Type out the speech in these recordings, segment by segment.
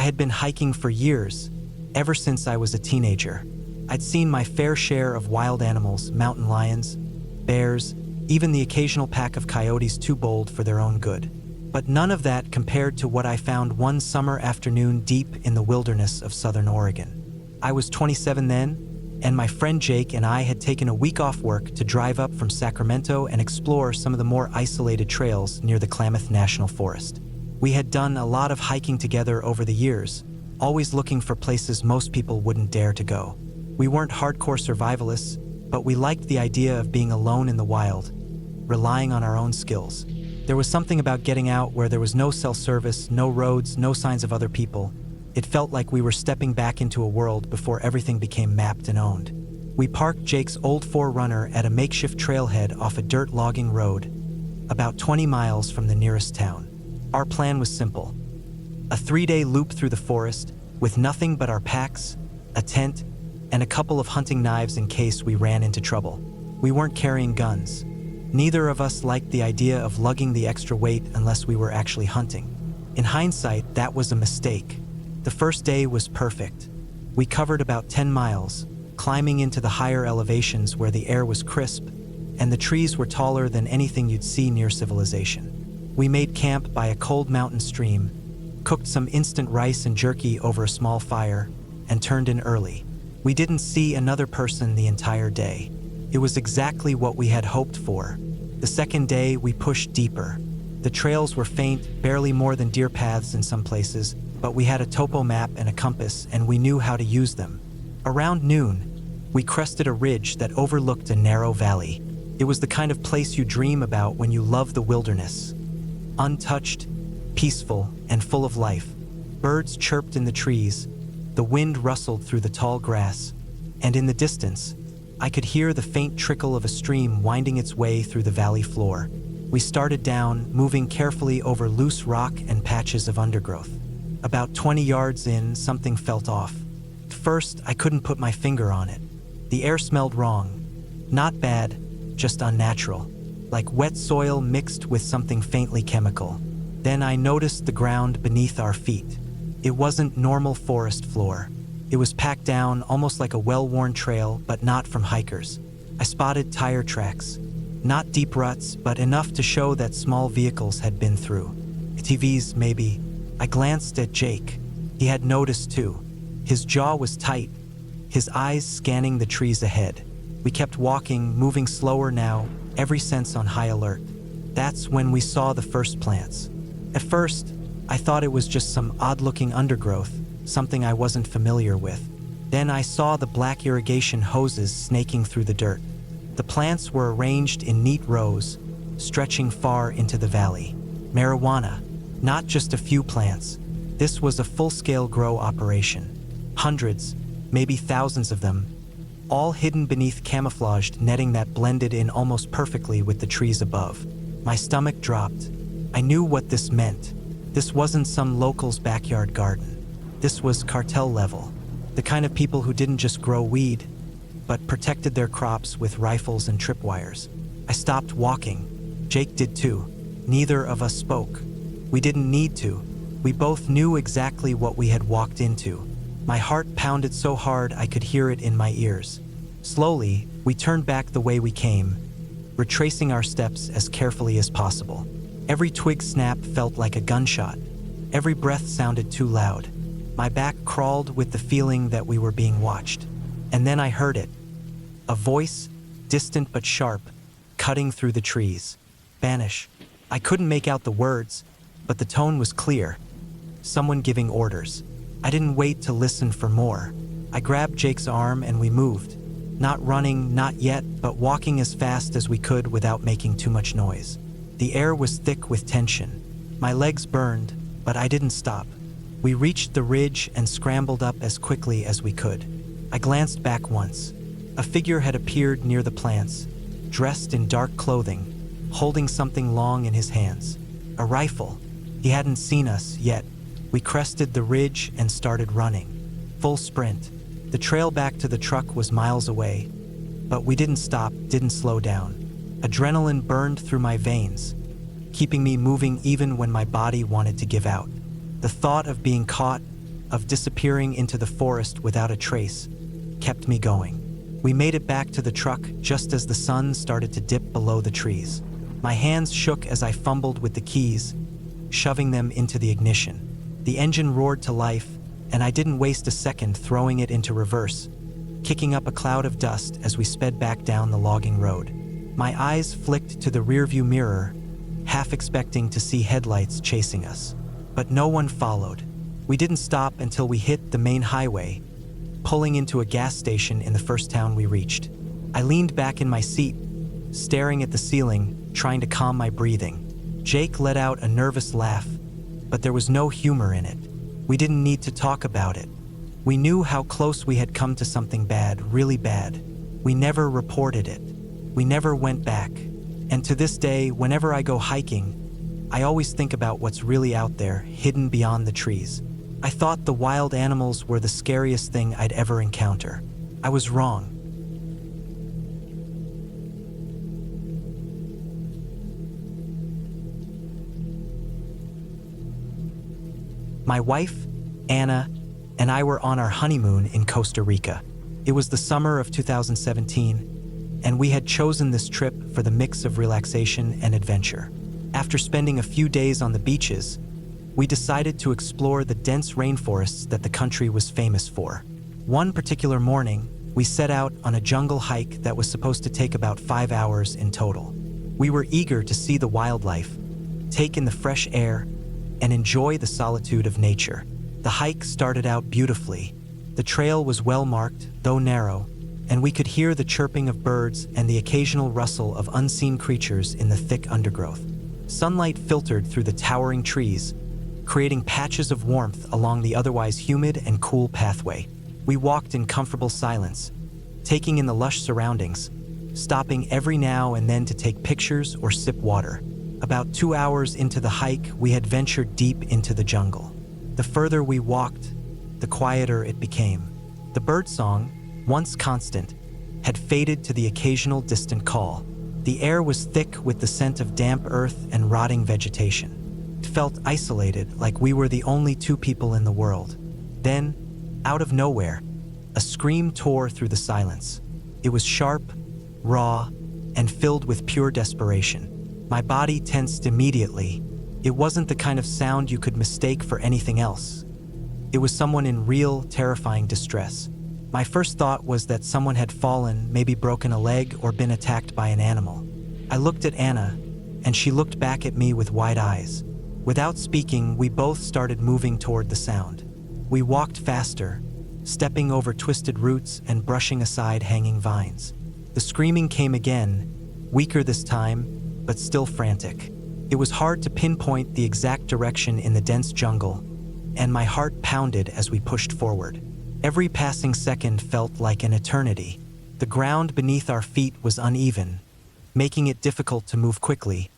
had been hiking for years, ever since I was a teenager. I'd seen my fair share of wild animals, mountain lions, bears, even the occasional pack of coyotes too bold for their own good. But none of that compared to what I found one summer afternoon deep in the wilderness of southern Oregon. I was 27 then, and my friend Jake and I had taken a week off work to drive up from Sacramento and explore some of the more isolated trails near the Klamath National Forest. We had done a lot of hiking together over the years, always looking for places most people wouldn't dare to go. We weren't hardcore survivalists, but we liked the idea of being alone in the wild, relying on our own skills. There was something about getting out where there was no cell service, no roads, no signs of other people. It felt like we were stepping back into a world before everything became mapped and owned. We parked Jake's old 4Runner at a makeshift trailhead off a dirt logging road, about 20 miles from the nearest town. Our plan was simple: a 3-day loop through the forest with nothing but our packs, a tent, and a couple of hunting knives in case we ran into trouble. We weren't carrying guns. Neither of us liked the idea of lugging the extra weight unless we were actually hunting. In hindsight, that was a mistake. The first day was perfect. We covered about 10 miles, climbing into the higher elevations where the air was crisp and the trees were taller than anything you'd see near civilization. We made camp by a cold mountain stream, cooked some instant rice and jerky over a small fire, and turned in early. We didn't see another person the entire day. It was exactly what we had hoped for. The second day, we pushed deeper. The trails were faint, barely more than deer paths in some places, but we had a topo map and a compass, and we knew how to use them. Around noon, we crested a ridge that overlooked a narrow valley. It was the kind of place you dream about when you love the wilderness. Untouched, peaceful, and full of life. Birds chirped in the trees, the wind rustled through the tall grass, and in the distance, I could hear the faint trickle of a stream winding its way through the valley floor. We started down, moving carefully over loose rock and patches of undergrowth. About 20 yards in, something felt off. At first, I couldn't put my finger on it. The air smelled wrong. Not bad, just unnatural, like wet soil mixed with something faintly chemical. Then I noticed the ground beneath our feet. It wasn't normal forest floor. It was packed down almost like a well-worn trail, but not from hikers. I spotted tire tracks. Not deep ruts, but enough to show that small vehicles had been through. ATVs, maybe. I glanced at Jake. He had noticed too. His jaw was tight, his eyes scanning the trees ahead. We kept walking, moving slower now, every sense on high alert. That's when we saw the first plants. At first, I thought it was just some odd-looking undergrowth, something I wasn't familiar with. Then I saw the black irrigation hoses snaking through the dirt. The plants were arranged in neat rows, stretching far into the valley. Marijuana, not just a few plants. This was a full-scale grow operation. Hundreds, maybe thousands of them, all hidden beneath camouflaged netting that blended in almost perfectly with the trees above. My stomach dropped. I knew what this meant. This wasn't some local's backyard garden. This was cartel level. The kind of people who didn't just grow weed, but protected their crops with rifles and tripwires. I stopped walking. Jake did too. Neither of us spoke. We didn't need to. We both knew exactly what we had walked into. My heart pounded so hard I could hear it in my ears. Slowly, we turned back the way we came, retracing our steps as carefully as possible. Every twig snap felt like a gunshot. Every breath sounded too loud. My back crawled with the feeling that we were being watched. And then I heard it. A voice, distant but sharp, cutting through the trees. Banish. I couldn't make out the words, but the tone was clear. Someone giving orders. I didn't wait to listen for more. I grabbed Jake's arm and we moved. Not running, not yet, but walking as fast as we could without making too much noise. The air was thick with tension. My legs burned, but I didn't stop. We reached the ridge and scrambled up as quickly as we could. I glanced back once. A figure had appeared near the plants, dressed in dark clothing, holding something long in his hands. A rifle. He hadn't seen us yet. We crested the ridge and started running. Full sprint. The trail back to the truck was miles away, but we didn't stop, didn't slow down. Adrenaline burned through my veins, keeping me moving even when my body wanted to give out. The thought of being caught, of disappearing into the forest without a trace, kept me going. We made it back to the truck just as the sun started to dip below the trees. My hands shook as I fumbled with the keys, shoving them into the ignition. The engine roared to life, and I didn't waste a second throwing it into reverse, kicking up a cloud of dust as we sped back down the logging road. My eyes flicked to the rearview mirror, half expecting to see headlights chasing us. But no one followed. We didn't stop until we hit the main highway, pulling into a gas station in the first town we reached. I leaned back in my seat, staring at the ceiling, trying to calm my breathing. Jake let out a nervous laugh, but there was no humor in it. We didn't need to talk about it. We knew how close we had come to something bad, really bad. We never reported it. We never went back. And to this day, whenever I go hiking, I always think about what's really out there, hidden beyond the trees. I thought the wild animals were the scariest thing I'd ever encounter. I was wrong. My wife, Anna, and I were on our honeymoon in Costa Rica. It was the summer of 2017, and we had chosen this trip for the mix of relaxation and adventure. After spending a few days on the beaches, we decided to explore the dense rainforests that the country was famous for. One particular morning, we set out on a jungle hike that was supposed to take about 5 hours in total. We were eager to see the wildlife, take in the fresh air, and enjoy the solitude of nature. The hike started out beautifully. The trail was well marked, though narrow, and we could hear the chirping of birds and the occasional rustle of unseen creatures in the thick undergrowth. Sunlight filtered through the towering trees, creating patches of warmth along the otherwise humid and cool pathway. We walked in comfortable silence, taking in the lush surroundings, stopping every now and then to take pictures or sip water. About 2 hours into the hike, we had ventured deep into the jungle. The further we walked, the quieter it became. The birdsong, once constant, had faded to the occasional distant call. The air was thick with the scent of damp earth and rotting vegetation. It felt isolated, like we were the only two people in the world. Then, out of nowhere, a scream tore through the silence. It was sharp, raw, and filled with pure desperation. My body tensed immediately. It wasn't the kind of sound you could mistake for anything else. It was someone in real, terrifying distress. My first thought was that someone had fallen, maybe broken a leg or been attacked by an animal. I looked at Anna, and she looked back at me with wide eyes. Without speaking, we both started moving toward the sound. We walked faster, stepping over twisted roots and brushing aside hanging vines. The screaming came again, weaker this time, but still frantic. It was hard to pinpoint the exact direction in the dense jungle, and my heart pounded as we pushed forward. Every passing second felt like an eternity. The ground beneath our feet was uneven, making it difficult to move quickly,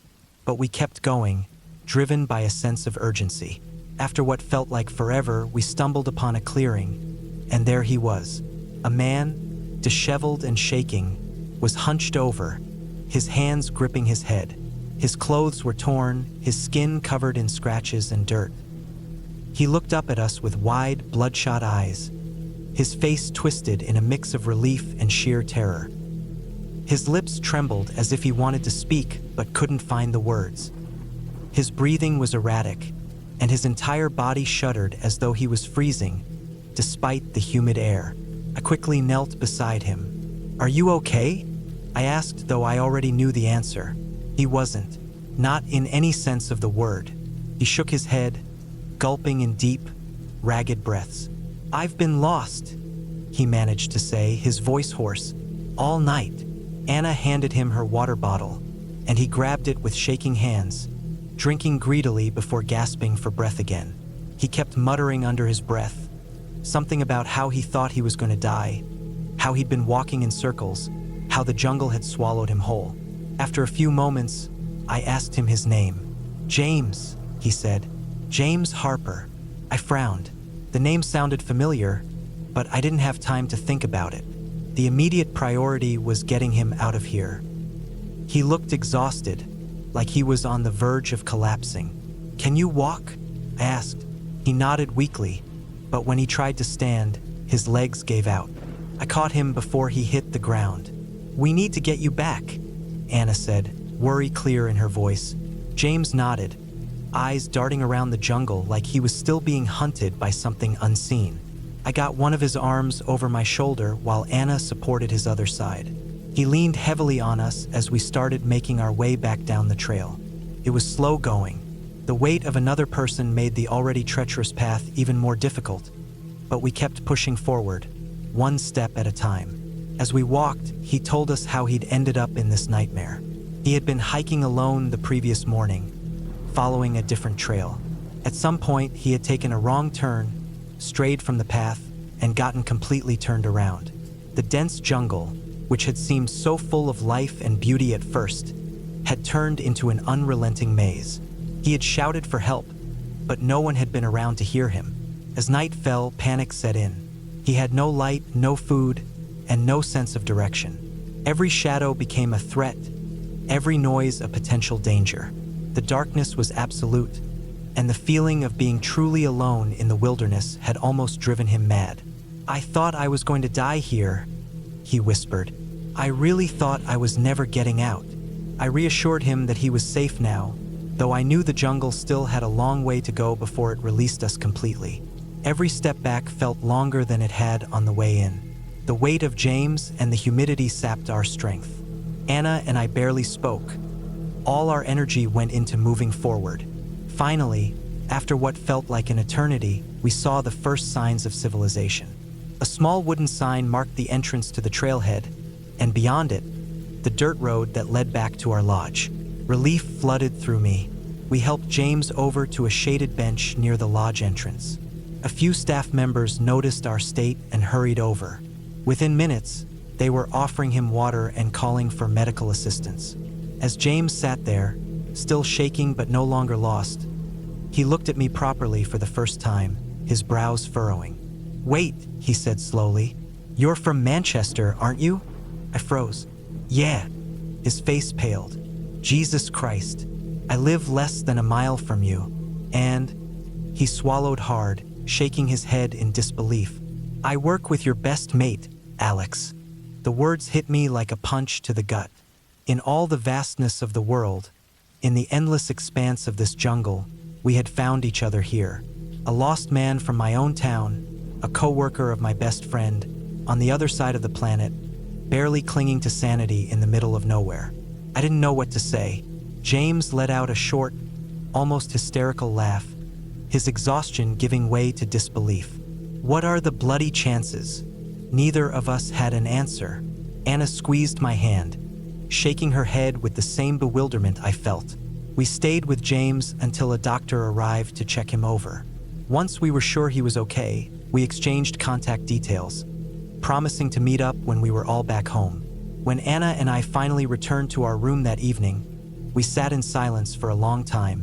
but we kept going, driven by a sense of urgency. After what felt like forever, we stumbled upon a clearing, and there he was. A man, disheveled and shaking, was hunched over, his hands gripping his head. His clothes were torn, his skin covered in scratches and dirt. He looked up at us with wide, bloodshot eyes, his face twisted in a mix of relief and sheer terror. His lips trembled as if he wanted to speak but couldn't find the words. His breathing was erratic, and his entire body shuddered as though he was freezing, despite the humid air. I quickly knelt beside him. "Are you okay?" I asked, though I already knew the answer. He wasn't, not in any sense of the word. He shook his head, gulping in deep, ragged breaths. "I've been lost," he managed to say, his voice hoarse. "All night." Anna handed him her water bottle, and he grabbed it with shaking hands, drinking greedily before gasping for breath again. He kept muttering under his breath, something about how he thought he was going to die, how he'd been walking in circles, how the jungle had swallowed him whole. After a few moments, I asked him his name. "James," he said. "James Harper." I frowned. The name sounded familiar, but I didn't have time to think about it. The immediate priority was getting him out of here. He looked exhausted, like he was on the verge of collapsing. "Can you walk?" I asked. He nodded weakly, but when he tried to stand, his legs gave out. I caught him before he hit the ground. "We need to get you back," Anna said, worry clear in her voice. James nodded, eyes darting around the jungle like he was still being hunted by something unseen. I got one of his arms over my shoulder while Anna supported his other side. He leaned heavily on us as we started making our way back down the trail. It was slow going. The weight of another person made the already treacherous path even more difficult, but we kept pushing forward, one step at a time. As we walked, he told us how he'd ended up in this nightmare. He had been hiking alone the previous morning, following a different trail. At some point, he had taken a wrong turn, strayed from the path, and gotten completely turned around. The dense jungle, which had seemed so full of life and beauty at first, had turned into an unrelenting maze. He had shouted for help, but no one had been around to hear him. As night fell, panic set in. He had no light, no food, and no sense of direction. Every shadow became a threat, every noise a potential danger. The darkness was absolute, and the feeling of being truly alone in the wilderness had almost driven him mad. "I thought I was going to die here," he whispered. "I really thought I was never getting out." I reassured him that he was safe now, though I knew the jungle still had a long way to go before it released us completely. Every step back felt longer than it had on the way in. The weight of James and the humidity sapped our strength. Anna and I barely spoke. All our energy went into moving forward. Finally, after what felt like an eternity, we saw the first signs of civilization. A small wooden sign marked the entrance to the trailhead, and beyond it, the dirt road that led back to our lodge. Relief flooded through me. We helped James over to a shaded bench near the lodge entrance. A few staff members noticed our state and hurried over. Within minutes, they were offering him water and calling for medical assistance. As James sat there, still shaking but no longer lost, he looked at me properly for the first time, his brows furrowing. "Wait," he said slowly. "You're from Manchester, aren't you?" I froze. "Yeah." His face paled. "Jesus Christ. I live less than a mile from you, and..." He swallowed hard, shaking his head in disbelief. "I work with your best mate, Alex." The words hit me like a punch to the gut. In all the vastness of the world, in the endless expanse of this jungle, we had found each other here. A lost man from my own town, a co-worker of my best friend, on the other side of the planet, barely clinging to sanity in the middle of nowhere. I didn't know what to say. James let out a short, almost hysterical laugh, his exhaustion giving way to disbelief. "What are the bloody chances?" Neither of us had an answer. Anna squeezed my hand, shaking her head with the same bewilderment I felt. We stayed with James until a doctor arrived to check him over. Once we were sure he was okay, we exchanged contact details, promising to meet up when we were all back home. When Anna and I finally returned to our room that evening, we sat in silence for a long time,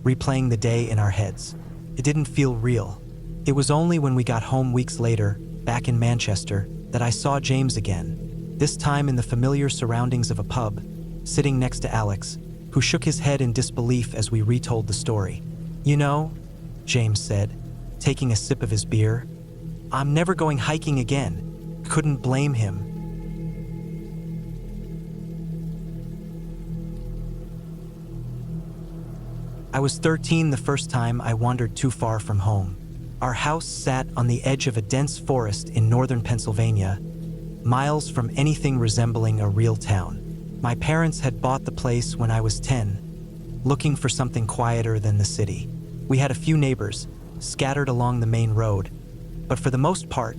replaying the day in our heads. It didn't feel real. It was only when we got home weeks later, back in Manchester, that I saw James again, this time in the familiar surroundings of a pub, sitting next to Alex, who shook his head in disbelief as we retold the story. "You know," James said, taking a sip of his beer, "I'm never going hiking again." Couldn't blame him. I was 13 the first time I wandered too far from home. Our house sat on the edge of a dense forest in northern Pennsylvania, miles from anything resembling a real town. My parents had bought the place when I was 10, looking for something quieter than the city. We had a few neighbors, scattered along the main road, but for the most part,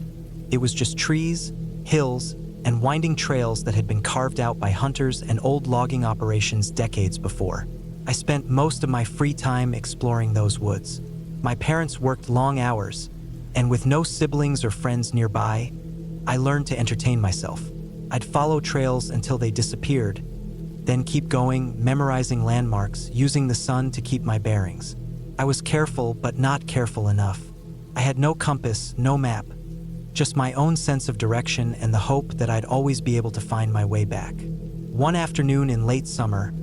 it was just trees, hills, and winding trails that had been carved out by hunters and old logging operations decades before. I spent most of my free time exploring those woods. My parents worked long hours, and with no siblings or friends nearby, I learned to entertain myself. I'd follow trails until they disappeared, then keep going, memorizing landmarks, using the sun to keep my bearings. I was careful, but not careful enough. I had no compass, no map, just my own sense of direction and the hope that I'd always be able to find my way back. One afternoon in late summer,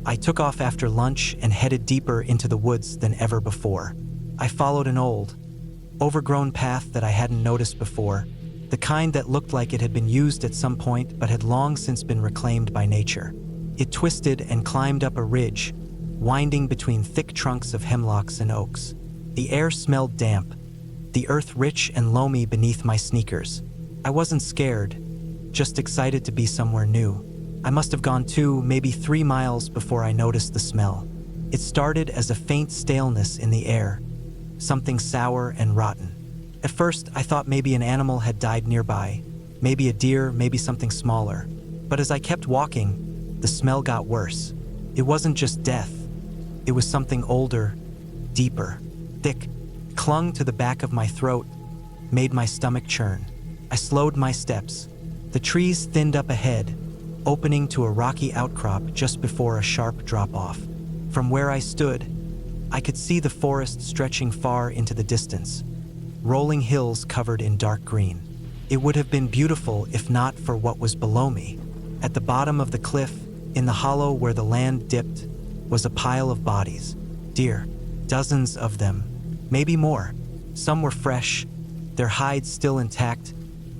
I took off after lunch and headed deeper into the woods than ever before. I followed an old, overgrown path that I hadn't noticed before, the kind that looked like it had been used at some point but had long since been reclaimed by nature. It twisted and climbed up a ridge, winding between thick trunks of hemlocks and oaks. The air smelled damp, the earth rich and loamy beneath my sneakers. I wasn't scared, just excited to be somewhere new. I must have gone 2, maybe 3 miles before I noticed the smell. It started as a faint staleness in the air, something sour and rotten. At first, I thought maybe an animal had died nearby, maybe a deer, maybe something smaller. But as I kept walking, the smell got worse. It wasn't just death. It was something older, deeper, thick, clung to the back of my throat, made my stomach churn. I slowed my steps. The trees thinned up ahead, opening to a rocky outcrop just before a sharp drop-off. From where I stood, I could see the forest stretching far into the distance, rolling hills covered in dark green. It would have been beautiful if not for what was below me. At the bottom of the cliff, in the hollow where the land dipped, was a pile of bodies. Deer, dozens of them, maybe more. Some were fresh, their hides still intact,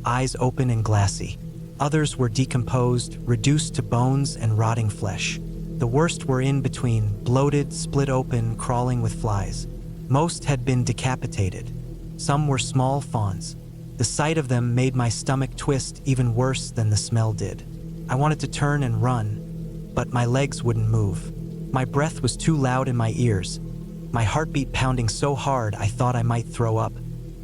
eyes open and glassy. Others were decomposed, reduced to bones and rotting flesh. The worst were in between, bloated, split open, crawling with flies. Most had been decapitated. Some were small fawns. The sight of them made my stomach twist even worse than the smell did. I wanted to turn and run, but my legs wouldn't move. My breath was too loud in my ears, my heartbeat pounding so hard I thought I might throw up.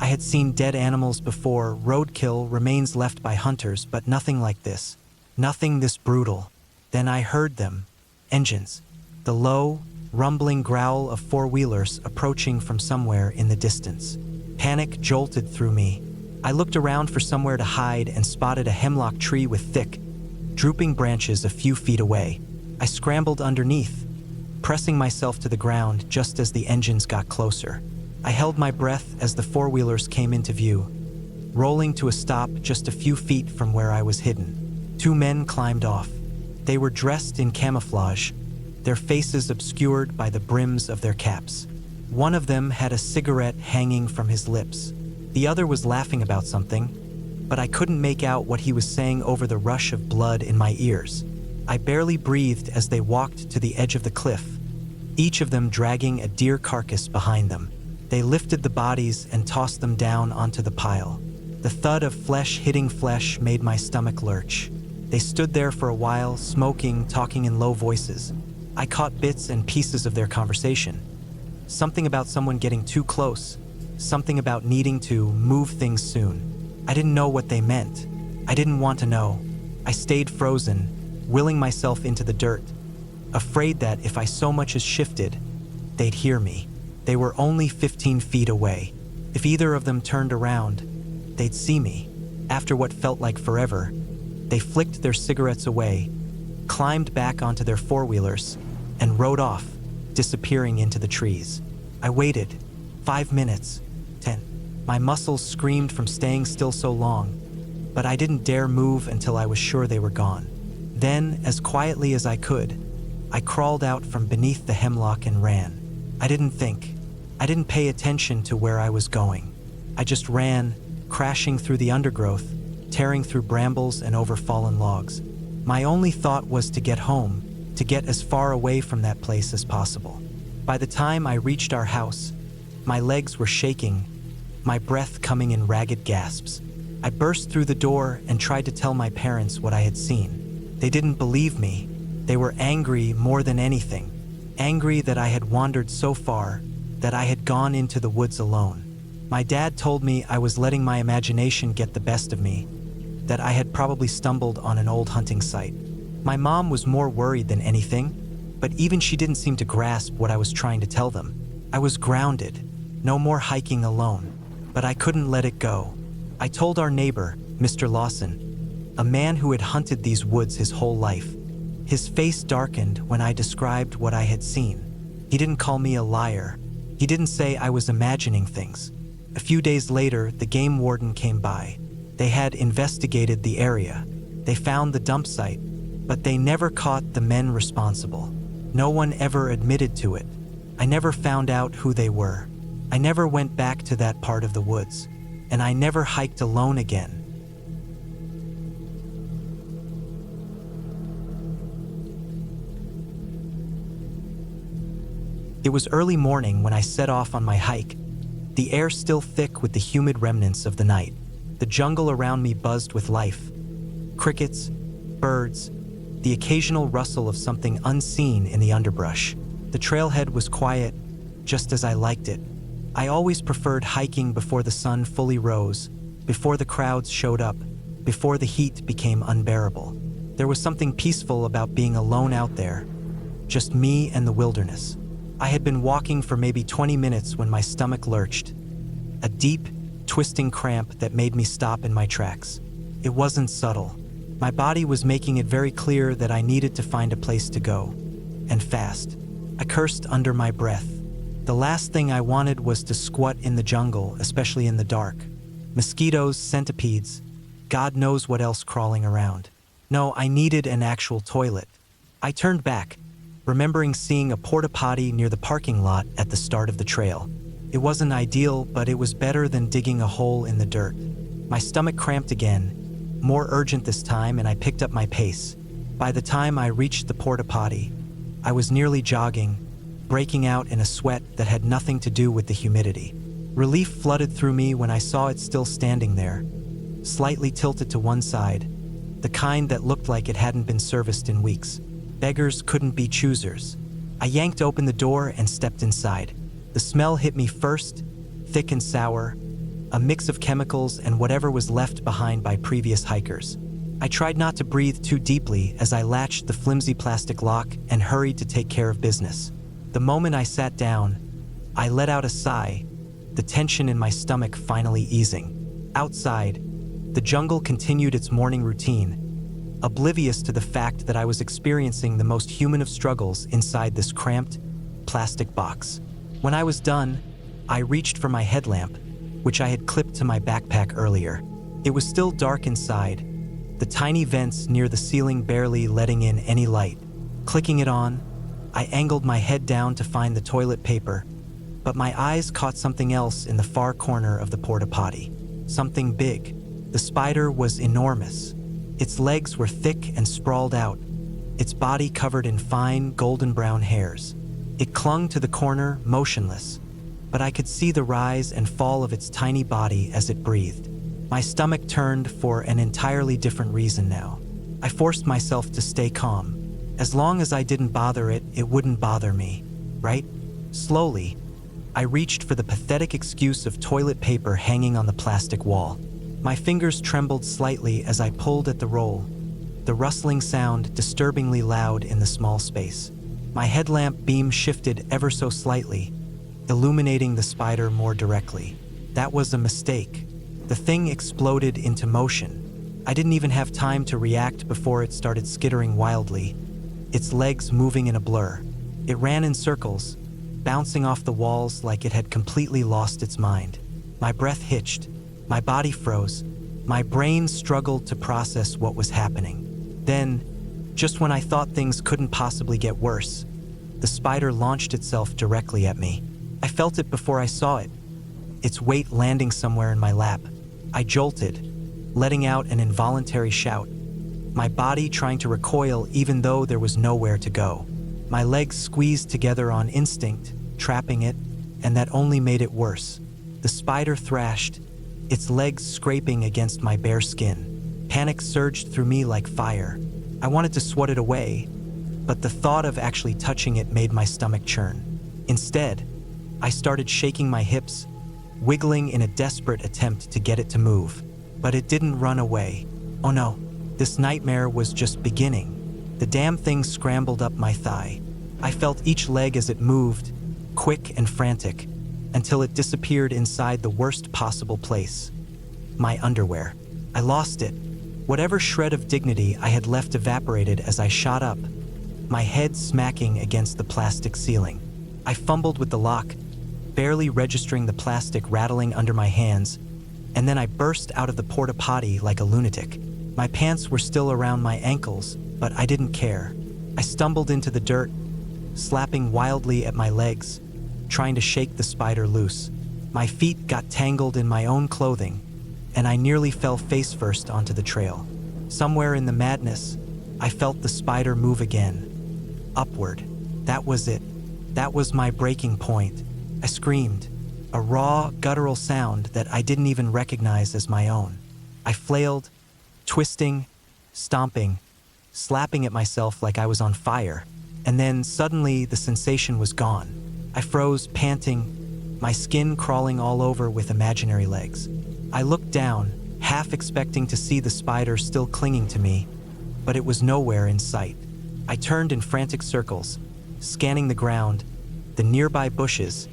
I had seen dead animals before, roadkill, remains left by hunters, but nothing like this. Nothing this brutal. Then I heard them. Engines. The low, rumbling growl of four-wheelers approaching from somewhere in the distance. Panic jolted through me. I looked around for somewhere to hide and spotted a hemlock tree with thick, drooping branches a few feet away. I scrambled underneath, pressing myself to the ground just as the engines got closer. I held my breath as the four-wheelers came into view, rolling to a stop just a few feet from where I was hidden. 2 men climbed off. They were dressed in camouflage, their faces obscured by the brims of their caps. One of them had a cigarette hanging from his lips. The other was laughing about something, but I couldn't make out what he was saying over the rush of blood in my ears. I barely breathed as they walked to the edge of the cliff, each of them dragging a deer carcass behind them. They lifted the bodies and tossed them down onto the pile. The thud of flesh hitting flesh made my stomach lurch. They stood there for a while, smoking, talking in low voices. I caught bits and pieces of their conversation. Something about someone getting too close, something about needing to move things soon. I didn't know what they meant. I didn't want to know. I stayed frozen, willing myself into the dirt, afraid that if I so much as shifted, they'd hear me. They were only 15 feet away. If either of them turned around, they'd see me. After what felt like forever, they flicked their cigarettes away, climbed back onto their four-wheelers, and rode off, disappearing into the trees. I waited. 5 minutes. 10. My muscles screamed from staying still so long, but I didn't dare move until I was sure they were gone. Then, as quietly as I could, I crawled out from beneath the hemlock and ran. I didn't think. I didn't pay attention to where I was going. I just ran, crashing through the undergrowth, tearing through brambles and over fallen logs. My only thought was to get home, to get as far away from that place as possible. By the time I reached our house, my legs were shaking, my breath coming in ragged gasps. I burst through the door and tried to tell my parents what I had seen. They didn't believe me. They were angry more than anything. Angry that I had wandered so far, that I had gone into the woods alone. My dad told me I was letting my imagination get the best of me, that I had probably stumbled on an old hunting site. My mom was more worried than anything, but even she didn't seem to grasp what I was trying to tell them. I was grounded, no more hiking alone, but I couldn't let it go. I told our neighbor, Mr. Lawson, a man who had hunted these woods his whole life. His face darkened when I described what I had seen. He didn't call me a liar. He didn't say I was imagining things. A few days later, the game warden came by. They had investigated the area. They found the dump site, but they never caught the men responsible. No one ever admitted to it. I never found out who they were. I never went back to that part of the woods, and I never hiked alone again. It was early morning when I set off on my hike, the air still thick with the humid remnants of the night. The jungle around me buzzed with life. Crickets, birds, the occasional rustle of something unseen in the underbrush. The trailhead was quiet, just as I liked it. I always preferred hiking before the sun fully rose, before the crowds showed up, before the heat became unbearable. There was something peaceful about being alone out there, just me and the wilderness. I had been walking for maybe 20 minutes when my stomach lurched, a deep, twisting cramp that made me stop in my tracks. It wasn't subtle. My body was making it very clear that I needed to find a place to go, and fast. I cursed under my breath. The last thing I wanted was to squat in the jungle, especially in the dark. Mosquitoes, centipedes, God knows what else crawling around. No, I needed an actual toilet. I turned back, remembering seeing a porta potty near the parking lot at the start of the trail. It wasn't ideal, but it was better than digging a hole in the dirt. My stomach cramped again, more urgent this time, and I picked up my pace. By the time I reached the porta potty, I was nearly jogging, breaking out in a sweat that had nothing to do with the humidity. Relief flooded through me when I saw it still standing there, slightly tilted to one side, the kind that looked like it hadn't been serviced in weeks. Beggars couldn't be choosers. I yanked open the door and stepped inside. The smell hit me first, thick and sour, a mix of chemicals and whatever was left behind by previous hikers. I tried not to breathe too deeply as I latched the flimsy plastic lock and hurried to take care of business. The moment I sat down, I let out a sigh, the tension in my stomach finally easing. Outside, the jungle continued its morning routine, oblivious to the fact that I was experiencing the most human of struggles inside this cramped, plastic box. When I was done, I reached for my headlamp, which I had clipped to my backpack earlier. It was still dark inside, the tiny vents near the ceiling barely letting in any light. Clicking it on, I angled my head down to find the toilet paper, but my eyes caught something else in the far corner of the porta potty. Something big. The spider was enormous. Its legs were thick and sprawled out, its body covered in fine, golden brown hairs. It clung to the corner, motionless, but I could see the rise and fall of its tiny body as it breathed. My stomach turned for an entirely different reason now. I forced myself to stay calm. As long as I didn't bother it, it wouldn't bother me, right? Slowly, I reached for the pathetic excuse of toilet paper hanging on the plastic wall. My fingers trembled slightly as I pulled at the roll, the rustling sound disturbingly loud in the small space. My headlamp beam shifted ever so slightly, illuminating the spider more directly. That was a mistake. The thing exploded into motion. I didn't even have time to react before it started skittering wildly, its legs moving in a blur. It ran in circles, bouncing off the walls like it had completely lost its mind. My breath hitched. My body froze. My brain struggled to process what was happening. Then, just when I thought things couldn't possibly get worse, the spider launched itself directly at me. I felt it before I saw it, its weight landing somewhere in my lap. I jolted, letting out an involuntary shout, my body trying to recoil even though there was nowhere to go. My legs squeezed together on instinct, trapping it, and that only made it worse. The spider thrashed, its legs scraping against my bare skin. Panic surged through me like fire. I wanted to swat it away, but the thought of actually touching it made my stomach churn. Instead, I started shaking my hips, wiggling in a desperate attempt to get it to move. But it didn't run away. Oh no, this nightmare was just beginning. The damn thing scrambled up my thigh. I felt each leg as it moved, quick and frantic, until it disappeared inside the worst possible place, my underwear. I lost it. Whatever shred of dignity I had left evaporated as I shot up, my head smacking against the plastic ceiling. I fumbled with the lock, barely registering the plastic rattling under my hands, and then I burst out of the porta potty like a lunatic. My pants were still around my ankles, but I didn't care. I stumbled into the dirt, slapping wildly at my legs, trying to shake the spider loose. My feet got tangled in my own clothing, and I nearly fell face first onto the trail. Somewhere in the madness, I felt the spider move again. Upward. That was it. That was my breaking point. I screamed, a raw, guttural sound that I didn't even recognize as my own. I flailed, twisting, stomping, slapping at myself like I was on fire, and then suddenly the sensation was gone. I froze, panting, my skin crawling all over with imaginary legs. I looked down, half expecting to see the spider still clinging to me, but it was nowhere in sight. I turned in frantic circles, scanning the ground, the nearby bushes,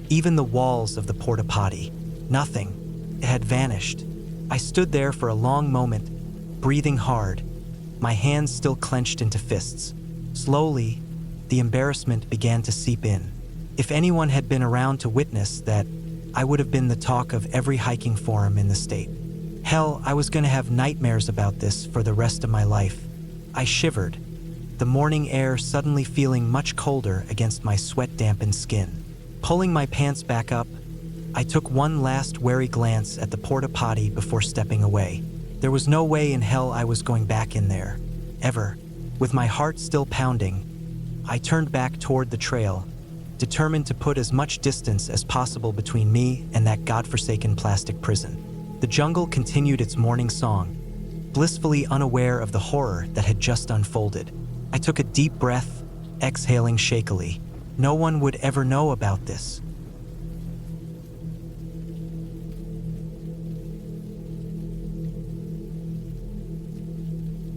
even the walls of the porta potty. Nothing. It had vanished. I stood there for a long moment, breathing hard, my hands still clenched into fists. Slowly, the embarrassment began to seep in. If anyone had been around to witness that, I would have been the talk of every hiking forum in the state. Hell, I was going to have nightmares about this for the rest of my life. I shivered, the morning air suddenly feeling much colder against my sweat-dampened skin. Pulling my pants back up, I took one last wary glance at the porta potty before stepping away. There was no way in hell I was going back in there, ever. With my heart still pounding, I turned back toward the trail, determined to put as much distance as possible between me and that godforsaken plastic prison. The jungle continued its morning song, blissfully unaware of the horror that had just unfolded. I took a deep breath, exhaling shakily. No one would ever know about this.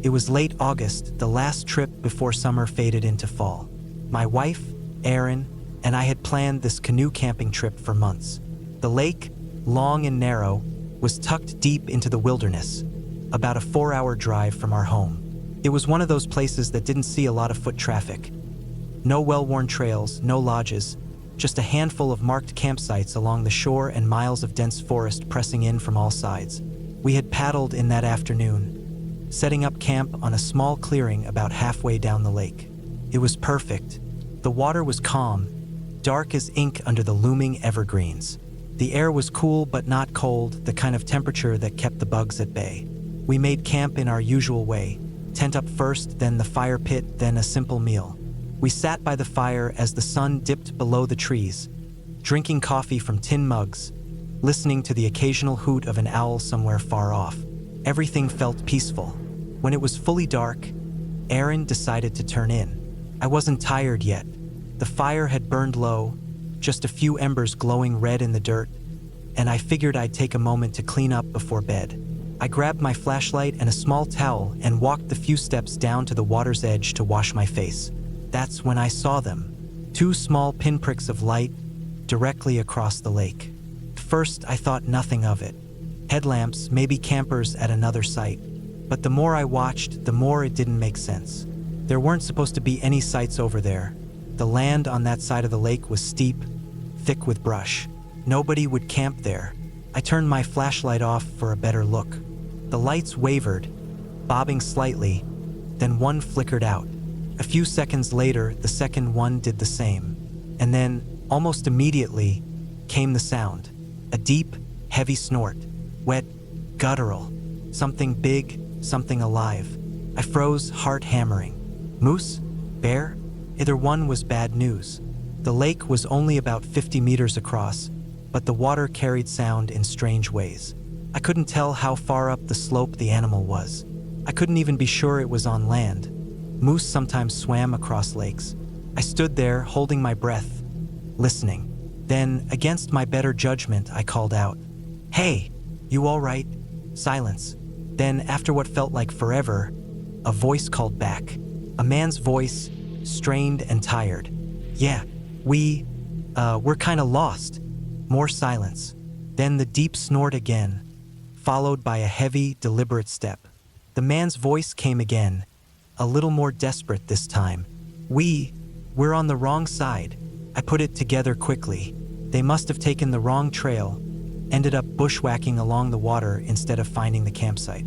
It was late August, the last trip before summer faded into fall. My wife, Erin, and I had planned this canoe camping trip for months. The lake, long and narrow, was tucked deep into the wilderness, about a 4-hour drive from our home. It was one of those places that didn't see a lot of foot traffic. No well-worn trails, no lodges, just a handful of marked campsites along the shore and miles of dense forest pressing in from all sides. We had paddled in that afternoon, setting up camp on a small clearing about halfway down the lake. It was perfect. The water was calm, dark as ink under the looming evergreens. The air was cool but not cold, the kind of temperature that kept the bugs at bay. We made camp in our usual way, tent up first, then the fire pit, then a simple meal. We sat by the fire as the sun dipped below the trees, drinking coffee from tin mugs, listening to the occasional hoot of an owl somewhere far off. Everything felt peaceful. When it was fully dark, Erin decided to turn in. I wasn't tired yet. The fire had burned low, just a few embers glowing red in the dirt, and I figured I'd take a moment to clean up before bed. I grabbed my flashlight and a small towel and walked the few steps down to the water's edge to wash my face. That's when I saw them, 2 small pinpricks of light directly across the lake. At first, I thought nothing of it. Headlamps, maybe campers at another site. But the more I watched, the more it didn't make sense. There weren't supposed to be any sites over there. The land on that side of the lake was steep, thick with brush. Nobody would camp there. I turned my flashlight off for a better look. The lights wavered, bobbing slightly, then one flickered out. A few seconds later, the second one did the same. And then, almost immediately, came the sound. A deep, heavy snort. Wet, guttural. Something big, something alive. I froze, heart hammering. Moose? Bear? Either one was bad news. The lake was only about 50 meters across, but the water carried sound in strange ways. I couldn't tell how far up the slope the animal was. I couldn't even be sure it was on land. Moose sometimes swam across lakes. I stood there, holding my breath, listening. Then, against my better judgment, I called out, "Hey, you all right?" Silence. Then, after what felt like forever, a voice called back. A man's voice, strained and tired. "Yeah, we're kinda lost." More silence. Then the deep snort again, followed by a heavy, deliberate step. The man's voice came again, a little more desperate this time. We're on the wrong side." I put it together quickly. They must have taken the wrong trail, ended up bushwhacking along the water instead of finding the campsite.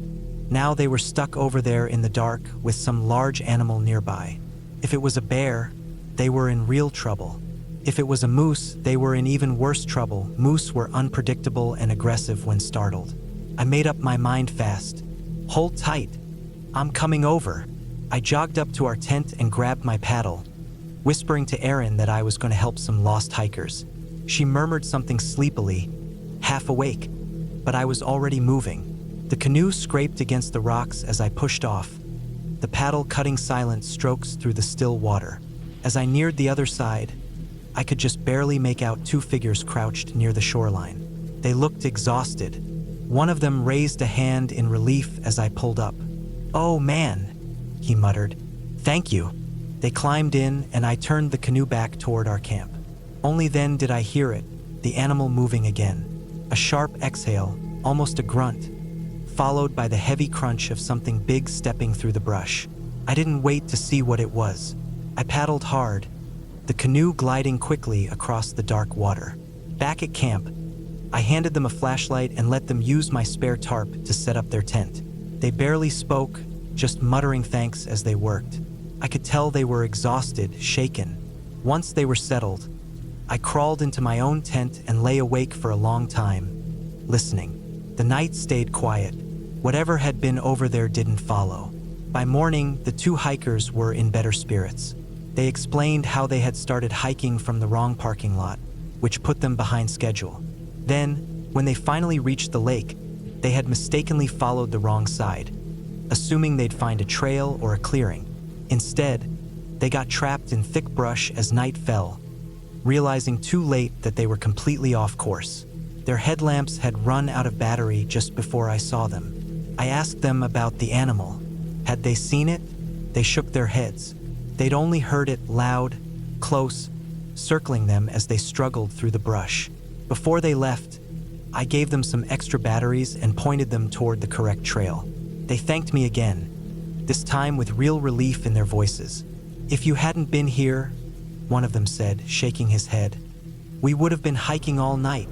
Now they were stuck over there in the dark with some large animal nearby. If it was a bear, they were in real trouble. If it was a moose, they were in even worse trouble. Moose were unpredictable and aggressive when startled. I made up my mind fast. Hold tight. I'm coming over. I jogged up to our tent and grabbed my paddle, whispering to Erin that I was going to help some lost hikers. She murmured something sleepily, half awake, but I was already moving. The canoe scraped against the rocks as I pushed off, the paddle cutting silent strokes through the still water. As I neared the other side, I could just barely make out two figures crouched near the shoreline. They looked exhausted. One of them raised a hand in relief as I pulled up. "Oh man," he muttered. "Thank you." They climbed in and I turned the canoe back toward our camp. Only then did I hear it, the animal moving again. A sharp exhale, almost a grunt, followed by the heavy crunch of something big stepping through the brush. I didn't wait to see what it was. I paddled hard, the canoe gliding quickly across the dark water. Back at camp, I handed them a flashlight and let them use my spare tarp to set up their tent. They barely spoke, just muttering thanks as they worked. I could tell they were exhausted, shaken. Once they were settled, I crawled into my own tent and lay awake for a long time, listening. The night stayed quiet. Whatever had been over there didn't follow. By morning, the two hikers were in better spirits. They explained how they had started hiking from the wrong parking lot, which put them behind schedule. Then, when they finally reached the lake, they had mistakenly followed the wrong side, assuming they'd find a trail or a clearing. Instead, they got trapped in thick brush as night fell, realizing too late that they were completely off course. Their headlamps had run out of battery just before I saw them. I asked them about the animal. Had they seen it? They shook their heads. They'd only heard it loud, close, circling them as they struggled through the brush. Before they left, I gave them some extra batteries and pointed them toward the correct trail. They thanked me again, this time with real relief in their voices. "If you hadn't been here," one of them said, shaking his head, "we would have been hiking all night."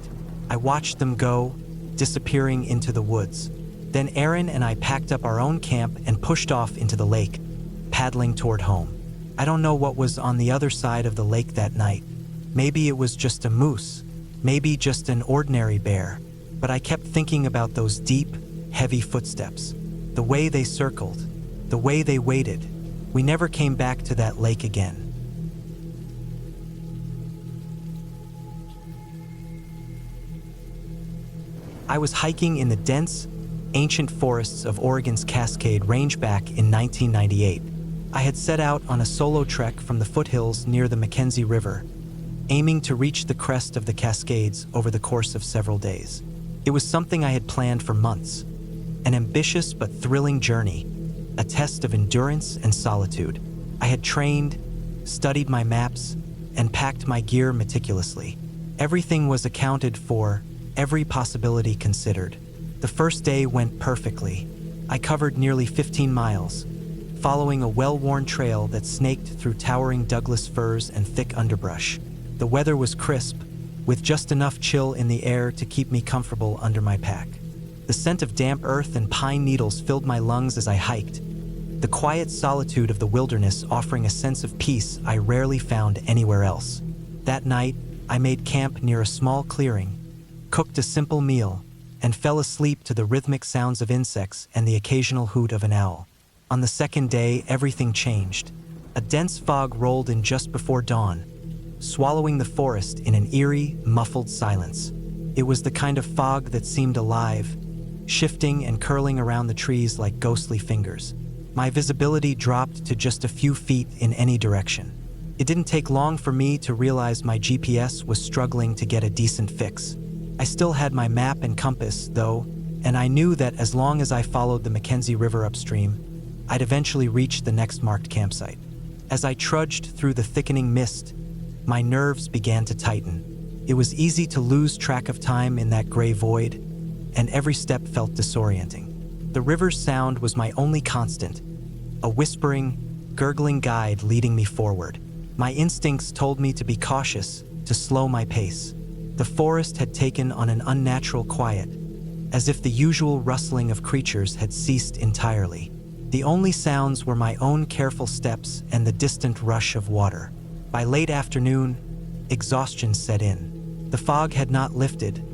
I watched them go, disappearing into the woods. Then Erin and I packed up our own camp and pushed off into the lake, paddling toward home. I don't know what was on the other side of the lake that night. Maybe it was just a moose, maybe just an ordinary bear, but I kept thinking about those deep, heavy footsteps, the way they circled, the way they waited. We never came back to that lake again. I was hiking in the dense, ancient forests of Oregon's Cascade Range back in 1998. I had set out on a solo trek from the foothills near the Mackenzie River, aiming to reach the crest of the Cascades over the course of several days. It was something I had planned for months, an ambitious but thrilling journey, a test of endurance and solitude. I had trained, studied my maps, and packed my gear meticulously. Everything was accounted for, every possibility considered. The first day went perfectly. I covered nearly 15 miles, following a well-worn trail that snaked through towering Douglas firs and thick underbrush. The weather was crisp, with just enough chill in the air to keep me comfortable under my pack. The scent of damp earth and pine needles filled my lungs as I hiked, the quiet solitude of the wilderness offering a sense of peace I rarely found anywhere else. That night, I made camp near a small clearing, cooked a simple meal, and fell asleep to the rhythmic sounds of insects and the occasional hoot of an owl. On the second day, everything changed. A dense fog rolled in just before dawn, swallowing the forest in an eerie, muffled silence. It was the kind of fog that seemed alive, shifting and curling around the trees like ghostly fingers. My visibility dropped to just a few feet in any direction. It didn't take long for me to realize my GPS was struggling to get a decent fix. I still had my map and compass, though, and I knew that as long as I followed the Mackenzie River upstream, I'd eventually reach the next marked campsite. As I trudged through the thickening mist, my nerves began to tighten. It was easy to lose track of time in that gray void, and every step felt disorienting. The river's sound was my only constant, a whispering, gurgling guide leading me forward. My instincts told me to be cautious, to slow my pace. The forest had taken on an unnatural quiet, as if the usual rustling of creatures had ceased entirely. The only sounds were my own careful steps and the distant rush of water. By late afternoon, exhaustion set in. The fog had not lifted,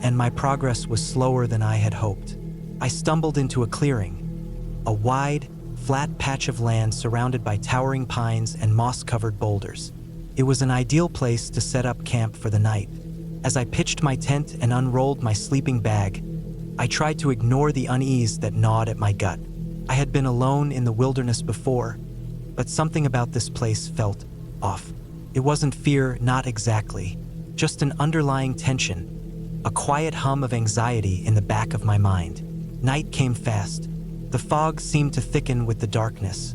and my progress was slower than I had hoped. I stumbled into a clearing, a wide, flat patch of land surrounded by towering pines and moss-covered boulders. It was an ideal place to set up camp for the night. As I pitched my tent and unrolled my sleeping bag, I tried to ignore the unease that gnawed at my gut. I had been alone in the wilderness before, but something about this place felt off. It wasn't fear, not exactly, just an underlying tension, a quiet hum of anxiety in the back of my mind. Night came fast. The fog seemed to thicken with the darkness,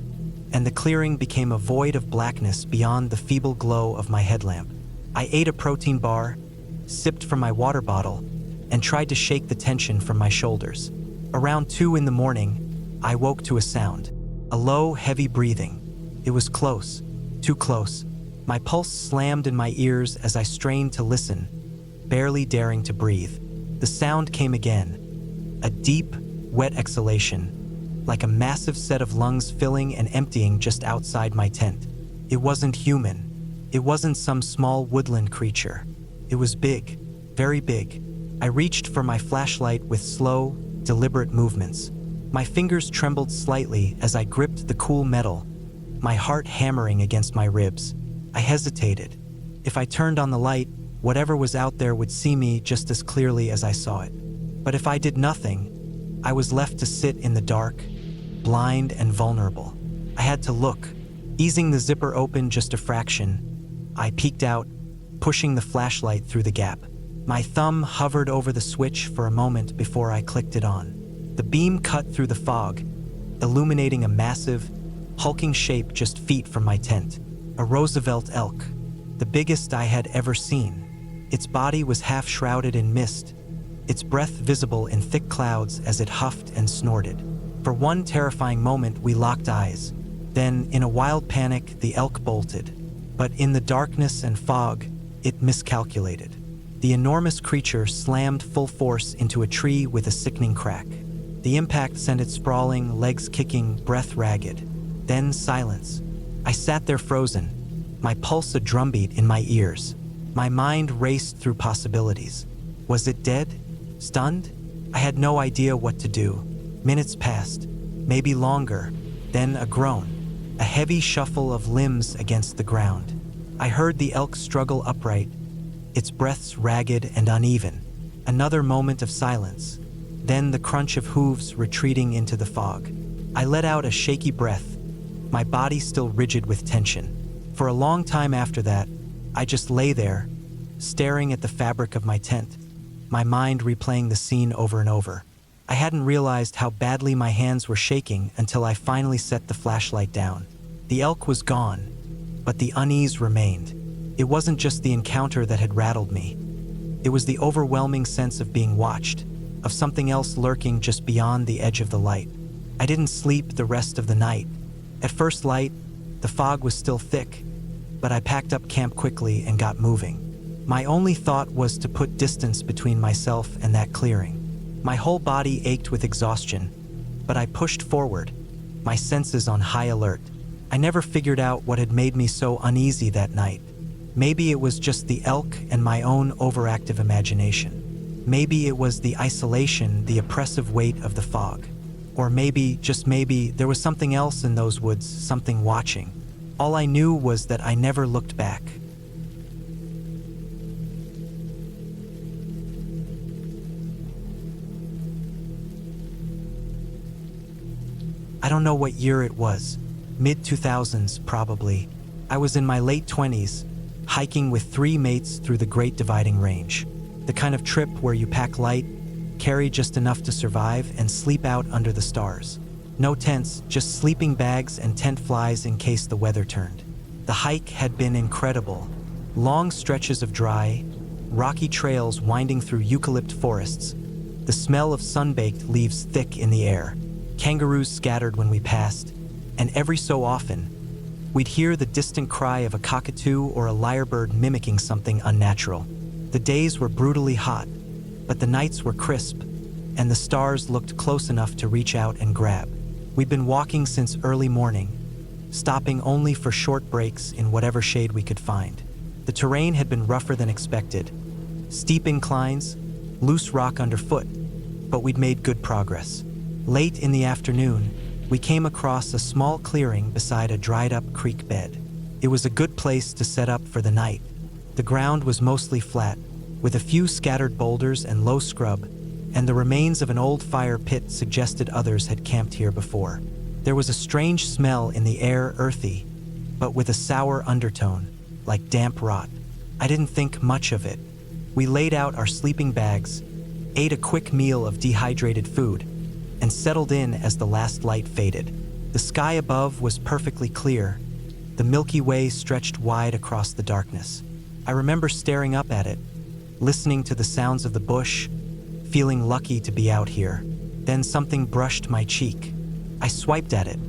and the clearing became a void of blackness beyond the feeble glow of my headlamp. I ate a protein bar, sipped from my water bottle, and tried to shake the tension from my shoulders. Around 2 in the morning, I woke to a sound, a low, heavy breathing. It was close, too close. My pulse slammed in my ears as I strained to listen, barely daring to breathe. The sound came again, a deep, wet exhalation, like a massive set of lungs filling and emptying just outside my tent. It wasn't human. It wasn't some small woodland creature. It was big, very big. I reached for my flashlight with slow, deliberate movements. My fingers trembled slightly as I gripped the cool metal, my heart hammering against my ribs. I hesitated. If I turned on the light, whatever was out there would see me just as clearly as I saw it. But if I did nothing, I was left to sit in the dark, blind and vulnerable. I had to look. Easing the zipper open just a fraction, I peeked out, pushing the flashlight through the gap. My thumb hovered over the switch for a moment before I clicked it on. The beam cut through the fog, illuminating a massive, hulking shape just feet from my tent. A Roosevelt elk, the biggest I had ever seen. Its body was half shrouded in mist, its breath visible in thick clouds as it huffed and snorted. For one terrifying moment, we locked eyes. Then, in a wild panic, the elk bolted. But in the darkness and fog, it miscalculated. The enormous creature slammed full force into a tree with a sickening crack. The impact sent it sprawling, legs kicking, breath ragged. Then silence. I sat there frozen, my pulse a drumbeat in my ears. My mind raced through possibilities. Was it dead? Stunned? I had no idea what to do. Minutes passed, maybe longer, then a groan, a heavy shuffle of limbs against the ground. I heard the elk struggle upright, its breaths ragged and uneven. Another moment of silence, then the crunch of hooves retreating into the fog. I let out a shaky breath, my body still rigid with tension. For a long time after that, I just lay there, staring at the fabric of my tent, my mind replaying the scene over and over. I hadn't realized how badly my hands were shaking until I finally set the flashlight down. The elk was gone, but the unease remained. It wasn't just the encounter that had rattled me. It was the overwhelming sense of being watched, of something else lurking just beyond the edge of the light. I didn't sleep the rest of the night. At first light, the fog was still thick, but I packed up camp quickly and got moving. My only thought was to put distance between myself and that clearing. My whole body ached with exhaustion, but I pushed forward, my senses on high alert. I never figured out what had made me so uneasy that night. Maybe it was just the elk and my own overactive imagination. Maybe it was the isolation, the oppressive weight of the fog. Or maybe, just maybe, there was something else in those woods, something watching. All I knew was that I never looked back. I don't know what year it was, mid-2000s probably. I was in my late 20s, hiking with 3 mates through the Great Dividing Range. The kind of trip where you pack light, carry just enough to survive, and sleep out under the stars. No tents, just sleeping bags and tent flies in case the weather turned. The hike had been incredible. Long stretches of dry, rocky trails winding through eucalypt forests, the smell of sun-baked leaves thick in the air. Kangaroos scattered when we passed, and every so often, we'd hear the distant cry of a cockatoo or a lyrebird mimicking something unnatural. The days were brutally hot, but the nights were crisp, and the stars looked close enough to reach out and grab. We'd been walking since early morning, stopping only for short breaks in whatever shade we could find. The terrain had been rougher than expected. Steep inclines, loose rock underfoot, but we'd made good progress. Late in the afternoon, we came across a small clearing beside a dried-up creek bed. It was a good place to set up for the night. The ground was mostly flat, with a few scattered boulders and low scrub, and the remains of an old fire pit suggested others had camped here before. There was a strange smell in the air, earthy, but with a sour undertone, like damp rot. I didn't think much of it. We laid out our sleeping bags, ate a quick meal of dehydrated food, and settled in as the last light faded. The sky above was perfectly clear. The Milky Way stretched wide across the darkness. I remember staring up at it, listening to the sounds of the bush, feeling lucky to be out here. Then something brushed my cheek. I swiped at it,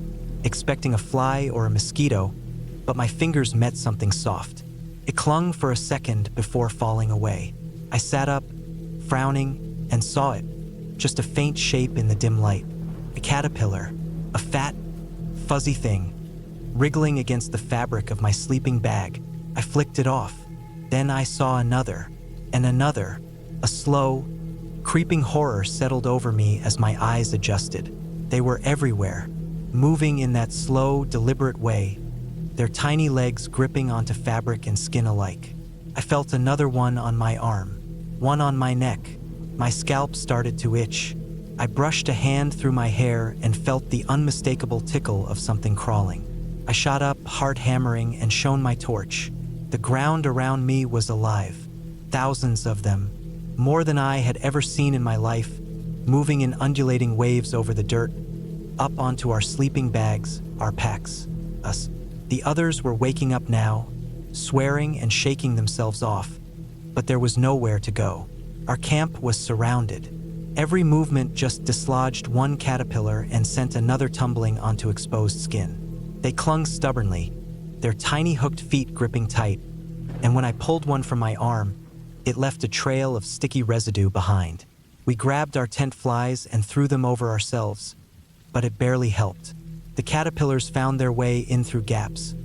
expecting a fly or a mosquito, but my fingers met something soft. It clung for a second before falling away. I sat up, frowning, and saw it, just a faint shape in the dim light. A caterpillar, a fat, fuzzy thing, wriggling against the fabric of my sleeping bag. I flicked it off. Then I saw another, and another. A slow, creeping horror settled over me as my eyes adjusted. They were everywhere, moving in that slow, deliberate way, their tiny legs gripping onto fabric and skin alike. I felt another one on my arm, one on my neck. My scalp started to itch. I brushed a hand through my hair and felt the unmistakable tickle of something crawling. I shot up, heart hammering, and shone my torch. The ground around me was alive. Thousands of them, more than I had ever seen in my life, moving in undulating waves over the dirt, up onto our sleeping bags, our packs, us. The others were waking up now, swearing and shaking themselves off, but there was nowhere to go. Our camp was surrounded. Every movement just dislodged one caterpillar and sent another tumbling onto exposed skin. They clung stubbornly, their tiny hooked feet gripping tight, and when I pulled one from my arm, it left a trail of sticky residue behind. We grabbed our tent flies and threw them over ourselves, but it barely helped. The caterpillars found their way in through gaps,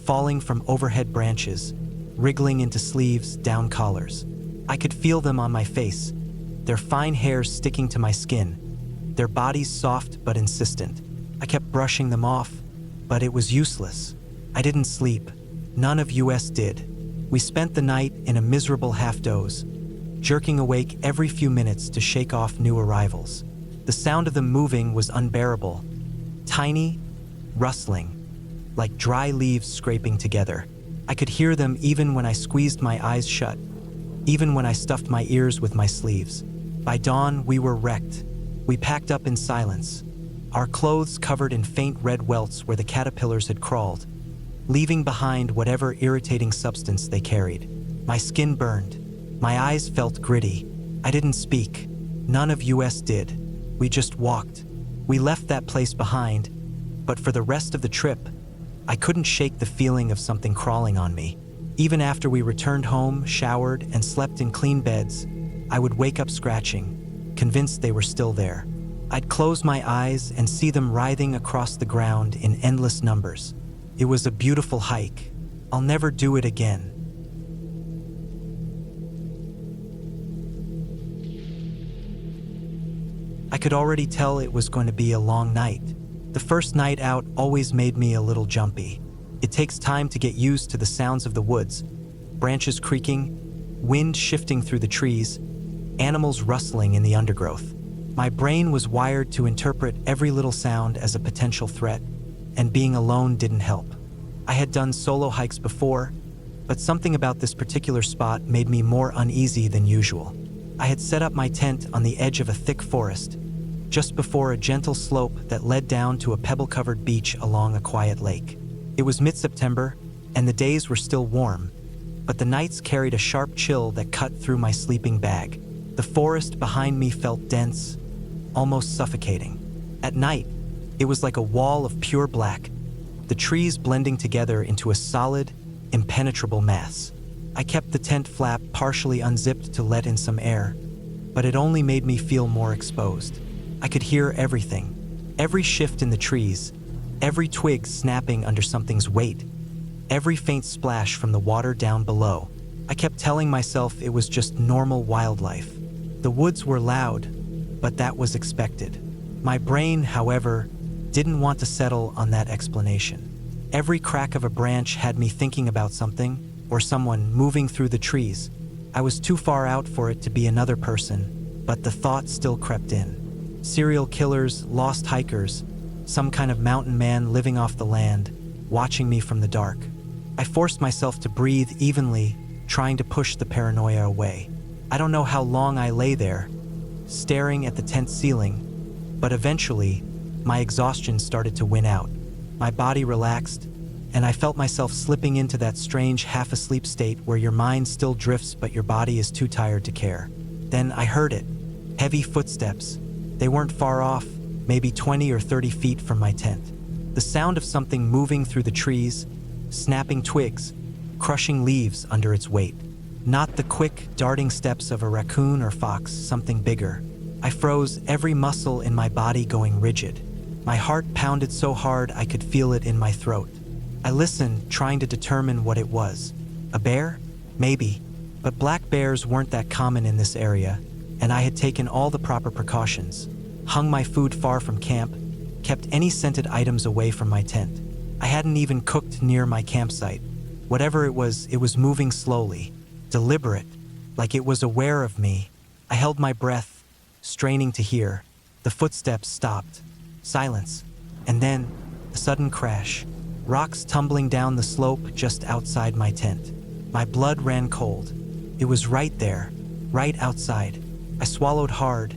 falling from overhead branches, wriggling into sleeves, down collars. I could feel them on my face, their fine hairs sticking to my skin, their bodies soft but insistent. I kept brushing them off, but it was useless. I didn't sleep. None of us did. We spent the night in a miserable half-doze, jerking awake every few minutes to shake off new arrivals. The sound of them moving was unbearable, tiny, rustling, like dry leaves scraping together. I could hear them even when I squeezed my eyes shut, even when I stuffed my ears with my sleeves. By dawn, we were wrecked. We packed up in silence, our clothes covered in faint red welts where the caterpillars had crawled, leaving behind whatever irritating substance they carried. My skin burned. My eyes felt gritty. I didn't speak. None of us did. We just walked. We left that place behind, but for the rest of the trip, I couldn't shake the feeling of something crawling on me. Even after we returned home, showered, and slept in clean beds, I would wake up scratching, convinced they were still there. I'd close my eyes and see them writhing across the ground in endless numbers. It was a beautiful hike. I'll never do it again. I could already tell it was going to be a long night. The first night out always made me a little jumpy. It takes time to get used to the sounds of the woods, branches creaking, wind shifting through the trees, animals rustling in the undergrowth. My brain was wired to interpret every little sound as a potential threat, and being alone didn't help. I had done solo hikes before, but something about this particular spot made me more uneasy than usual. I had set up my tent on the edge of a thick forest, just before a gentle slope that led down to a pebble-covered beach along a quiet lake. It was mid-September, and the days were still warm, but the nights carried a sharp chill that cut through my sleeping bag. The forest behind me felt dense, almost suffocating. At night, it was like a wall of pure black, the trees blending together into a solid, impenetrable mass. I kept the tent flap partially unzipped to let in some air, but it only made me feel more exposed. I could hear everything, every shift in the trees, every twig snapping under something's weight, every faint splash from the water down below. I kept telling myself it was just normal wildlife. The woods were loud, but that was expected. My brain, however, didn't want to settle on that explanation. Every crack of a branch had me thinking about something, or someone moving through the trees. I was too far out for it to be another person, but the thought still crept in. Serial killers, lost hikers, some kind of mountain man living off the land, watching me from the dark. I forced myself to breathe evenly, trying to push the paranoia away. I don't know how long I lay there, staring at the tent ceiling, but eventually, my exhaustion started to win out. My body relaxed, and I felt myself slipping into that strange half-asleep state where your mind still drifts but your body is too tired to care. Then I heard it. Heavy footsteps. They weren't far off, maybe 20 or 30 feet from my tent. The sound of something moving through the trees, snapping twigs, crushing leaves under its weight. Not the quick, darting steps of a raccoon or fox, something bigger. I froze, every muscle in my body going rigid. My heart pounded so hard I could feel it in my throat. I listened, trying to determine what it was. A bear? Maybe. But black bears weren't that common in this area, and I had taken all the proper precautions. Hung my food far from camp, kept any scented items away from my tent. I hadn't even cooked near my campsite. Whatever it was moving slowly, deliberate, like it was aware of me. I held my breath, straining to hear. The footsteps stopped. Silence. And then, a sudden crash. Rocks tumbling down the slope just outside my tent. My blood ran cold. It was right there, right outside. I swallowed hard,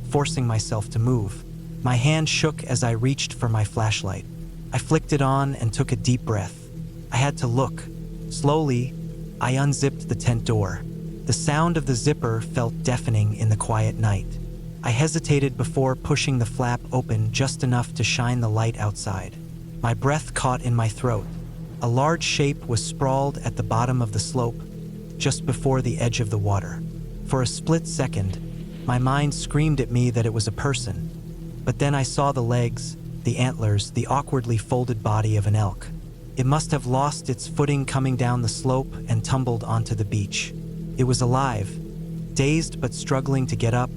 forcing myself to move. My hand shook as I reached for my flashlight. I flicked it on and took a deep breath. I had to look. Slowly, I unzipped the tent door. The sound of the zipper felt deafening in the quiet night. I hesitated before pushing the flap open just enough to shine the light outside. My breath caught in my throat. A large shape was sprawled at the bottom of the slope, just before the edge of the water. For a split second, my mind screamed at me that it was a person. But then I saw the legs, the antlers, the awkwardly folded body of an elk. It must have lost its footing coming down the slope and tumbled onto the beach. It was alive, dazed but struggling to get up,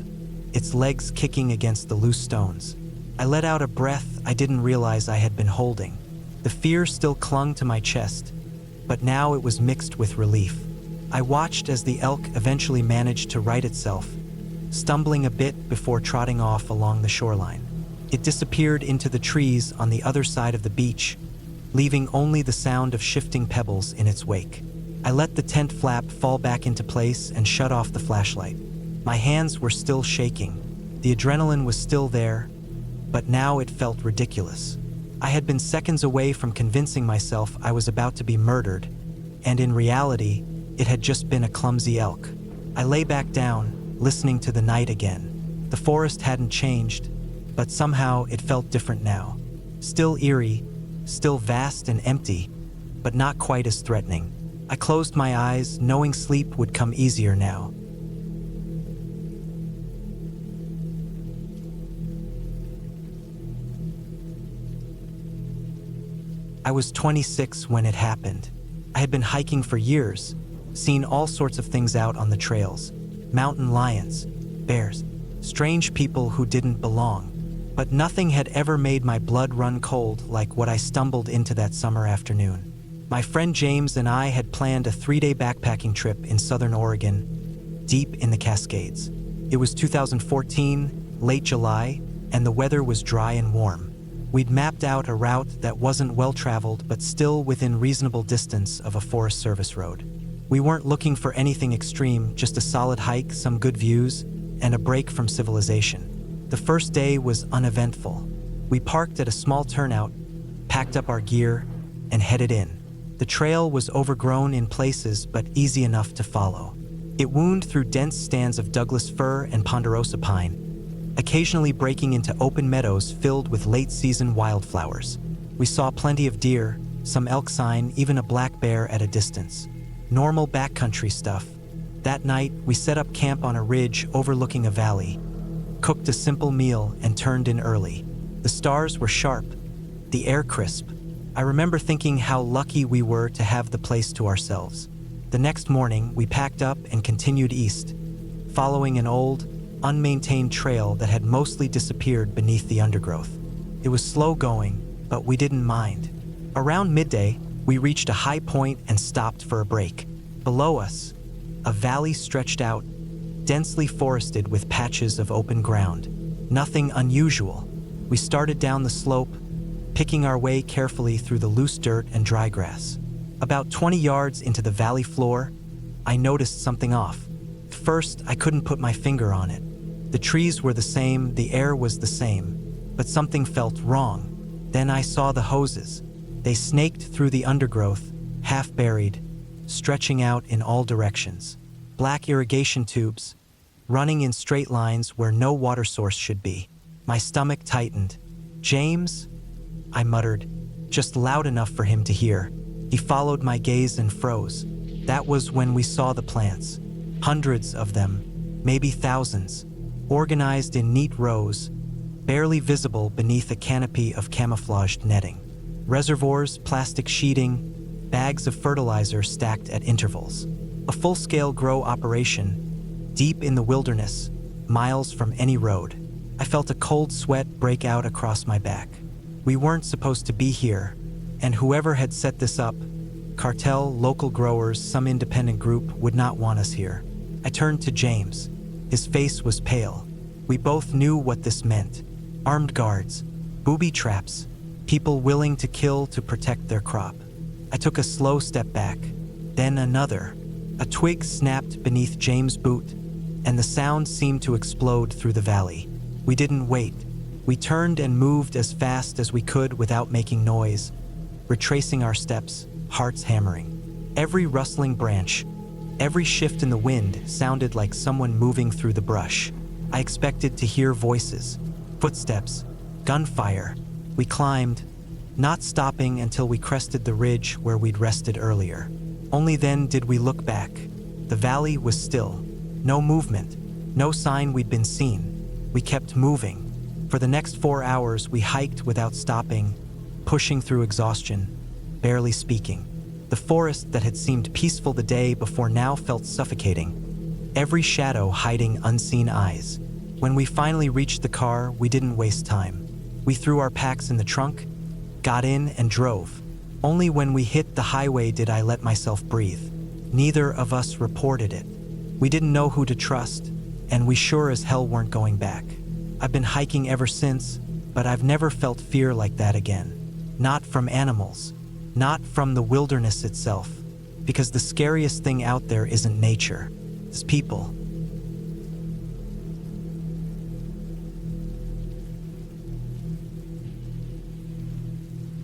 its legs kicking against the loose stones. I let out a breath I didn't realize I had been holding. The fear still clung to my chest, but now it was mixed with relief. I watched as the elk eventually managed to right itself, stumbling a bit before trotting off along the shoreline. It disappeared into the trees on the other side of the beach, leaving only the sound of shifting pebbles in its wake. I let the tent flap fall back into place and shut off the flashlight. My hands were still shaking. The adrenaline was still there, but now it felt ridiculous. I had been seconds away from convincing myself I was about to be murdered, and in reality, it had just been a clumsy elk. I lay back down, listening to the night again. The forest hadn't changed, but somehow it felt different now. Still eerie, still vast and empty, but not quite as threatening. I closed my eyes, knowing sleep would come easier now. I was 26 when it happened. I had been hiking for years, seen all sorts of things out on the trails. Mountain lions, bears, strange people who didn't belong. But nothing had ever made my blood run cold like what I stumbled into that summer afternoon. My friend James and I had planned a 3-day backpacking trip in southern Oregon, deep in the Cascades. It was 2014, late July, and the weather was dry and warm. We'd mapped out a route that wasn't well-traveled but still within reasonable distance of a Forest Service road. We weren't looking for anything extreme, just a solid hike, some good views, and a break from civilization. The first day was uneventful. We parked at a small turnout, packed up our gear, and headed in. The trail was overgrown in places but easy enough to follow. It wound through dense stands of Douglas fir and ponderosa pine, occasionally breaking into open meadows filled with late-season wildflowers. We saw plenty of deer, some elk sign, even a black bear at a distance. Normal backcountry stuff. That night, we set up camp on a ridge overlooking a valley, cooked a simple meal, and turned in early. The stars were sharp, the air crisp. I remember thinking how lucky we were to have the place to ourselves. The next morning, we packed up and continued east, following an old, unmaintained trail that had mostly disappeared beneath the undergrowth. It was slow going, but we didn't mind. Around midday, we reached a high point and stopped for a break. Below us, a valley stretched out, densely forested with patches of open ground. Nothing unusual. We started down the slope, picking our way carefully through the loose dirt and dry grass. About 20 yards into the valley floor, I noticed something off. At first, I couldn't put my finger on it. The trees were the same, the air was the same, but something felt wrong. Then I saw the hoses. They snaked through the undergrowth, half buried, stretching out in all directions. Black irrigation tubes, running in straight lines where no water source should be. My stomach tightened. "James?" I muttered, just loud enough for him to hear. He followed my gaze and froze. That was when we saw the plants. Hundreds of them, maybe thousands, organized in neat rows, barely visible beneath a canopy of camouflaged netting. Reservoirs, plastic sheeting, bags of fertilizer stacked at intervals. A full-scale grow operation, deep in the wilderness, miles from any road. I felt a cold sweat break out across my back. We weren't supposed to be here, and whoever had set this up, cartel, local growers, some independent group, would not want us here. I turned to James. His face was pale. We both knew what this meant. Armed guards, booby traps, people willing to kill to protect their crop. I took a slow step back, then another. A twig snapped beneath James' boot, and the sound seemed to explode through the valley. We didn't wait. We turned and moved as fast as we could without making noise, retracing our steps, hearts hammering. Every rustling branch, every shift in the wind sounded like someone moving through the brush. I expected to hear voices, footsteps, gunfire. We climbed, not stopping until we crested the ridge where we'd rested earlier. Only then did we look back. The valley was still. No movement, no sign we'd been seen. We kept moving. For the next 4 hours, we hiked without stopping, pushing through exhaustion, barely speaking. The forest that had seemed peaceful the day before now felt suffocating, every shadow hiding unseen eyes. When we finally reached the car, we didn't waste time. We threw our packs in the trunk, got in, and drove. Only when we hit the highway did I let myself breathe. Neither of us reported it. We didn't know who to trust, and we sure as hell weren't going back. I've been hiking ever since, but I've never felt fear like that again. Not from animals, not from the wilderness itself, because the scariest thing out there isn't nature, it's people.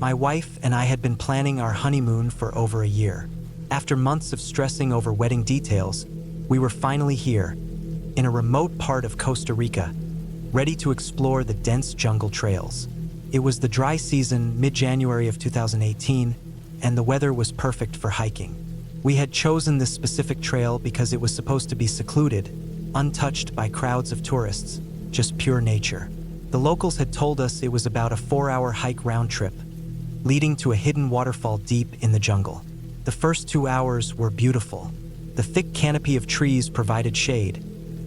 My wife and I had been planning our honeymoon for over a year. After months of stressing over wedding details, we were finally here, in a remote part of Costa Rica, ready to explore the dense jungle trails. It was the dry season, mid-January of 2018, and the weather was perfect for hiking. We had chosen this specific trail because it was supposed to be secluded, untouched by crowds of tourists, just pure nature. The locals had told us it was about a 4-hour hike round trip, leading to a hidden waterfall deep in the jungle. The first 2 hours were beautiful. The thick canopy of trees provided shade,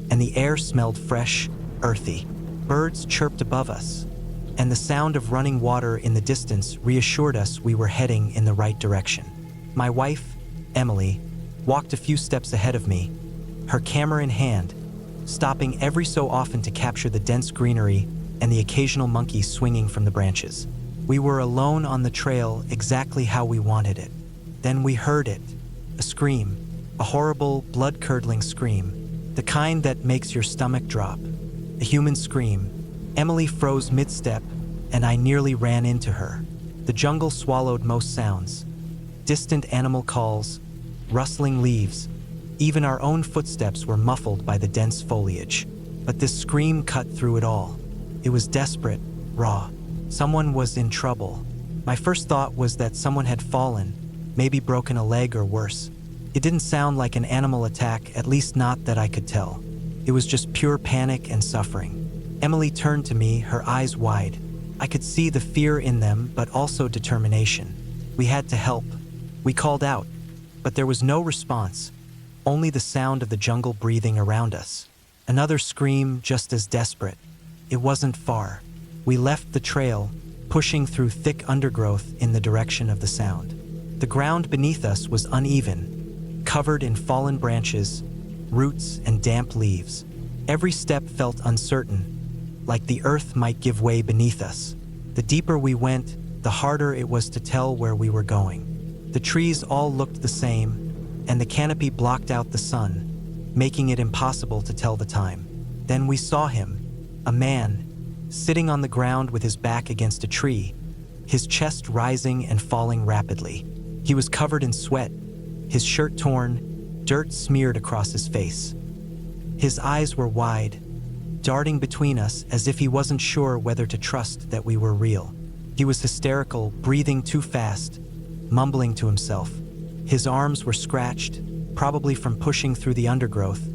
and the air smelled fresh, earthy. Birds chirped above us, and the sound of running water in the distance reassured us we were heading in the right direction. My wife, Emily, walked a few steps ahead of me, her camera in hand, stopping every so often to capture the dense greenery and the occasional monkey swinging from the branches. We were alone on the trail exactly how we wanted it. Then we heard it, a scream, a horrible, blood-curdling scream, the kind that makes your stomach drop. A human scream. Emily froze mid-step, and I nearly ran into her. The jungle swallowed most sounds. Distant animal calls, rustling leaves. Even our own footsteps were muffled by the dense foliage. But this scream cut through it all. It was desperate, raw. Someone was in trouble. My first thought was that someone had fallen, maybe broken a leg or worse. It didn't sound like an animal attack, at least not that I could tell. It was just pure panic and suffering. Emily turned to me, her eyes wide. I could see the fear in them, but also determination. We had to help. We called out, but there was no response, only the sound of the jungle breathing around us. Another scream, just as desperate. It wasn't far. We left the trail, pushing through thick undergrowth in the direction of the sound. The ground beneath us was uneven, covered in fallen branches, roots, and damp leaves. Every step felt uncertain, like the earth might give way beneath us. The deeper we went, the harder it was to tell where we were going. The trees all looked the same, and the canopy blocked out the sun, making it impossible to tell the time. Then we saw him, a man, sitting on the ground with his back against a tree, his chest rising and falling rapidly. He was covered in sweat, his shirt torn, dirt smeared across his face. His eyes were wide, darting between us as if he wasn't sure whether to trust that we were real. He was hysterical, breathing too fast, mumbling to himself. His arms were scratched, probably from pushing through the undergrowth,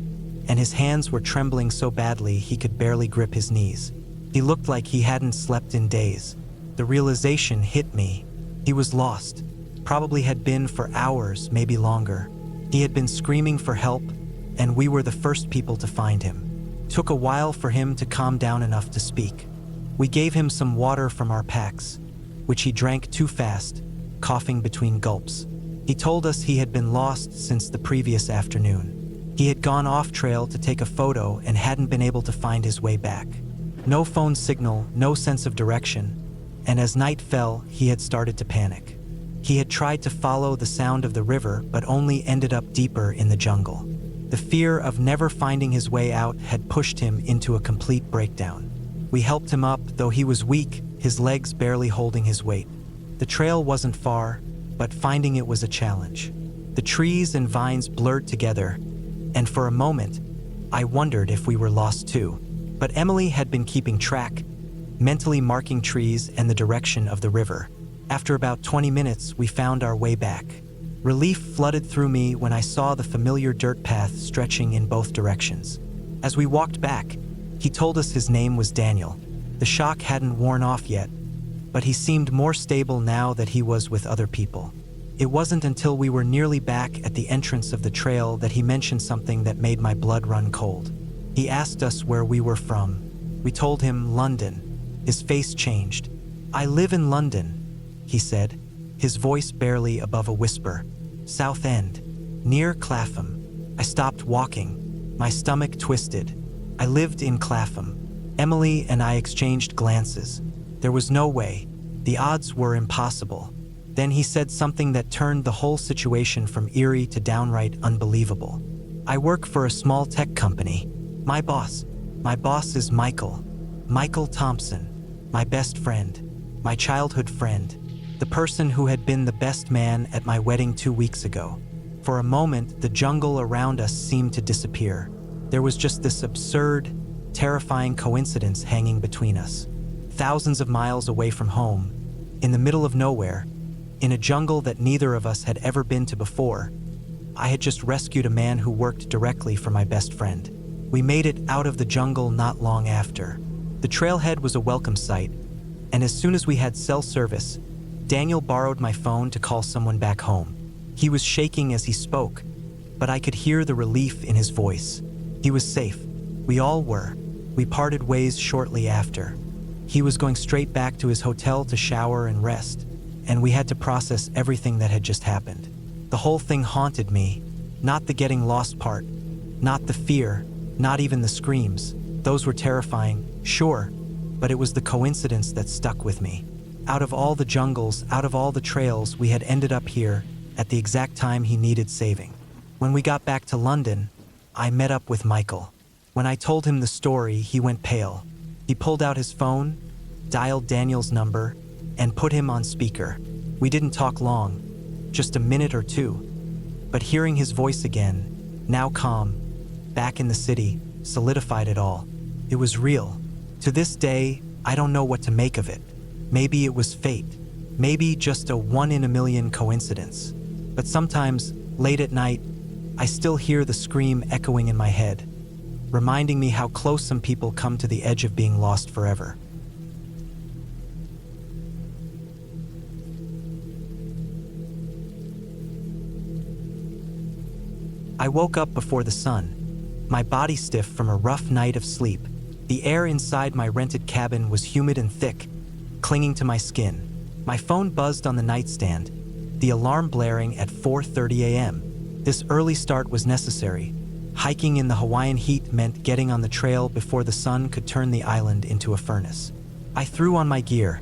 and his hands were trembling so badly he could barely grip his knees. He looked like he hadn't slept in days. The realization hit me. He was lost, probably had been for hours, maybe longer. He had been screaming for help, and we were the first people to find him. Took a while for him to calm down enough to speak. We gave him some water from our packs, which he drank too fast, coughing between gulps. He told us he had been lost since the previous afternoon. He had gone off trail to take a photo and hadn't been able to find his way back. No phone signal, no sense of direction, and as night fell, he had started to panic. He had tried to follow the sound of the river, but only ended up deeper in the jungle. The fear of never finding his way out had pushed him into a complete breakdown. We helped him up, though he was weak, his legs barely holding his weight. The trail wasn't far, but finding it was a challenge. The trees and vines blurred together, and for a moment, I wondered if we were lost too. But Emily had been keeping track, mentally marking trees and the direction of the river. After about 20 minutes, we found our way back. Relief flooded through me when I saw the familiar dirt path stretching in both directions. As we walked back, he told us his name was Daniel. The shock hadn't worn off yet, but he seemed more stable now that he was with other people. It wasn't until we were nearly back at the entrance of the trail that he mentioned something that made my blood run cold. He asked us where we were from. We told him London. His face changed. "I live in London," he said, his voice barely above a whisper. "South End, near Clapham." I stopped walking, my stomach twisted. I lived in Clapham. Emily and I exchanged glances. There was no way. The odds were impossible. Then he said something that turned the whole situation from eerie to downright unbelievable. "I work for a small tech company. My boss is Michael Thompson, my best friend, my childhood friend, the person who had been the best man at my wedding 2 weeks ago." For a moment, the jungle around us seemed to disappear. There was just this absurd, terrifying coincidence hanging between us. Thousands of miles away from home, in the middle of nowhere, in a jungle that neither of us had ever been to before, I had just rescued a man who worked directly for my best friend. We made it out of the jungle not long after. The trailhead was a welcome sight, and as soon as we had cell service, Daniel borrowed my phone to call someone back home. He was shaking as he spoke, but I could hear the relief in his voice. He was safe. We all were. We parted ways shortly after. He was going straight back to his hotel to shower and rest, and we had to process everything that had just happened. The whole thing haunted me, not the getting lost part, not the fear, not even the screams. Those were terrifying, sure, but it was the coincidence that stuck with me. Out of all the jungles, out of all the trails, we had ended up here at the exact time he needed saving. When we got back to London, I met up with Michael. When I told him the story, he went pale. He pulled out his phone, dialed Daniel's number, and put him on speaker. We didn't talk long, just a minute or two, but hearing his voice again, now calm, back in the city, solidified it all. It was real. To this day, I don't know what to make of it. Maybe it was fate. Maybe just a one-in-a-million coincidence. But sometimes, late at night, I still hear the scream echoing in my head, reminding me how close some people come to the edge of being lost forever. I woke up before the sun, my body stiff from a rough night of sleep. The air inside my rented cabin was humid and thick, clinging to my skin. My phone buzzed on the nightstand, the alarm blaring at 4:30 a.m. This early start was necessary. Hiking in the Hawaiian heat meant getting on the trail before the sun could turn the island into a furnace. I threw on my gear,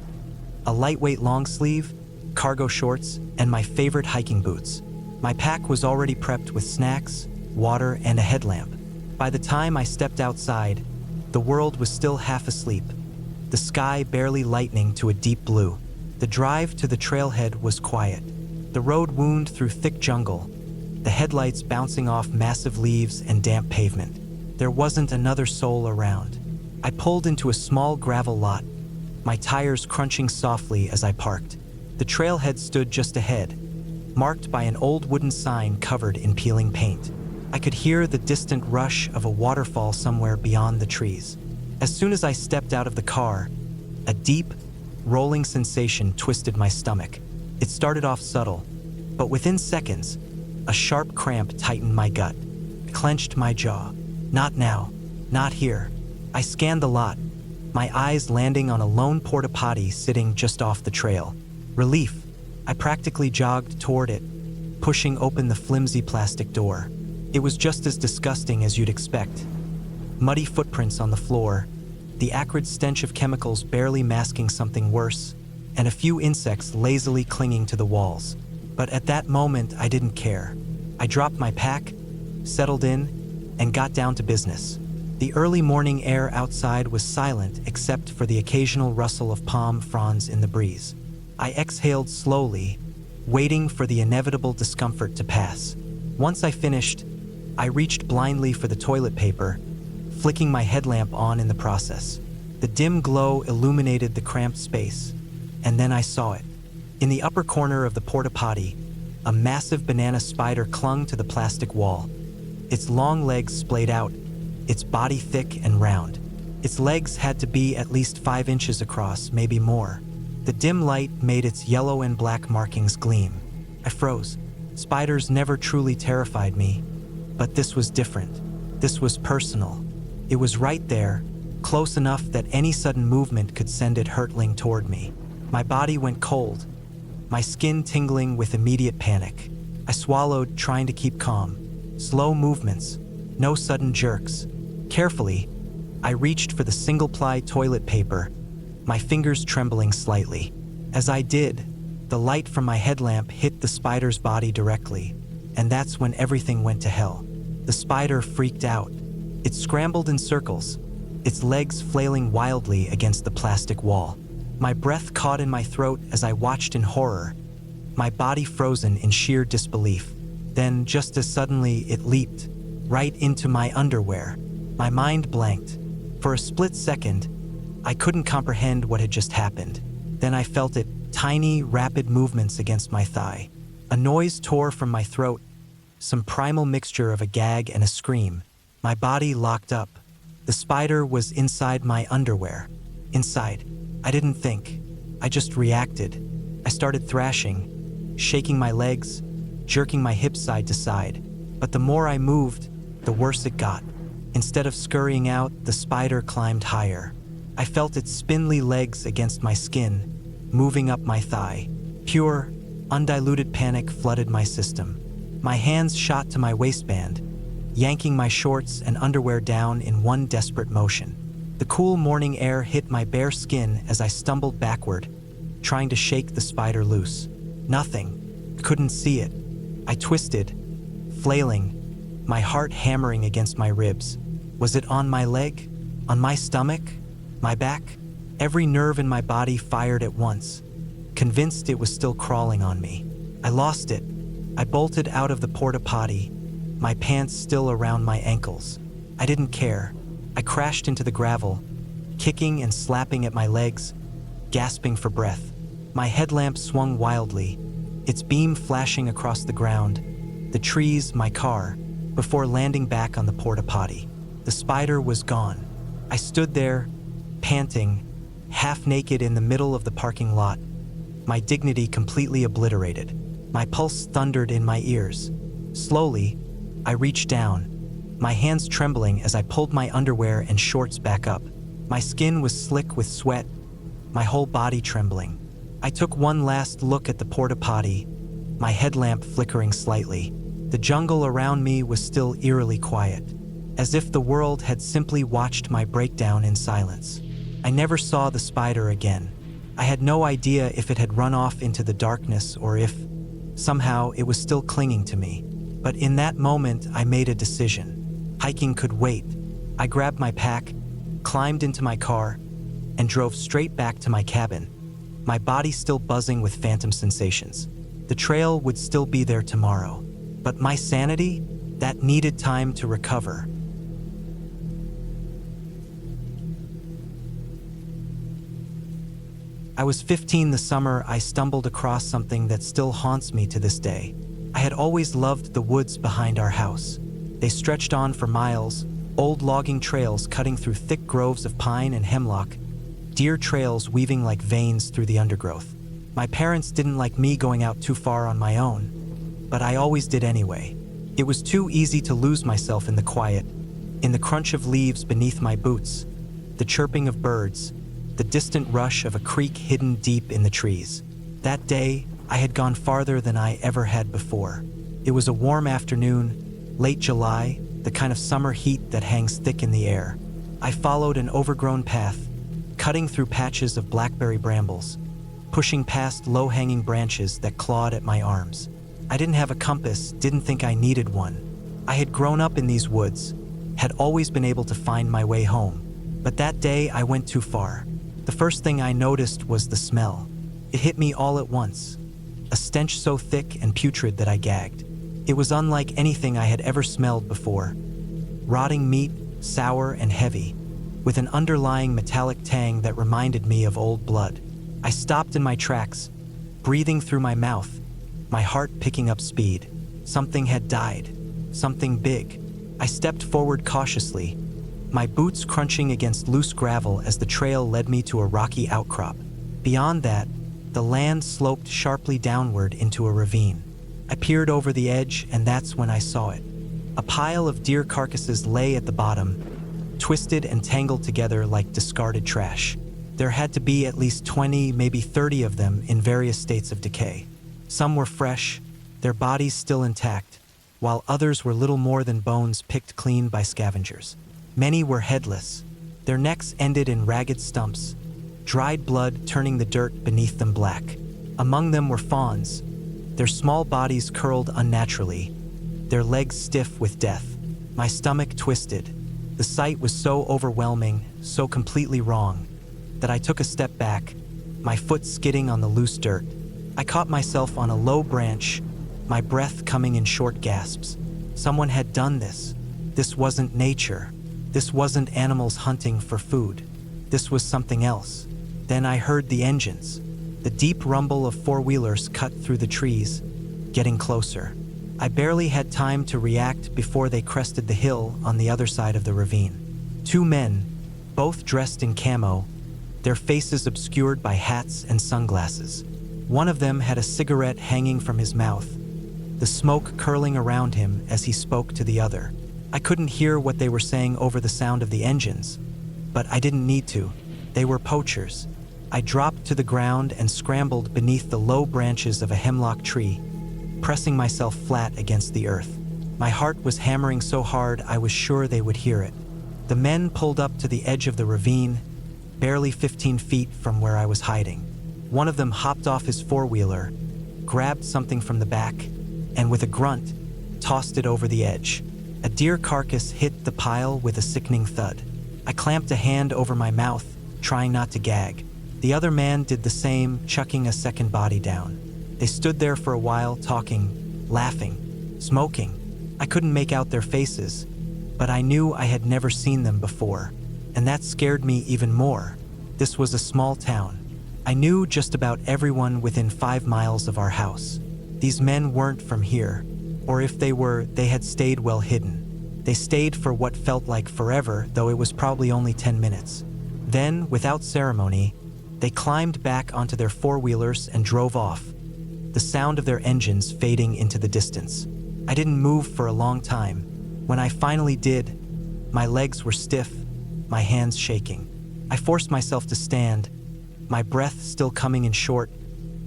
a lightweight long sleeve, cargo shorts, and my favorite hiking boots. My pack was already prepped with snacks, water, and a headlamp. By the time I stepped outside, the world was still half asleep, the sky barely lightening to a deep blue. The drive to the trailhead was quiet. The road wound through thick jungle, the headlights bouncing off massive leaves and damp pavement. There wasn't another soul around. I pulled into a small gravel lot, my tires crunching softly as I parked. The trailhead stood just ahead, marked by an old wooden sign covered in peeling paint. I could hear the distant rush of a waterfall somewhere beyond the trees. As soon as I stepped out of the car, a deep, rolling sensation twisted my stomach. It started off subtle, but within seconds, a sharp cramp tightened my gut, clenched my jaw. Not now, not here. I scanned the lot, my eyes landing on a lone porta potty sitting just off the trail. Relief. I practically jogged toward it, pushing open the flimsy plastic door. It was just as disgusting as you'd expect. Muddy footprints on the floor, the acrid stench of chemicals barely masking something worse, and a few insects lazily clinging to the walls. But at that moment, I didn't care. I dropped my pack, settled in, and got down to business. The early morning air outside was silent except for the occasional rustle of palm fronds in the breeze. I exhaled slowly, waiting for the inevitable discomfort to pass. Once I finished, I reached blindly for the toilet paper, flicking my headlamp on in the process. The dim glow illuminated the cramped space, and then I saw it. In the upper corner of the porta potty, a massive banana spider clung to the plastic wall. Its long legs splayed out, its body thick and round. Its legs had to be at least 5 inches across, maybe more. The dim light made its yellow and black markings gleam. I froze. Spiders never truly terrified me, but this was different. This was personal. It was right there, close enough that any sudden movement could send it hurtling toward me. My body went cold, my skin tingling with immediate panic. I swallowed, trying to keep calm. Slow movements, no sudden jerks. Carefully, I reached for the single-ply toilet paper, my fingers trembling slightly. As I did, the light from my headlamp hit the spider's body directly, and that's when everything went to hell. The spider freaked out. It scrambled in circles, its legs flailing wildly against the plastic wall. My breath caught in my throat as I watched in horror, my body frozen in sheer disbelief. Then, just as suddenly, it leaped right into my underwear. My mind blanked. For a split second, I couldn't comprehend what had just happened. Then I felt it, tiny, rapid movements against my thigh. A noise tore from my throat, some primal mixture of a gag and a scream. My body locked up. The spider was inside my underwear. Inside. I didn't think. I just reacted. I started thrashing, shaking my legs, jerking my hips side to side. But the more I moved, the worse it got. Instead of scurrying out, the spider climbed higher. I felt its spindly legs against my skin, moving up my thigh. Pure, undiluted panic flooded my system. My hands shot to my waistband, yanking my shorts and underwear down in one desperate motion. The cool morning air hit my bare skin as I stumbled backward, trying to shake the spider loose. Nothing. Couldn't see it. I twisted, flailing, my heart hammering against my ribs. Was it on my leg? On my stomach? My back? Every nerve in my body fired at once, convinced it was still crawling on me. I lost it. I bolted out of the porta potty, my pants still around my ankles. I didn't care. I crashed into the gravel, kicking and slapping at my legs, gasping for breath. My headlamp swung wildly, its beam flashing across the ground, the trees, my car, before landing back on the porta potty. The spider was gone. I stood there, panting, half naked in the middle of the parking lot, my dignity completely obliterated. My pulse thundered in my ears. Slowly, I reached down, my hands trembling as I pulled my underwear and shorts back up. My skin was slick with sweat, my whole body trembling. I took one last look at the porta potty, my headlamp flickering slightly. The jungle around me was still eerily quiet, as if the world had simply watched my breakdown in silence. I never saw the spider again. I had no idea if it had run off into the darkness or if, somehow, it was still clinging to me. But in that moment, I made a decision. Hiking could wait. I grabbed my pack, climbed into my car, and drove straight back to my cabin, my body still buzzing with phantom sensations. The trail would still be there tomorrow, but my sanity, that needed time to recover. I was 15 the summer I stumbled across something that still haunts me to this day. I had always loved the woods behind our house. They stretched on for miles, old logging trails cutting through thick groves of pine and hemlock, deer trails weaving like veins through the undergrowth. My parents didn't like me going out too far on my own, but I always did anyway. It was too easy to lose myself in the quiet, in the crunch of leaves beneath my boots, the chirping of birds, the distant rush of a creek hidden deep in the trees. That day, I had gone farther than I ever had before. It was a warm afternoon, late July, the kind of summer heat that hangs thick in the air. I followed an overgrown path, cutting through patches of blackberry brambles, pushing past low-hanging branches that clawed at my arms. I didn't have a compass, didn't think I needed one. I had grown up in these woods, had always been able to find my way home. But that day, I went too far. The first thing I noticed was the smell. It hit me all at once, a stench so thick and putrid that I gagged. It was unlike anything I had ever smelled before. Rotting meat, sour and heavy, with an underlying metallic tang that reminded me of old blood. I stopped in my tracks, breathing through my mouth, my heart picking up speed. Something had died, something big. I stepped forward cautiously, my boots crunching against loose gravel as the trail led me to a rocky outcrop. Beyond that, the land sloped sharply downward into a ravine. I peered over the edge, and that's when I saw it. A pile of deer carcasses lay at the bottom, twisted and tangled together like discarded trash. There had to be at least 20, maybe 30 of them in various states of decay. Some were fresh, their bodies still intact, while others were little more than bones picked clean by scavengers. Many were headless, their necks ended in ragged stumps, dried blood turning the dirt beneath them black. Among them were fawns, their small bodies curled unnaturally, their legs stiff with death. My stomach twisted. The sight was so overwhelming, so completely wrong, that I took a step back, my foot skidding on the loose dirt. I caught myself on a low branch, my breath coming in short gasps. Someone had done this. This wasn't nature. This wasn't animals hunting for food. This was something else. Then I heard the engines. The deep rumble of four-wheelers cut through the trees, getting closer. I barely had time to react before they crested the hill on the other side of the ravine. Two men, both dressed in camo, their faces obscured by hats and sunglasses. One of them had a cigarette hanging from his mouth, the smoke curling around him as he spoke to the other. I couldn't hear what they were saying over the sound of the engines, but I didn't need to. They were poachers. I dropped to the ground and scrambled beneath the low branches of a hemlock tree, pressing myself flat against the earth. My heart was hammering so hard I was sure they would hear it. The men pulled up to the edge of the ravine, barely 15 feet from where I was hiding. One of them hopped off his four-wheeler, grabbed something from the back, and with a grunt, tossed it over the edge. A deer carcass hit the pile with a sickening thud. I clamped a hand over my mouth, trying not to gag. The other man did the same, chucking a second body down. They stood there for a while, talking, laughing, smoking. I couldn't make out their faces, but I knew I had never seen them before, and that scared me even more. This was a small town. I knew just about everyone within 5 miles of our house. These men weren't from here, or if they were, they had stayed well hidden. They stayed for what felt like forever, though it was probably only 10 minutes. Then, without ceremony, they climbed back onto their four-wheelers and drove off, the sound of their engines fading into the distance. I didn't move for a long time. When I finally did, my legs were stiff, my hands shaking. I forced myself to stand, my breath still coming in short,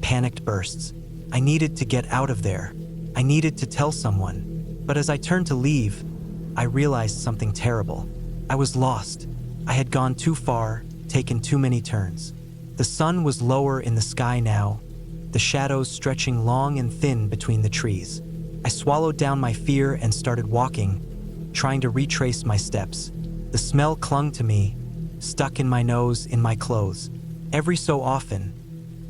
panicked bursts. I needed to get out of there. I needed to tell someone. But as I turned to leave, I realized something terrible. I was lost. I had gone too far, taken too many turns. The sun was lower in the sky now, the shadows stretching long and thin between the trees. I swallowed down my fear and started walking, trying to retrace my steps. The smell clung to me, stuck in my nose, in my clothes. Every so often,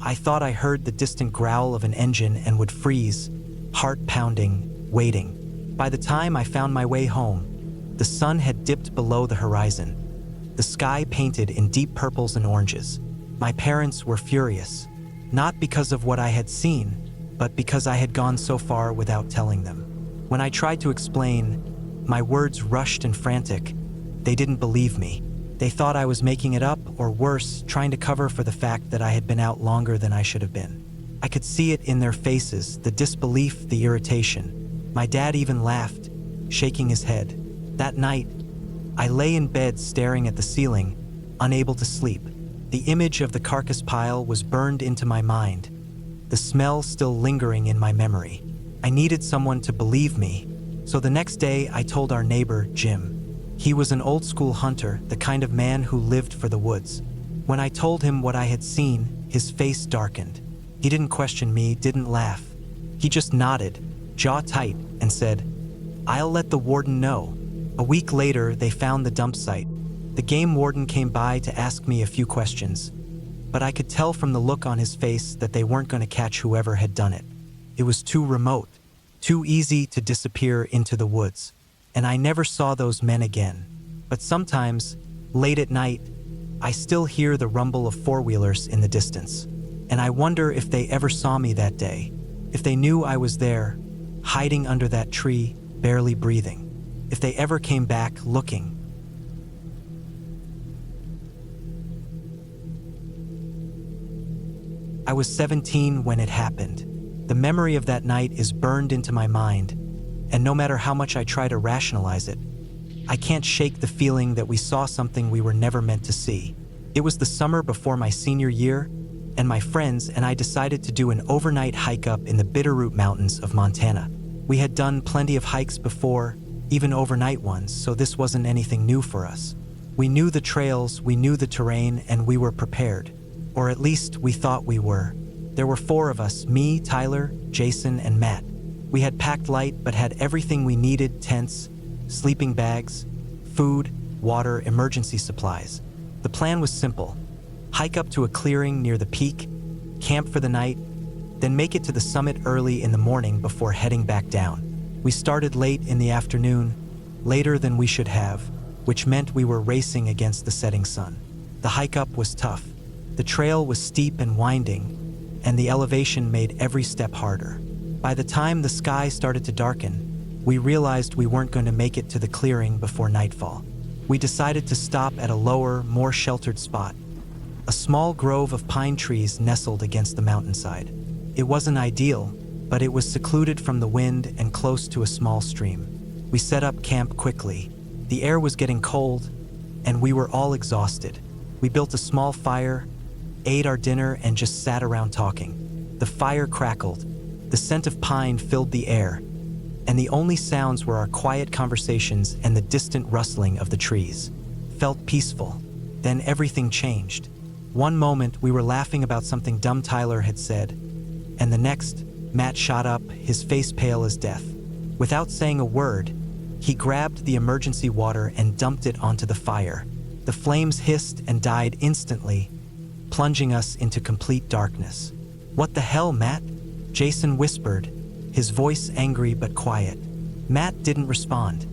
I thought I heard the distant growl of an engine and would freeze, heart pounding, waiting. By the time I found my way home, the sun had dipped below the horizon, the sky painted in deep purples and oranges. My parents were furious, not because of what I had seen, but because I had gone so far without telling them. When I tried to explain, my words rushed and frantic. They didn't believe me. They thought I was making it up, or worse, trying to cover for the fact that I had been out longer than I should have been. I could see it in their faces, the disbelief, the irritation. My dad even laughed, shaking his head. That night, I lay in bed staring at the ceiling, unable to sleep. The image of the carcass pile was burned into my mind, the smell still lingering in my memory. I needed someone to believe me, so the next day I told our neighbor, Jim. He was an old-school hunter, the kind of man who lived for the woods. When I told him what I had seen, his face darkened. He didn't question me, didn't laugh. He just nodded, jaw tight, and said, "I'll let the warden know." A week later, they found the dump site. The game warden came by to ask me a few questions, but I could tell from the look on his face that they weren't going to catch whoever had done it. It was too remote, too easy to disappear into the woods, and I never saw those men again. But sometimes, late at night, I still hear the rumble of four-wheelers in the distance, and I wonder if they ever saw me that day, if they knew I was there, hiding under that tree, barely breathing, if they ever came back looking. I was 17 when it happened. The memory of that night is burned into my mind, and no matter how much I try to rationalize it, I can't shake the feeling that we saw something we were never meant to see. It was the summer before my senior year, and my friends and I decided to do an overnight hike up in the Bitterroot Mountains of Montana. We had done plenty of hikes before, even overnight ones, so this wasn't anything new for us. We knew the trails, we knew the terrain, and we were prepared. Or at least we thought we were. There were 4 of us, me, Tyler, Jason, and Matt. We had packed light but had everything we needed: tents, sleeping bags, food, water, emergency supplies. The plan was simple: hike up to a clearing near the peak, camp for the night, then make it to the summit early in the morning before heading back down. We started late in the afternoon, later than we should have, which meant we were racing against the setting sun. The hike up was tough. The trail was steep and winding, and the elevation made every step harder. By the time the sky started to darken, we realized we weren't going to make it to the clearing before nightfall. We decided to stop at a lower, more sheltered spot. A small grove of pine trees nestled against the mountainside. It wasn't ideal, but it was secluded from the wind and close to a small stream. We set up camp quickly. The air was getting cold, and we were all exhausted. We built a small fire, ate our dinner, and just sat around talking. The fire crackled, the scent of pine filled the air, and the only sounds were our quiet conversations and the distant rustling of the trees. Felt peaceful. Then everything changed. One moment we were laughing about something dumb Tyler had said, and the next, Matt shot up, his face pale as death. Without saying a word, he grabbed the emergency water and dumped it onto the fire. The flames hissed and died instantly, plunging us into complete darkness. "What the hell, Matt?" Jason whispered, his voice angry but quiet. Matt didn't respond.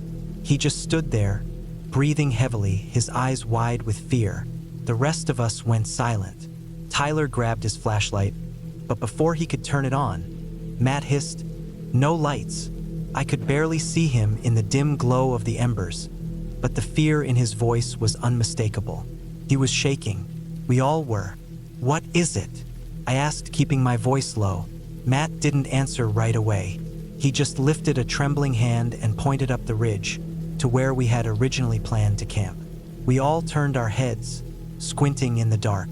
He just stood there, breathing heavily, his eyes wide with fear. The rest of us went silent. Tyler grabbed his flashlight, but before he could turn it on, Matt hissed, "No lights." I could barely see him in the dim glow of the embers, but the fear in his voice was unmistakable. He was shaking. We all were. "What is it?" I asked, keeping my voice low. Matt didn't answer right away. He just lifted a trembling hand and pointed up the ridge to where we had originally planned to camp. We all turned our heads, squinting in the dark.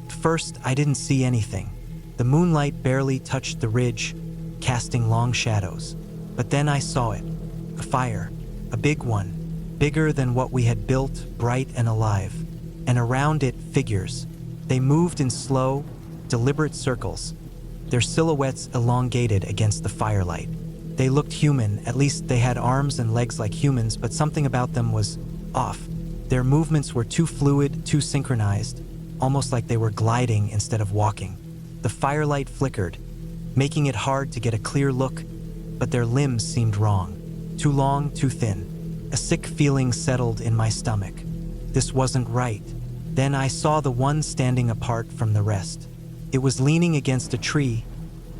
At first, I didn't see anything. The moonlight barely touched the ridge, casting long shadows. But then I saw it. A fire. A big one. Bigger than what we had built, bright and alive. And around it, figures. They moved in slow, deliberate circles, their silhouettes elongated against the firelight. They looked human, at least they had arms and legs like humans, but something about them was off. Their movements were too fluid, too synchronized, almost like they were gliding instead of walking. The firelight flickered, making it hard to get a clear look, but their limbs seemed wrong. Too long, too thin. A sick feeling settled in my stomach. This wasn't right. Then I saw the one standing apart from the rest. It was leaning against a tree,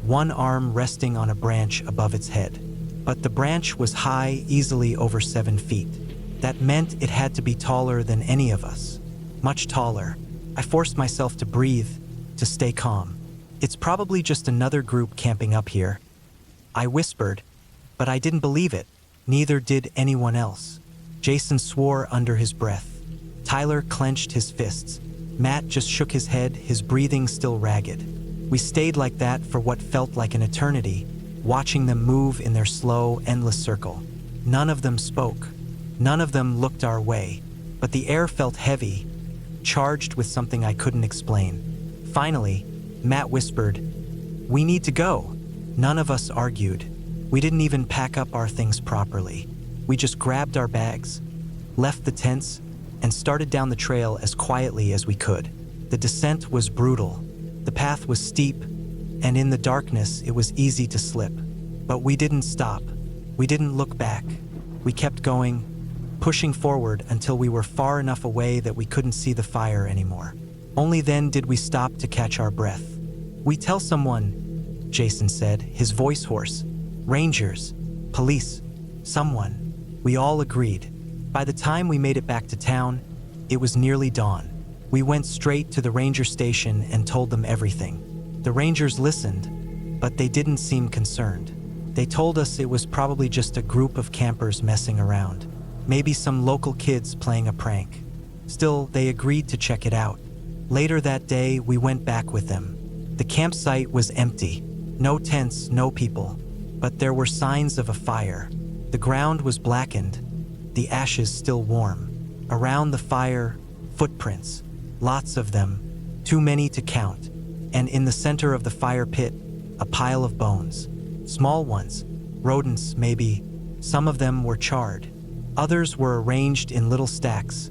one arm resting on a branch above its head. But the branch was high, easily over 7 feet. That meant it had to be taller than any of us. Much taller. I forced myself to breathe, to stay calm. It's probably just another group camping up here. I whispered, but I didn't believe it. Neither did anyone else. Jason swore under his breath. Tyler clenched his fists. Matt just shook his head, his breathing still ragged. We stayed like that for what felt like an eternity, watching them move in their slow, endless circle. None of them spoke. None of them looked our way. But the air felt heavy, charged with something I couldn't explain. Finally, Matt whispered, "We need to go." None of us argued. We didn't even pack up our things properly. We just grabbed our bags, left the tents, and started down the trail as quietly as we could. The descent was brutal. The path was steep, and in the darkness it was easy to slip. But we didn't stop. We didn't look back. We kept going, pushing forward until we were far enough away that we couldn't see the fire anymore. Only then did we stop to catch our breath. "We tell someone," Jason said, his voice hoarse. "Rangers, police, someone." We all agreed. By the time we made it back to town, it was nearly dawn. We went straight to the ranger station and told them everything. The rangers listened, but they didn't seem concerned. They told us it was probably just a group of campers messing around. Maybe some local kids playing a prank. Still, they agreed to check it out. Later that day, we went back with them. The campsite was empty. No tents, no people. But there were signs of a fire. The ground was blackened, the ashes still warm. Around the fire, footprints. Lots of them, too many to count. And in the center of the fire pit, a pile of bones. Small ones, rodents maybe. Some of them were charred. Others were arranged in little stacks,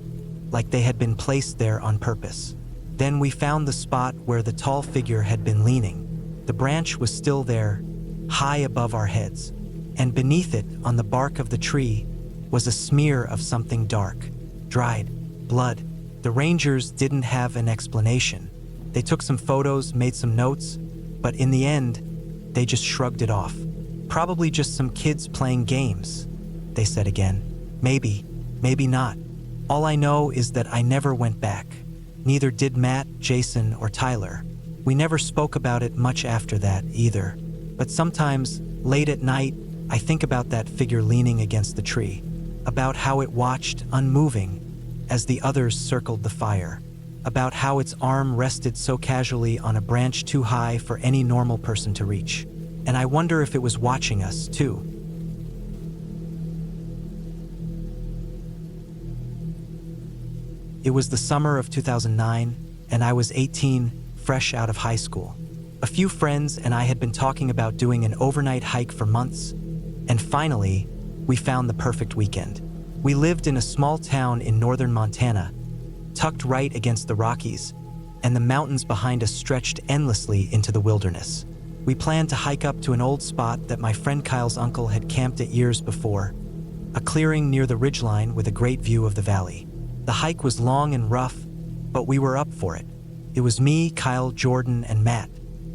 like they had been placed there on purpose. Then we found the spot where the tall figure had been leaning. The branch was still there, high above our heads. And beneath it, on the bark of the tree, was a smear of something dark. Dried blood. The rangers didn't have an explanation. They took some photos, made some notes, but in the end, they just shrugged it off. "Probably just some kids playing games," they said again. Maybe, maybe not. All I know is that I never went back. Neither did Matt, Jason, or Tyler. We never spoke about it much after that either. But sometimes, late at night, I think about that figure leaning against the tree, about how it watched, unmoving, as the others circled the fire, about how its arm rested so casually on a branch too high for any normal person to reach. And I wonder if it was watching us, too. It was the summer of 2009, and I was 18, fresh out of high school. A few friends and I had been talking about doing an overnight hike for months, and finally, we found the perfect weekend. We lived in a small town in northern Montana, tucked right against the Rockies, and the mountains behind us stretched endlessly into the wilderness. We planned to hike up to an old spot that my friend Kyle's uncle had camped at years before, a clearing near the ridgeline with a great view of the valley. The hike was long and rough, but we were up for it. It was me, Kyle, Jordan, and Matt.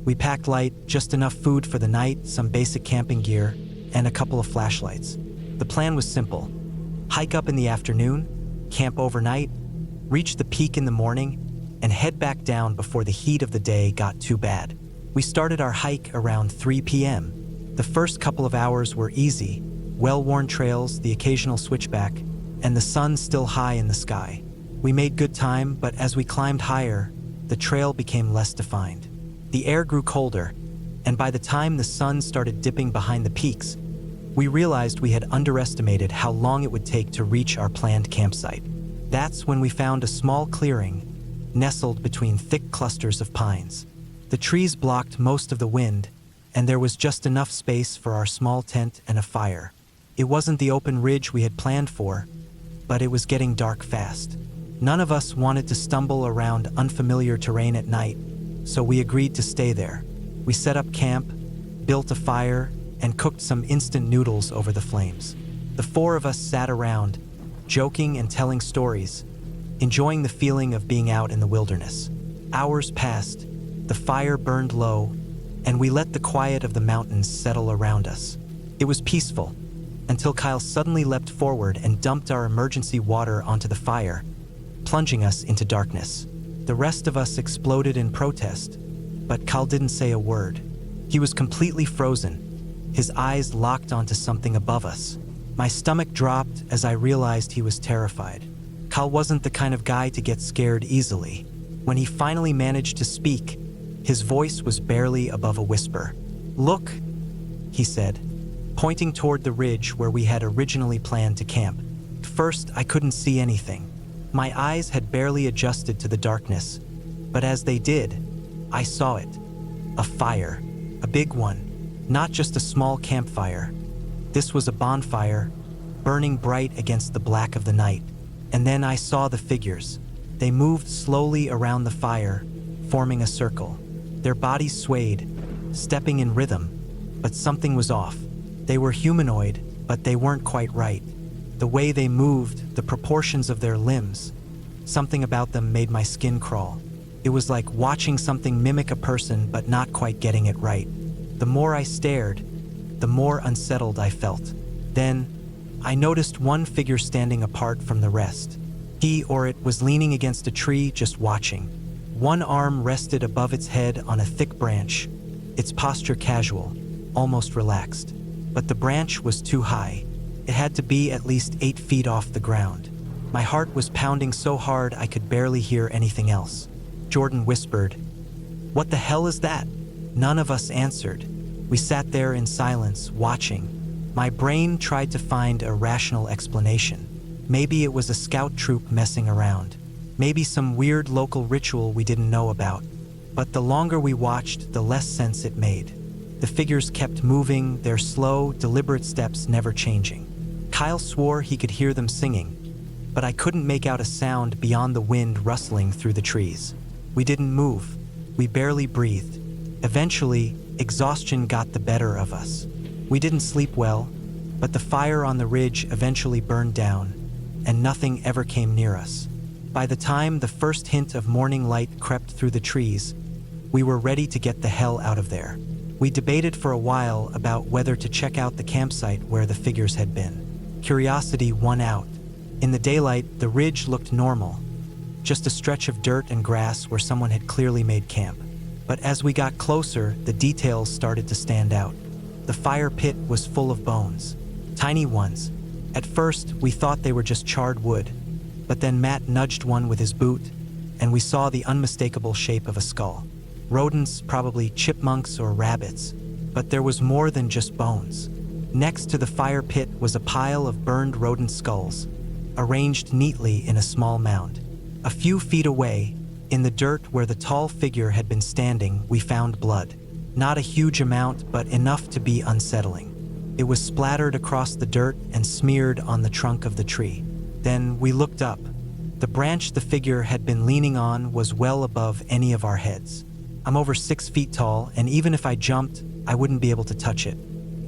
We packed light, just enough food for the night, some basic camping gear, and a couple of flashlights. The plan was simple. Hike up in the afternoon, camp overnight, reach the peak in the morning, and head back down before the heat of the day got too bad. We started our hike around 3 p.m., The first couple of hours were easy, well-worn trails, the occasional switchback, and the sun still high in the sky. We made good time, but as we climbed higher, the trail became less defined. The air grew colder, and by the time the sun started dipping behind the peaks, we realized we had underestimated how long it would take to reach our planned campsite. That's when we found a small clearing, nestled between thick clusters of pines. The trees blocked most of the wind, and there was just enough space for our small tent and a fire. It wasn't the open ridge we had planned for, but it was getting dark fast. None of us wanted to stumble around unfamiliar terrain at night, so we agreed to stay there. We set up camp, built a fire, and cooked some instant noodles over the flames. The four of us sat around, joking and telling stories, enjoying the feeling of being out in the wilderness. Hours passed, the fire burned low, and we let the quiet of the mountains settle around us. It was peaceful, until Kyle suddenly leapt forward and dumped our emergency water onto the fire, plunging us into darkness. The rest of us exploded in protest, but Kyle didn't say a word. He was completely frozen, his eyes locked onto something above us. My stomach dropped as I realized he was terrified. Kyle wasn't the kind of guy to get scared easily. When he finally managed to speak, his voice was barely above a whisper. "Look," he said, pointing toward the ridge where we had originally planned to camp. At first, I couldn't see anything. My eyes had barely adjusted to the darkness, but as they did, I saw it. A fire, a big one, not just a small campfire. This was a bonfire, burning bright against the black of the night. And then I saw the figures. They moved slowly around the fire, forming a circle. Their bodies swayed, stepping in rhythm, but something was off. They were humanoid, but they weren't quite right. The way they moved, the proportions of their limbs, something about them made my skin crawl. It was like watching something mimic a person but not quite getting it right. The more I stared, the more unsettled I felt. Then, I noticed one figure standing apart from the rest. He or it was leaning against a tree, just watching. One arm rested above its head on a thick branch, its posture casual, almost relaxed. But the branch was too high. It had to be at least 8 feet off the ground. My heart was pounding so hard I could barely hear anything else. Jordan whispered, "What the hell is that?" None of us answered. We sat there in silence, watching. My brain tried to find a rational explanation. Maybe it was a scout troop messing around. Maybe some weird local ritual we didn't know about. But the longer we watched, the less sense it made. The figures kept moving, their slow, deliberate steps never changing. Kyle swore he could hear them singing, but I couldn't make out a sound beyond the wind rustling through the trees. We didn't move. We barely breathed. Eventually, exhaustion got the better of us. We didn't sleep well, but the fire on the ridge eventually burned down, and nothing ever came near us. By the time the first hint of morning light crept through the trees, we were ready to get the hell out of there. We debated for a while about whether to check out the campsite where the figures had been. Curiosity won out. In the daylight, the ridge looked normal, just a stretch of dirt and grass where someone had clearly made camp. But as we got closer, the details started to stand out. The fire pit was full of bones, tiny ones. At first, we thought they were just charred wood, but then Matt nudged one with his boot, and we saw the unmistakable shape of a skull. Rodents, probably chipmunks or rabbits, but there was more than just bones. Next to the fire pit was a pile of burned rodent skulls, arranged neatly in a small mound. A few feet away, in the dirt where the tall figure had been standing, we found blood. Not a huge amount, but enough to be unsettling. It was splattered across the dirt and smeared on the trunk of the tree. Then we looked up. The branch the figure had been leaning on was well above any of our heads. I'm over 6 feet tall, and even if I jumped, I wouldn't be able to touch it.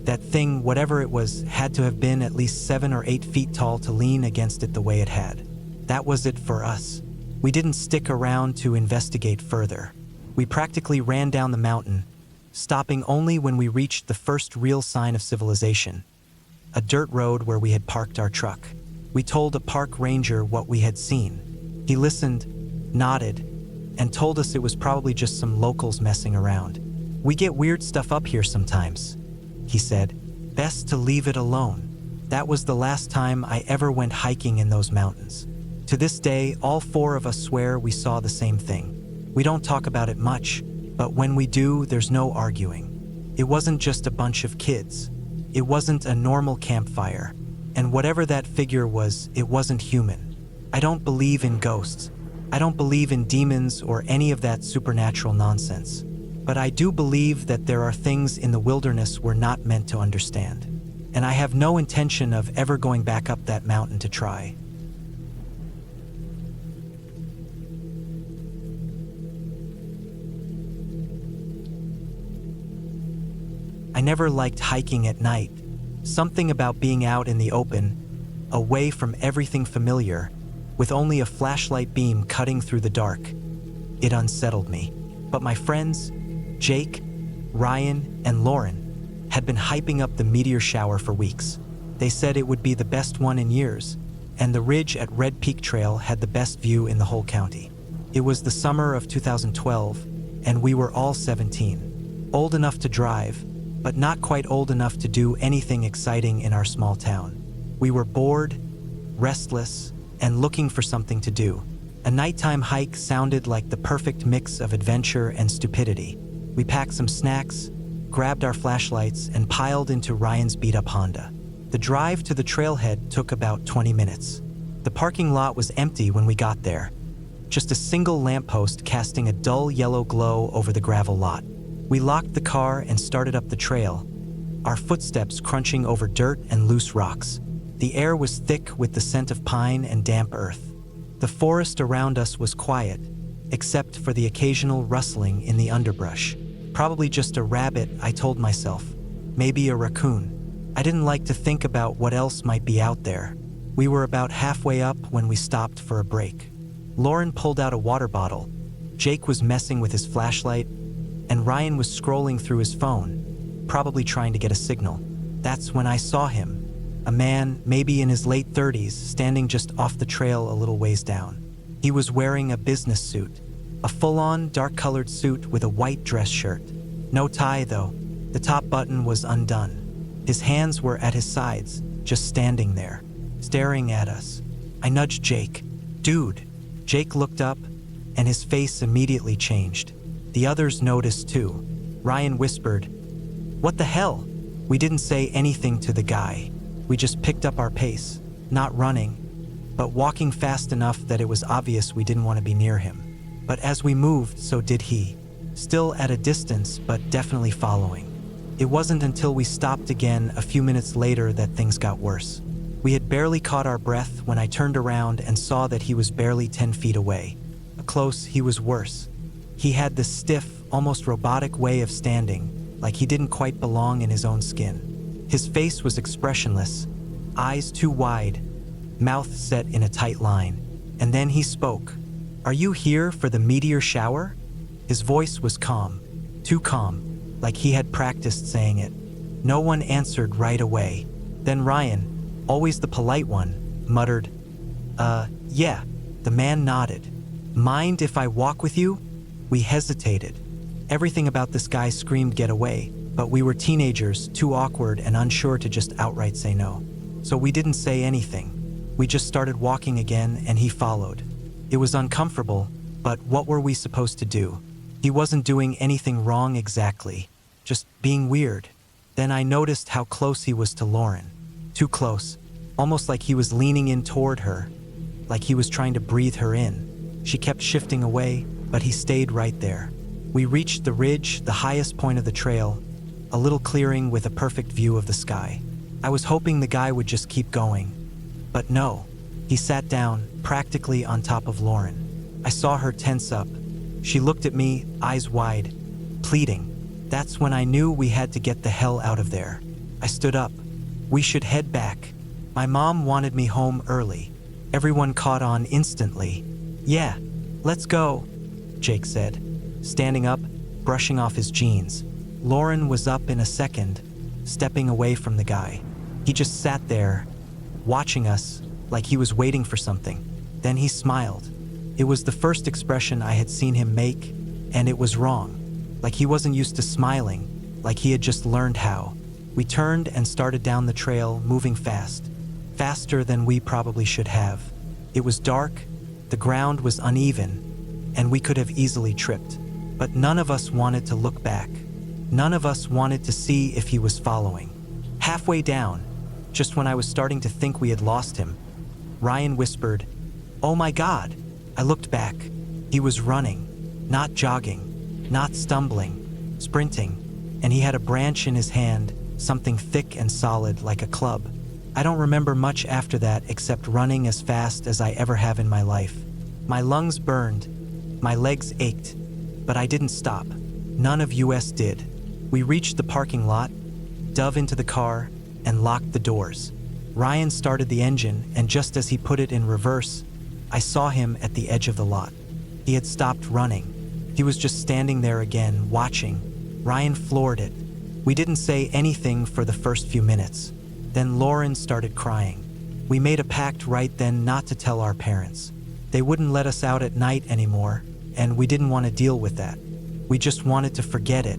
That thing, whatever it was, had to have been at least 7 or 8 feet tall to lean against it the way it had. That was it for us. We didn't stick around to investigate further. We practically ran down the mountain, stopping only when we reached the first real sign of civilization, a dirt road where we had parked our truck. We told a park ranger what we had seen. He listened, nodded, and told us it was probably just some locals messing around. "We get weird stuff up here sometimes," he said. Best to leave it alone. That was the last time I ever went hiking in those mountains. To this day, all four of us swear we saw the same thing. We don't talk about it much, but when we do, there's no arguing. It wasn't just a bunch of kids. It wasn't a normal campfire. And whatever that figure was, it wasn't human. I don't believe in ghosts. I don't believe in demons or any of that supernatural nonsense. But I do believe that there are things in the wilderness we're not meant to understand. And I have no intention of ever going back up that mountain to try. I never liked hiking at night. Something about being out in the open, away from everything familiar, with only a flashlight beam cutting through the dark. It unsettled me. But my friends, Jake, Ryan, and Lauren, had been hyping up the meteor shower for weeks. They said it would be the best one in years, and the ridge at Red Peak Trail had the best view in the whole county. It was the summer of 2012, and we were all 17, old enough to drive, but not quite old enough to do anything exciting in our small town. We were bored, restless, and looking for something to do. A nighttime hike sounded like the perfect mix of adventure and stupidity. We packed some snacks, grabbed our flashlights, and piled into Ryan's beat-up Honda. The drive to the trailhead took about 20 minutes. The parking lot was empty when we got there, just a single lamppost casting a dull yellow glow over the gravel lot. We locked the car and started up the trail, our footsteps crunching over dirt and loose rocks. The air was thick with the scent of pine and damp earth. The forest around us was quiet, except for the occasional rustling in the underbrush. Probably just a rabbit, I told myself. Maybe a raccoon. I didn't like to think about what else might be out there. We were about halfway up when we stopped for a break. Lauren pulled out a water bottle. Jake was messing with his flashlight, and Ryan was scrolling through his phone, probably trying to get a signal. That's when I saw him. A man, maybe in his late 30s, standing just off the trail a little ways down. He was wearing a business suit, a full-on dark-colored suit with a white dress shirt. No tie, though. The top button was undone. His hands were at his sides, just standing there, staring at us. I nudged Jake. Dude. Jake looked up, and his face immediately changed. The others noticed too. Ryan whispered, "What the hell?" We didn't say anything to the guy. We just picked up our pace, not running, but walking fast enough that it was obvious we didn't want to be near him. But as we moved, so did he. Still at a distance, but definitely following. It wasn't until we stopped again a few minutes later that things got worse. We had barely caught our breath when I turned around and saw that he was barely 10 feet away. Up close, he was worse. He had this stiff, almost robotic way of standing, like he didn't quite belong in his own skin. His face was expressionless, eyes too wide, mouth set in a tight line. And then he spoke. "Are you here for the meteor shower?" His voice was calm, too calm, like he had practiced saying it. No one answered right away. Then Ryan, always the polite one, muttered, yeah." The man nodded. "Mind if I walk with you?" We hesitated. Everything about this guy screamed get away, but we were teenagers, too awkward and unsure to just outright say no. So we didn't say anything. We just started walking again, and he followed. It was uncomfortable, but what were we supposed to do? He wasn't doing anything wrong exactly, just being weird. Then I noticed how close he was to Lauren. Too close, almost like he was leaning in toward her, like he was trying to breathe her in. She kept shifting away, but he stayed right there. We reached the ridge, the highest point of the trail, a little clearing with a perfect view of the sky. I was hoping the guy would just keep going, but no. He sat down, practically on top of Lauren. I saw her tense up. She looked at me, eyes wide, pleading. That's when I knew we had to get the hell out of there. I stood up. We should head back. My mom wanted me home early. Everyone caught on instantly. "Yeah, let's go," Jake said, standing up, brushing off his jeans. Lauren was up in a second, stepping away from the guy. He just sat there, watching us, like he was waiting for something. Then he smiled. It was the first expression I had seen him make, and it was wrong. Like he wasn't used to smiling, like he had just learned how. We turned and started down the trail, moving fast. Faster than we probably should have. It was dark, the ground was uneven, and we could have easily tripped. But none of us wanted to look back. None of us wanted to see if he was following. Halfway down, just when I was starting to think we had lost him, Ryan whispered, "Oh my God!" I looked back. He was running, not jogging, not stumbling, sprinting, and he had a branch in his hand, something thick and solid like a club. I don't remember much after that except running as fast as I ever have in my life. My lungs burned, my legs ached, but I didn't stop. None of us did. We reached the parking lot, dove into the car, and locked the doors. Ryan started the engine, and just as he put it in reverse, I saw him at the edge of the lot. He had stopped running. He was just standing there again, watching. Ryan floored it. We didn't say anything for the first few minutes. Then Lauren started crying. We made a pact right then not to tell our parents. They wouldn't let us out at night anymore, and we didn't want to deal with that. We just wanted to forget it.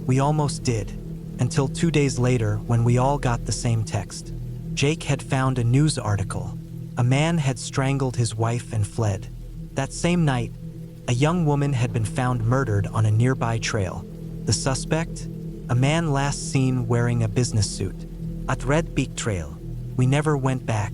We almost did, until 2 days later when we all got the same text. Jake had found a news article. A man had strangled his wife and fled. That same night, a young woman had been found murdered on a nearby trail. The suspect? A man last seen wearing a business suit. At Red Peak Trail. We never went back.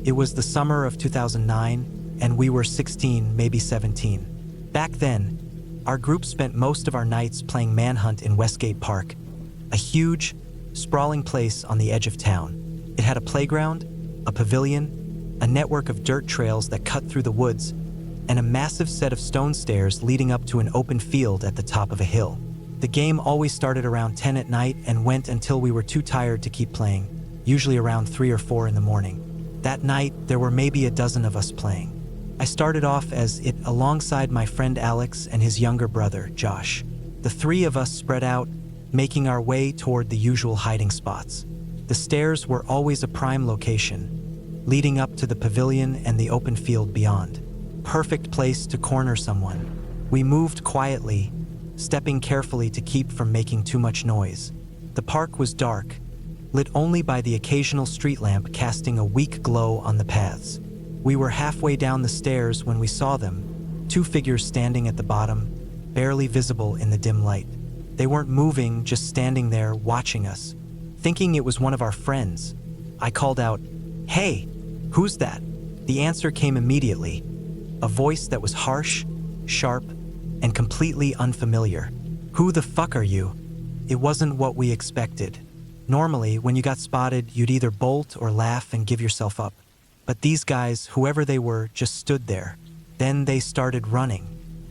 It was the summer of 2009, and we were 16, maybe 17. Back then, our group spent most of our nights playing Manhunt in Westgate Park, a huge, sprawling place on the edge of town. It had a playground, a pavilion, a network of dirt trails that cut through the woods, and a massive set of stone stairs leading up to an open field at the top of a hill. The game always started around 10 at night and went until we were too tired to keep playing, usually around 3 or 4 in the morning. That night, there were maybe a dozen of us playing. I started off as it alongside my friend Alex and his younger brother, Josh. The 3 of us spread out, making our way toward the usual hiding spots. The stairs were always a prime location, leading up to the pavilion and the open field beyond. Perfect place to corner someone. We moved quietly, stepping carefully to keep from making too much noise. The park was dark, lit only by the occasional street lamp casting a weak glow on the paths. We were halfway down the stairs when we saw them, 2 figures standing at the bottom, barely visible in the dim light. They weren't moving, just standing there watching us. Thinking it was one of our friends, I called out, "Hey, who's that?" The answer came immediately, a voice that was harsh, sharp, and completely unfamiliar. "Who the fuck are you?" It wasn't what we expected. Normally, when you got spotted, you'd either bolt or laugh and give yourself up. But these guys, whoever they were, just stood there. Then they started running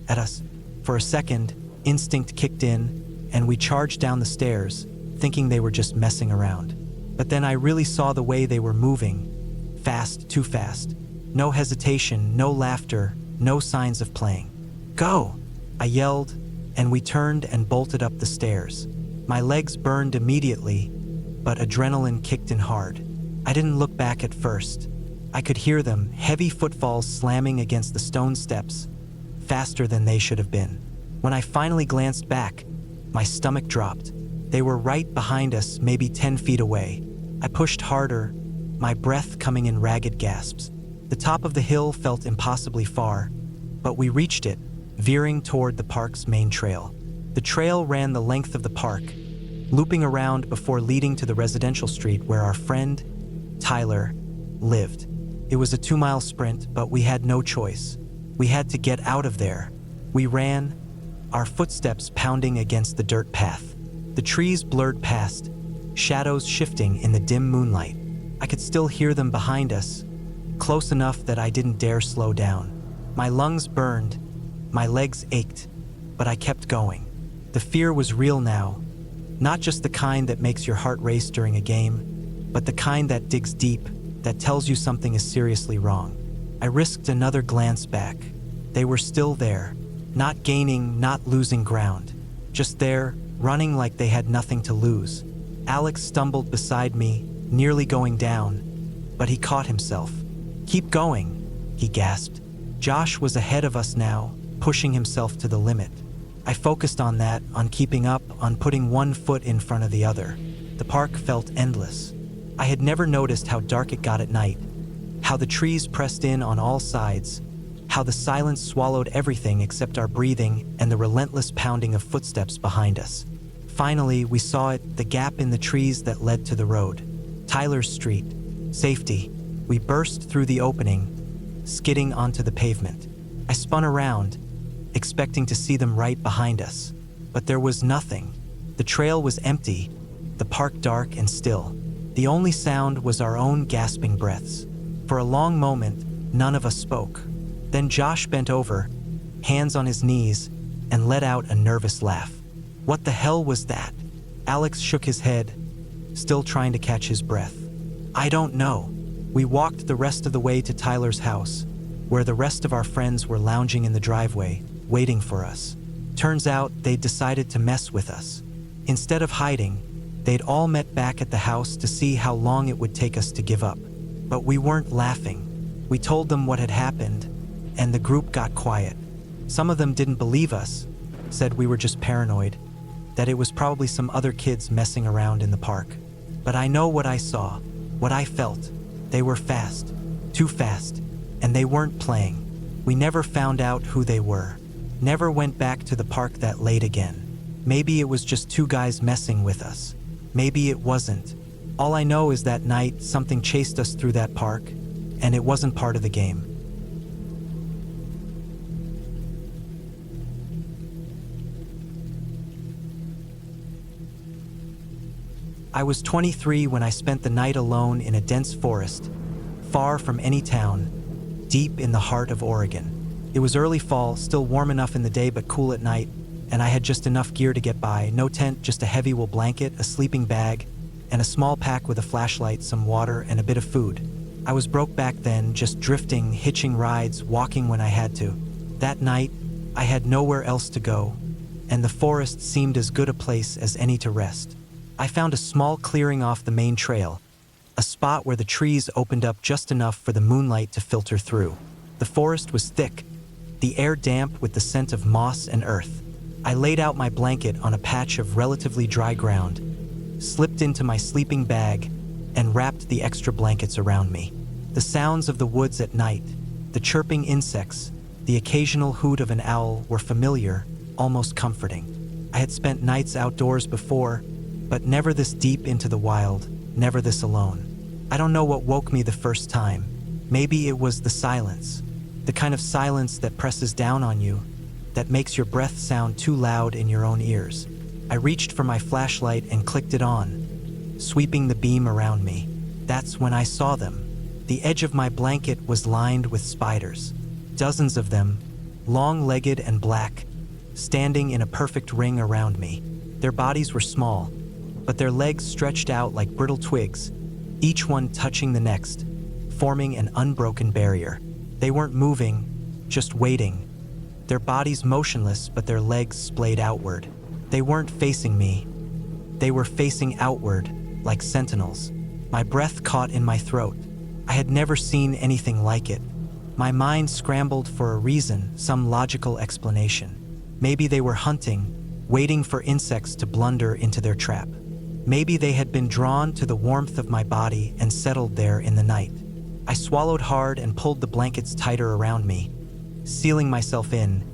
at us. For a second, instinct kicked in, and we charged down the stairs, thinking they were just messing around. But then I really saw the way they were moving. Fast, too fast. No hesitation, no laughter, no signs of playing. "Go!" I yelled, and we turned and bolted up the stairs. My legs burned immediately, but adrenaline kicked in hard. I didn't look back at first. I could hear them, heavy footfalls slamming against the stone steps, faster than they should have been. When I finally glanced back, my stomach dropped. They were right behind us, maybe 10 feet away. I pushed harder, my breath coming in ragged gasps. The top of the hill felt impossibly far, but we reached it, veering toward the park's main trail. The trail ran the length of the park, looping around before leading to the residential street where our friend, Tyler, lived. It was a 2-mile sprint, but we had no choice. We had to get out of there. We ran, our footsteps pounding against the dirt path. The trees blurred past, shadows shifting in the dim moonlight. I could still hear them behind us, close enough that I didn't dare slow down. My lungs burned, my legs ached, but I kept going. The fear was real now, not just the kind that makes your heart race during a game, but the kind that digs deep, that tells you something is seriously wrong. I risked another glance back. They were still there, not gaining, not losing ground, just there, running like they had nothing to lose. Alex stumbled beside me, nearly going down, but he caught himself. "Keep going," he gasped. Josh was ahead of us now, pushing himself to the limit. I focused on that, on keeping up, on putting one foot in front of the other. The park felt endless. I had never noticed how dark it got at night, how the trees pressed in on all sides, how the silence swallowed everything except our breathing and the relentless pounding of footsteps behind us. Finally, we saw it, the gap in the trees that led to the road. Tyler's street. Safety. We burst through the opening, skidding onto the pavement. I spun around, expecting to see them right behind us. But there was nothing. The trail was empty, the park dark and still. The only sound was our own gasping breaths. For a long moment, none of us spoke. Then Josh bent over, hands on his knees, and let out a nervous laugh. What the hell was that? Alex shook his head, still trying to catch his breath. I don't know. We walked the rest of the way to Tyler's house, where the rest of our friends were lounging in the driveway, waiting for us. Turns out they'd decided to mess with us. Instead of hiding, they'd all met back at the house to see how long it would take us to give up. But we weren't laughing. We told them what had happened, and the group got quiet. Some of them didn't believe us, said we were just paranoid, that it was probably some other kids messing around in the park. But I know what I saw, what I felt. They were fast, too fast, and they weren't playing. We never found out who they were. Never went back to the park that late again. Maybe it was just two guys messing with us. Maybe it wasn't. All I know is that night something chased us through that park, and it wasn't part of the game. I was 23 when I spent the night alone in a dense forest, far from any town, deep in the heart of Oregon. It was early fall, still warm enough in the day but cool at night, and I had just enough gear to get by. No tent, just a heavy wool blanket, a sleeping bag, and a small pack with a flashlight, some water, and a bit of food. I was broke back then, just drifting, hitching rides, walking when I had to. That night, I had nowhere else to go, and the forest seemed as good a place as any to rest. I found a small clearing off the main trail, a spot where the trees opened up just enough for the moonlight to filter through. The forest was thick, the air damp with the scent of moss and earth. I laid out my blanket on a patch of relatively dry ground, slipped into my sleeping bag, and wrapped the extra blankets around me. The sounds of the woods at night, the chirping insects, the occasional hoot of an owl were familiar, almost comforting. I had spent nights outdoors before, but never this deep into the wild, never this alone. I don't know what woke me the first time. Maybe it was the silence, the kind of silence that presses down on you, that makes your breath sound too loud in your own ears. I reached for my flashlight and clicked it on, sweeping the beam around me. That's when I saw them. The edge of my blanket was lined with spiders. Dozens of them, long-legged and black, standing in a perfect ring around me. Their bodies were small, but their legs stretched out like brittle twigs, each one touching the next, forming an unbroken barrier. They weren't moving, just waiting. Their bodies motionless, but their legs splayed outward. They weren't facing me. They were facing outward, like sentinels. My breath caught in my throat. I had never seen anything like it. My mind scrambled for a reason, some logical explanation. Maybe they were hunting, waiting for insects to blunder into their trap. Maybe they had been drawn to the warmth of my body and settled there in the night. I swallowed hard and pulled the blankets tighter around me, sealing myself in,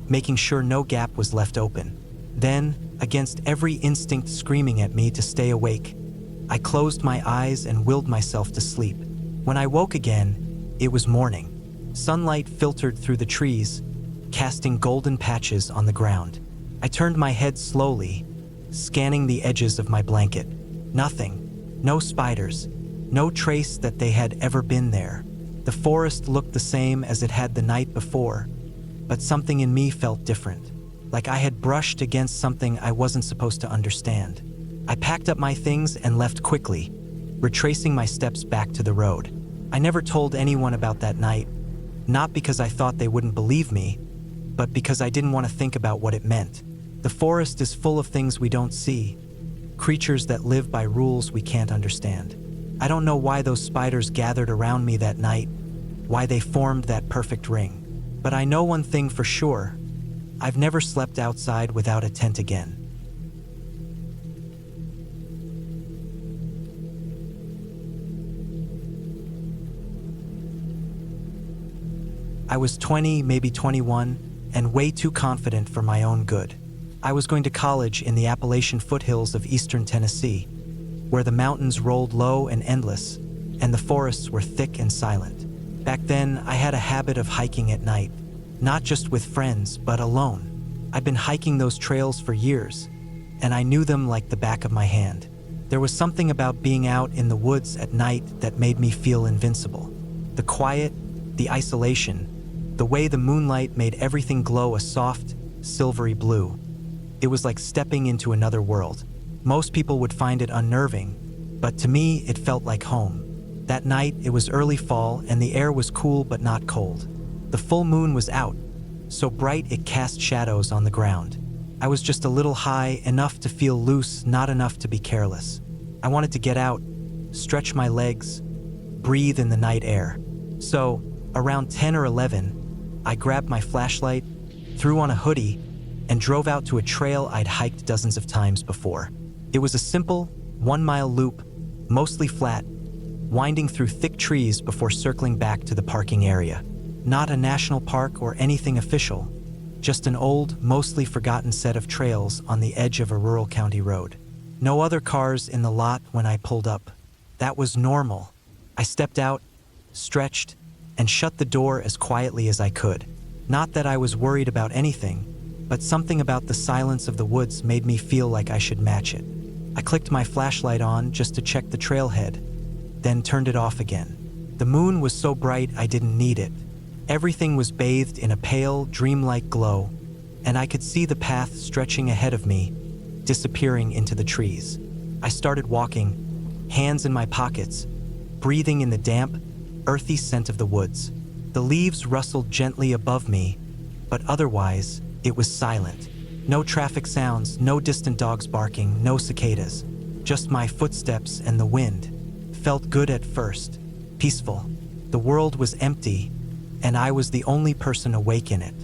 making sure no gap was left open. Then, against every instinct screaming at me to stay awake, I closed my eyes and willed myself to sleep. When I woke again, it was morning. Sunlight filtered through the trees, casting golden patches on the ground. I turned my head slowly, scanning the edges of my blanket. Nothing. No spiders. No trace that they had ever been there. The forest looked the same as it had the night before, but something in me felt different, like I had brushed against something I wasn't supposed to understand. I packed up my things and left quickly, retracing my steps back to the road. I never told anyone about that night, not because I thought they wouldn't believe me, but because I didn't want to think about what it meant. The forest is full of things we don't see, creatures that live by rules we can't understand. I don't know why those spiders gathered around me that night, why they formed that perfect ring. But I know one thing for sure. I've never slept outside without a tent again. I was 20, maybe 21, and way too confident for my own good. I was going to college in the Appalachian foothills of eastern Tennessee, where the mountains rolled low and endless, and the forests were thick and silent. Back then, I had a habit of hiking at night, not just with friends, but alone. I'd been hiking those trails for years, and I knew them like the back of my hand. There was something about being out in the woods at night that made me feel invincible. The quiet, the isolation, the way the moonlight made everything glow a soft, silvery blue. It was like stepping into another world. Most people would find it unnerving, but to me, it felt like home. That night, it was early fall, and the air was cool but not cold. The full moon was out, so bright it cast shadows on the ground. I was just a little high, enough to feel loose, not enough to be careless. I wanted to get out, stretch my legs, breathe in the night air. So, around 10 or 11, I grabbed my flashlight, threw on a hoodie, and drove out to a trail I'd hiked dozens of times before. It was a simple, 1-mile loop, mostly flat, winding through thick trees before circling back to the parking area. Not a national park or anything official, just an old, mostly forgotten set of trails on the edge of a rural county road. No other cars in the lot when I pulled up. That was normal. I stepped out, stretched, and shut the door as quietly as I could. Not that I was worried about anything, but something about the silence of the woods made me feel like I should match it. I clicked my flashlight on just to check the trailhead, then turned it off again. The moon was so bright I didn't need it. Everything was bathed in a pale, dreamlike glow, and I could see the path stretching ahead of me, disappearing into the trees. I started walking, hands in my pockets, breathing in the damp, earthy scent of the woods. The leaves rustled gently above me, but otherwise, it was silent. No traffic sounds, no distant dogs barking, no cicadas. Just my footsteps and the wind. Felt good at first, peaceful. The world was empty, and I was the only person awake in it.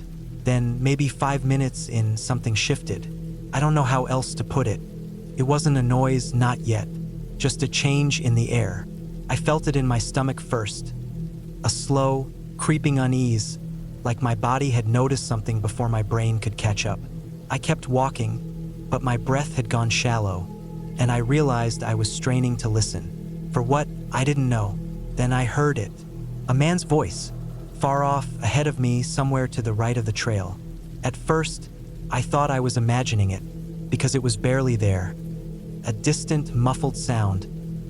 Then, maybe 5 minutes in, something shifted. I don't know how else to put it. It wasn't a noise, not yet. Just a change in the air. I felt it in my stomach first. A slow, creeping unease, like my body had noticed something before my brain could catch up. I kept walking, but my breath had gone shallow, and I realized I was straining to listen. For what? I didn't know. Then I heard it. A man's voice, far off, ahead of me, somewhere to the right of the trail. At first, I thought I was imagining it, because it was barely there. A distant, muffled sound,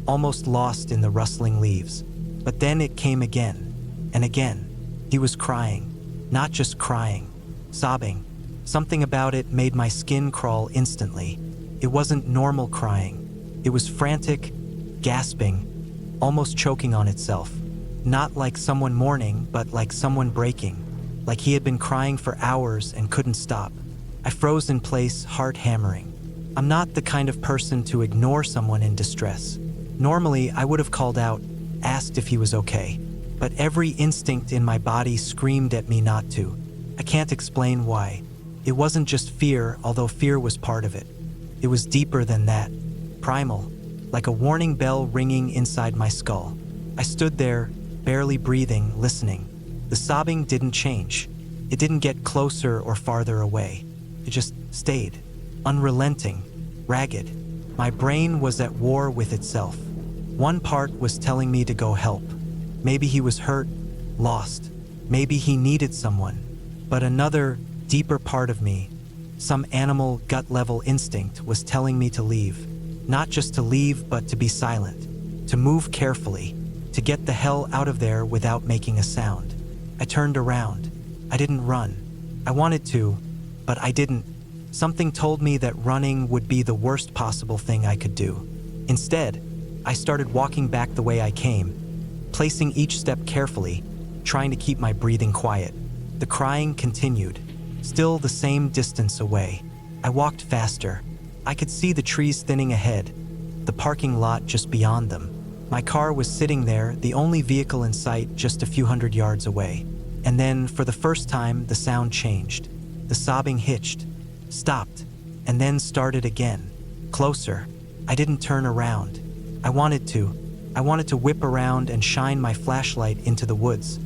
almost lost in the rustling leaves. But then it came again, and again. He was crying. Not just crying, sobbing. Something about it made my skin crawl instantly. It wasn't normal crying. It was frantic, gasping, almost choking on itself. Not like someone mourning, but like someone breaking. Like he had been crying for hours and couldn't stop. I froze in place, heart hammering. I'm not the kind of person to ignore someone in distress. Normally, I would have called out, asked if he was okay. But every instinct in my body screamed at me not to. I can't explain why. It wasn't just fear, although fear was part of it. It was deeper than that. Primal, like a warning bell ringing inside my skull. I stood there, barely breathing, listening. The sobbing didn't change. It didn't get closer or farther away. It just stayed, unrelenting, ragged. My brain was at war with itself. One part was telling me to go help. Maybe he was hurt, lost. Maybe he needed someone. But another, deeper part of me, some animal, gut-level instinct, was telling me to leave. Not just to leave, but to be silent. To move carefully. To get the hell out of there without making a sound. I turned around. I didn't run. I wanted to, but I didn't. Something told me that running would be the worst possible thing I could do. Instead, I started walking back the way I came, placing each step carefully, trying to keep my breathing quiet. The crying continued, still the same distance away. I walked faster. I could see the trees thinning ahead, the parking lot just beyond them. My car was sitting there, the only vehicle in sight just a few hundred yards away. And then, for the first time, the sound changed. The sobbing hitched, stopped, and then started again. Closer. I didn't turn around. I wanted to. I wanted to whip around and shine my flashlight into the woods,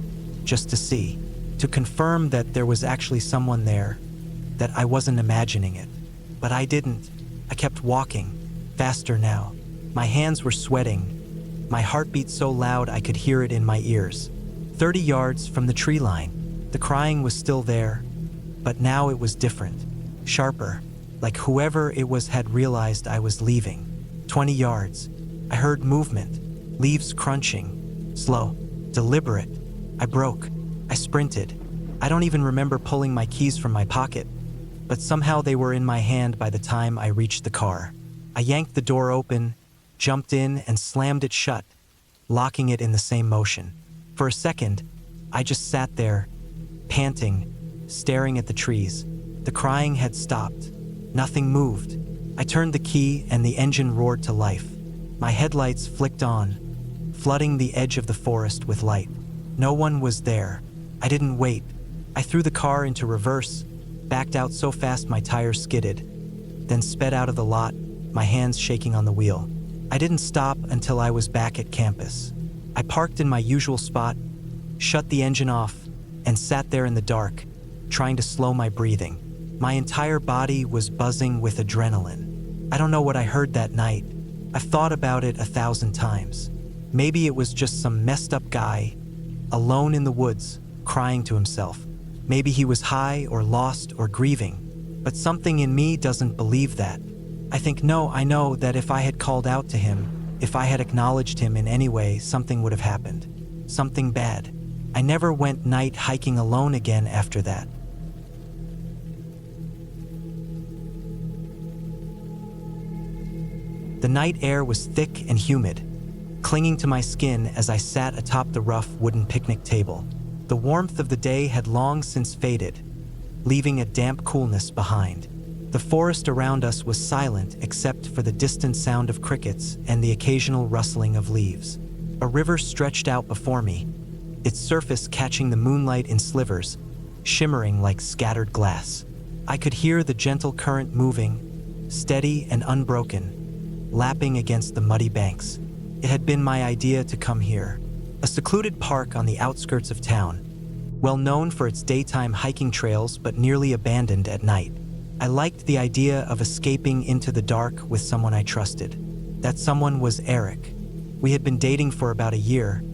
just to see, to confirm that there was actually someone there, that I wasn't imagining it. But I didn't. I kept walking, faster now. My hands were sweating, my heart beat so loud I could hear it in my ears. 30 yards from the tree line. The crying was still there, but now it was different, sharper, like whoever it was had realized I was leaving. 20 yards. I heard movement, leaves crunching, slow, deliberate. I broke. I sprinted. I don't even remember pulling my keys from my pocket, but somehow they were in my hand by the time I reached the car. I yanked the door open, jumped in, and slammed it shut, locking it in the same motion. For a second, I just sat there, panting, staring at the trees. The crying had stopped. Nothing moved. I turned the key and the engine roared to life. My headlights flicked on, flooding the edge of the forest with light. No one was there. I didn't wait. I threw the car into reverse, backed out so fast my tires skidded, then sped out of the lot, my hands shaking on the wheel. I didn't stop until I was back at campus. I parked in my usual spot, shut the engine off, and sat there in the dark, trying to slow my breathing. My entire body was buzzing with adrenaline. I don't know what I heard that night. I've thought about it 1,000 times. Maybe it was just some messed up guy, alone in the woods, crying to himself. Maybe he was high or lost or grieving, but something in me doesn't believe that. I know that if I had called out to him, if I had acknowledged him in any way, something would have happened. Something bad. I never went night hiking alone again after that. The night air was thick and humid, clinging to my skin as I sat atop the rough wooden picnic table. The warmth of the day had long since faded, leaving a damp coolness behind. The forest around us was silent except for the distant sound of crickets and the occasional rustling of leaves. A river stretched out before me, its surface catching the moonlight in slivers, shimmering like scattered glass. I could hear the gentle current moving, steady and unbroken, lapping against the muddy banks. It had been my idea to come here, a secluded park on the outskirts of town, well known for its daytime hiking trails but nearly abandoned at night. I liked the idea of escaping into the dark with someone I trusted. That someone was Eric. We had been dating for about a year,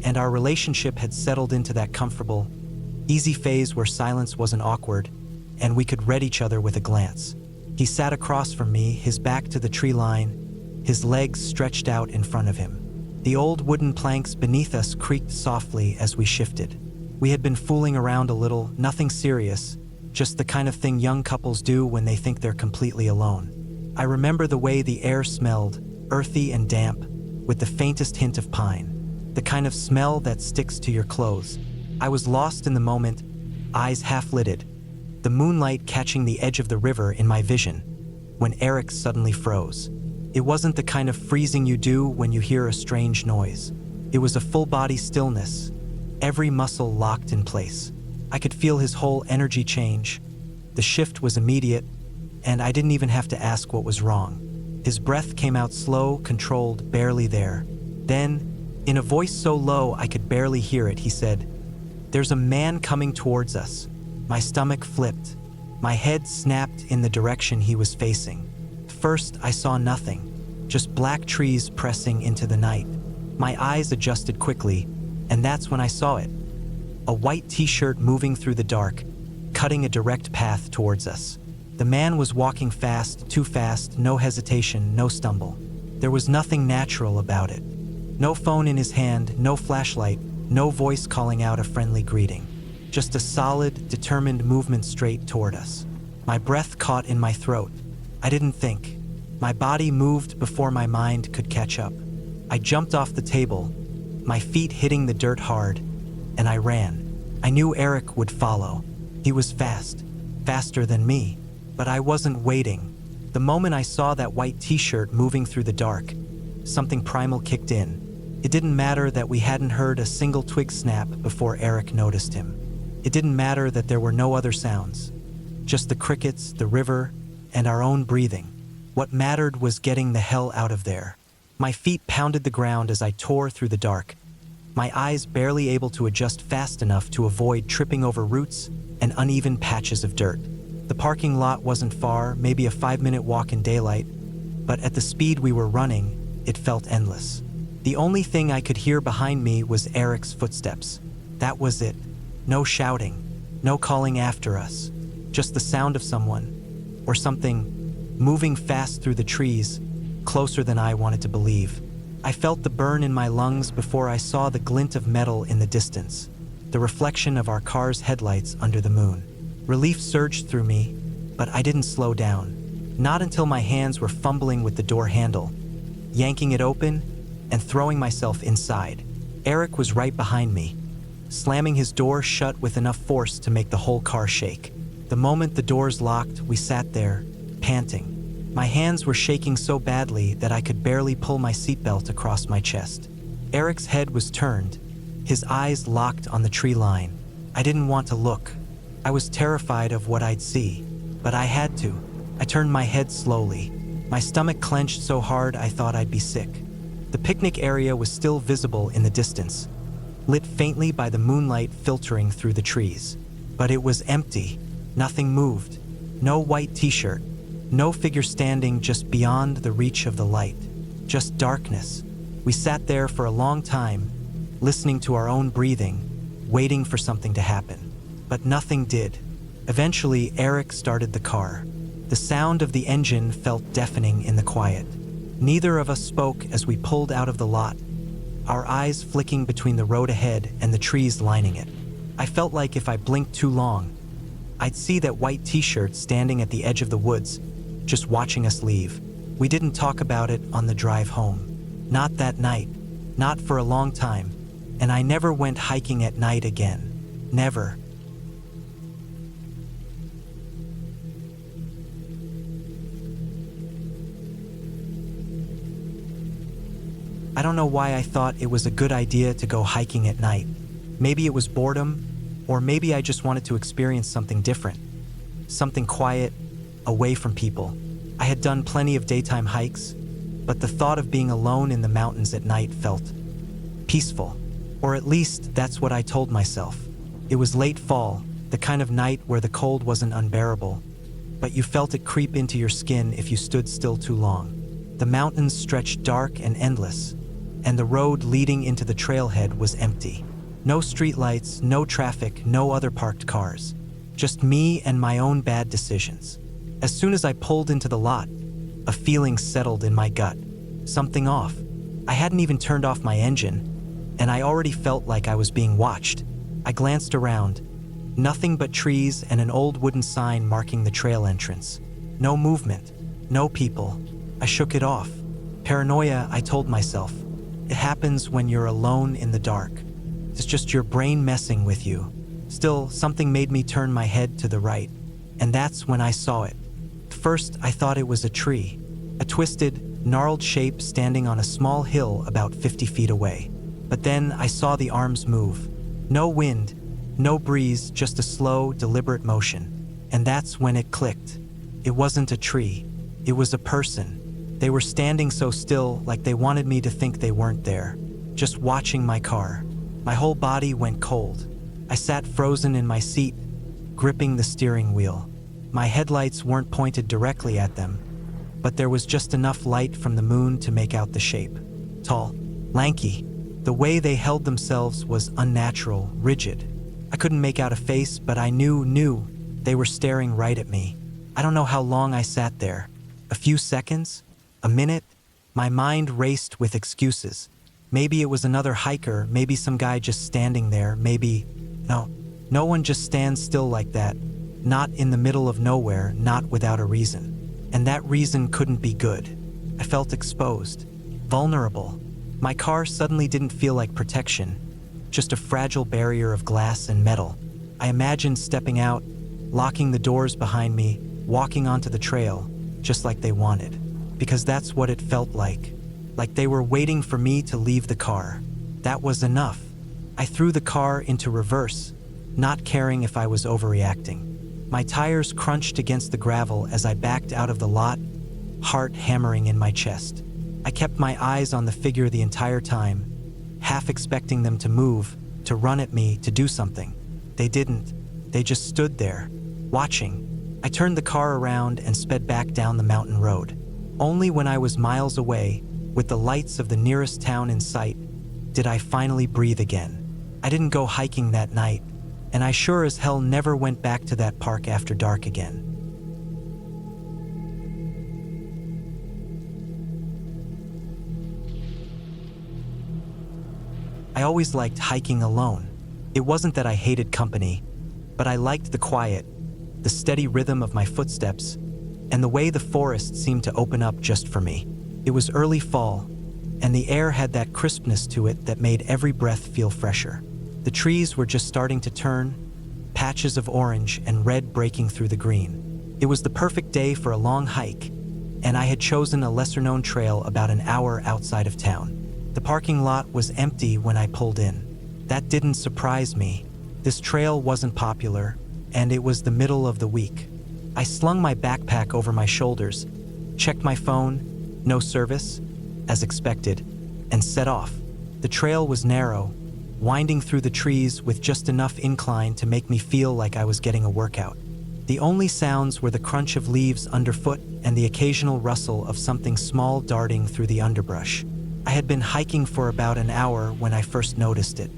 and our relationship had settled into that comfortable, easy phase where silence wasn't awkward, and we could read each other with a glance. He sat across from me, his back to the tree line, his legs stretched out in front of him. The old wooden planks beneath us creaked softly as we shifted. We had been fooling around a little, nothing serious, just the kind of thing young couples do when they think they're completely alone. I remember the way the air smelled, earthy and damp, with the faintest hint of pine, the kind of smell that sticks to your clothes. I was lost in the moment, eyes half-lidded, the moonlight catching the edge of the river in my vision, when Eric suddenly froze. It wasn't the kind of freezing you do when you hear a strange noise. It was a full-body stillness, every muscle locked in place. I could feel his whole energy change. The shift was immediate, and I didn't even have to ask what was wrong. His breath came out slow, controlled, barely there. Then, in a voice so low I could barely hear it, he said, "There's a man coming towards us." My stomach flipped. My head snapped in the direction he was facing. First, I saw nothing, just black trees pressing into the night. My eyes adjusted quickly, and that's when I saw it. A white t-shirt moving through the dark, cutting a direct path towards us. The man was walking fast, too fast, no hesitation, no stumble. There was nothing natural about it. No phone in his hand, no flashlight, no voice calling out a friendly greeting. Just a solid, determined movement straight toward us. My breath caught in my throat. I didn't think. My body moved before my mind could catch up. I jumped off the table, my feet hitting the dirt hard, and I ran. I knew Eric would follow. He was fast, faster than me, but I wasn't waiting. The moment I saw that white t-shirt moving through the dark, something primal kicked in. It didn't matter that we hadn't heard a single twig snap before Eric noticed him. It didn't matter that there were no other sounds, just the crickets, the river, and our own breathing. What mattered was getting the hell out of there. My feet pounded the ground as I tore through the dark, my eyes barely able to adjust fast enough to avoid tripping over roots and uneven patches of dirt. The parking lot wasn't far, maybe a 5-minute walk in daylight, but at the speed we were running, it felt endless. The only thing I could hear behind me was Eric's footsteps. That was it. No shouting, no calling after us, just the sound of someone, or something, moving fast through the trees, closer than I wanted to believe. I felt the burn in my lungs before I saw the glint of metal in the distance, the reflection of our car's headlights under the moon. Relief surged through me, but I didn't slow down. Not until my hands were fumbling with the door handle, yanking it open and throwing myself inside. Eric was right behind me, slamming his door shut with enough force to make the whole car shake. The moment the doors locked, we sat there, panting. My hands were shaking so badly that I could barely pull my seatbelt across my chest. Eric's head was turned, his eyes locked on the tree line. I didn't want to look. I was terrified of what I'd see, but I had to. I turned my head slowly. My stomach clenched so hard I thought I'd be sick. The picnic area was still visible in the distance, lit faintly by the moonlight filtering through the trees. But it was empty. Nothing moved. No white t-shirt. No figure standing just beyond the reach of the light. Just darkness. We sat there for a long time, listening to our own breathing, waiting for something to happen. But nothing did. Eventually, Eric started the car. The sound of the engine felt deafening in the quiet. Neither of us spoke as we pulled out of the lot, our eyes flicking between the road ahead and the trees lining it. I felt like if I blinked too long, I'd see that white t-shirt standing at the edge of the woods, just watching us leave. We didn't talk about it on the drive home. Not that night. Not for a long time. And I never went hiking at night again. Never. I don't know why I thought it was a good idea to go hiking at night. Maybe it was boredom, or maybe I just wanted to experience something different. Something quiet, away from people. I had done plenty of daytime hikes, but the thought of being alone in the mountains at night felt peaceful. Or at least that's what I told myself. It was late fall, the kind of night where the cold wasn't unbearable, but you felt it creep into your skin if you stood still too long. The mountains stretched dark and endless, and the road leading into the trailhead was empty. No streetlights, no traffic, no other parked cars. Just me and my own bad decisions. As soon as I pulled into the lot, a feeling settled in my gut. Something off. I hadn't even turned off my engine, and I already felt like I was being watched. I glanced around. Nothing but trees and an old wooden sign marking the trail entrance. No movement. No people. I shook it off. Paranoia, I told myself. It happens when you're alone in the dark. It's just your brain messing with you. Still, something made me turn my head to the right, and that's when I saw it. First, I thought it was a tree, a twisted, gnarled shape standing on a small hill about 50 feet away. But then I saw the arms move. No wind, no breeze, just a slow, deliberate motion. And that's when it clicked. It wasn't a tree. It was a person. They were standing so still, like they wanted me to think they weren't there, just watching my car. My whole body went cold. I sat frozen in my seat, gripping the steering wheel. My headlights weren't pointed directly at them, but there was just enough light from the moon to make out the shape. Tall, lanky. The way they held themselves was unnatural, rigid. I couldn't make out a face, but I knew they were staring right at me. I don't know how long I sat there. A few seconds? A minute? My mind raced with excuses. Maybe it was another hiker, maybe some guy just standing there, maybe... No one just stands still like that. Not in the middle of nowhere, not without a reason. And that reason couldn't be good. I felt exposed, vulnerable. My car suddenly didn't feel like protection, just a fragile barrier of glass and metal. I imagined stepping out, locking the doors behind me, walking onto the trail, just like they wanted. Because that's what it felt like they were waiting for me to leave the car. That was enough. I threw the car into reverse, not caring if I was overreacting. My tires crunched against the gravel as I backed out of the lot, heart hammering in my chest. I kept my eyes on the figure the entire time, half expecting them to move, to run at me, to do something. They didn't. They just stood there, watching. I turned the car around and sped back down the mountain road. Only when I was miles away, with the lights of the nearest town in sight, did I finally breathe again. I didn't go hiking that night, and I sure as hell never went back to that park after dark again. I always liked hiking alone. It wasn't that I hated company, but I liked the quiet, the steady rhythm of my footsteps, and the way the forest seemed to open up just for me. It was early fall, and the air had that crispness to it that made every breath feel fresher. The trees were just starting to turn, patches of orange and red breaking through the green. It was the perfect day for a long hike, and I had chosen a lesser-known trail about an hour outside of town. The parking lot was empty when I pulled in. That didn't surprise me. This trail wasn't popular, and it was the middle of the week. I slung my backpack over my shoulders, checked my phone, no service, as expected, and set off. The trail was narrow, winding through the trees with just enough incline to make me feel like I was getting a workout. The only sounds were the crunch of leaves underfoot and the occasional rustle of something small darting through the underbrush. I had been hiking for about an hour when I first noticed it.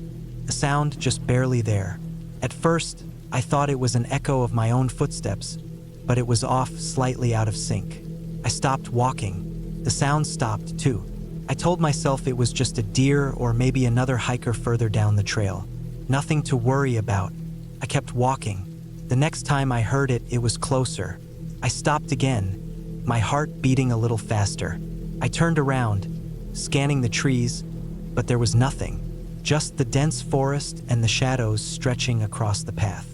The sound just barely there. At first, I thought it was an echo of my own footsteps, but it was off, slightly out of sync. I stopped walking. The sound stopped too. I told myself it was just a deer or maybe another hiker further down the trail. Nothing to worry about. I kept walking. The next time I heard it, it was closer. I stopped again, my heart beating a little faster. I turned around, scanning the trees, but there was nothing. Just the dense forest and the shadows stretching across the path.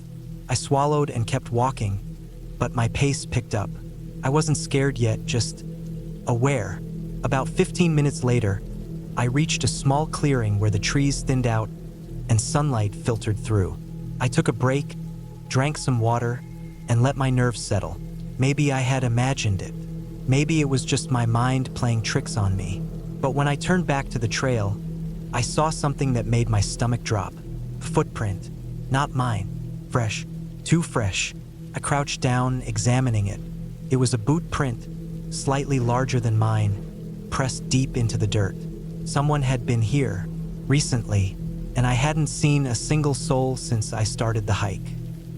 I swallowed and kept walking, but my pace picked up. I wasn't scared yet, just aware. About 15 minutes later, I reached a small clearing where the trees thinned out and sunlight filtered through. I took a break, drank some water, and let my nerves settle. Maybe I had imagined it. Maybe it was just my mind playing tricks on me. But when I turned back to the trail, I saw something that made my stomach drop. A footprint, not mine. Fresh, too fresh. I crouched down, examining it. It was a boot print, slightly larger than mine, pressed deep into the dirt. Someone had been here, recently, and I hadn't seen a single soul since I started the hike.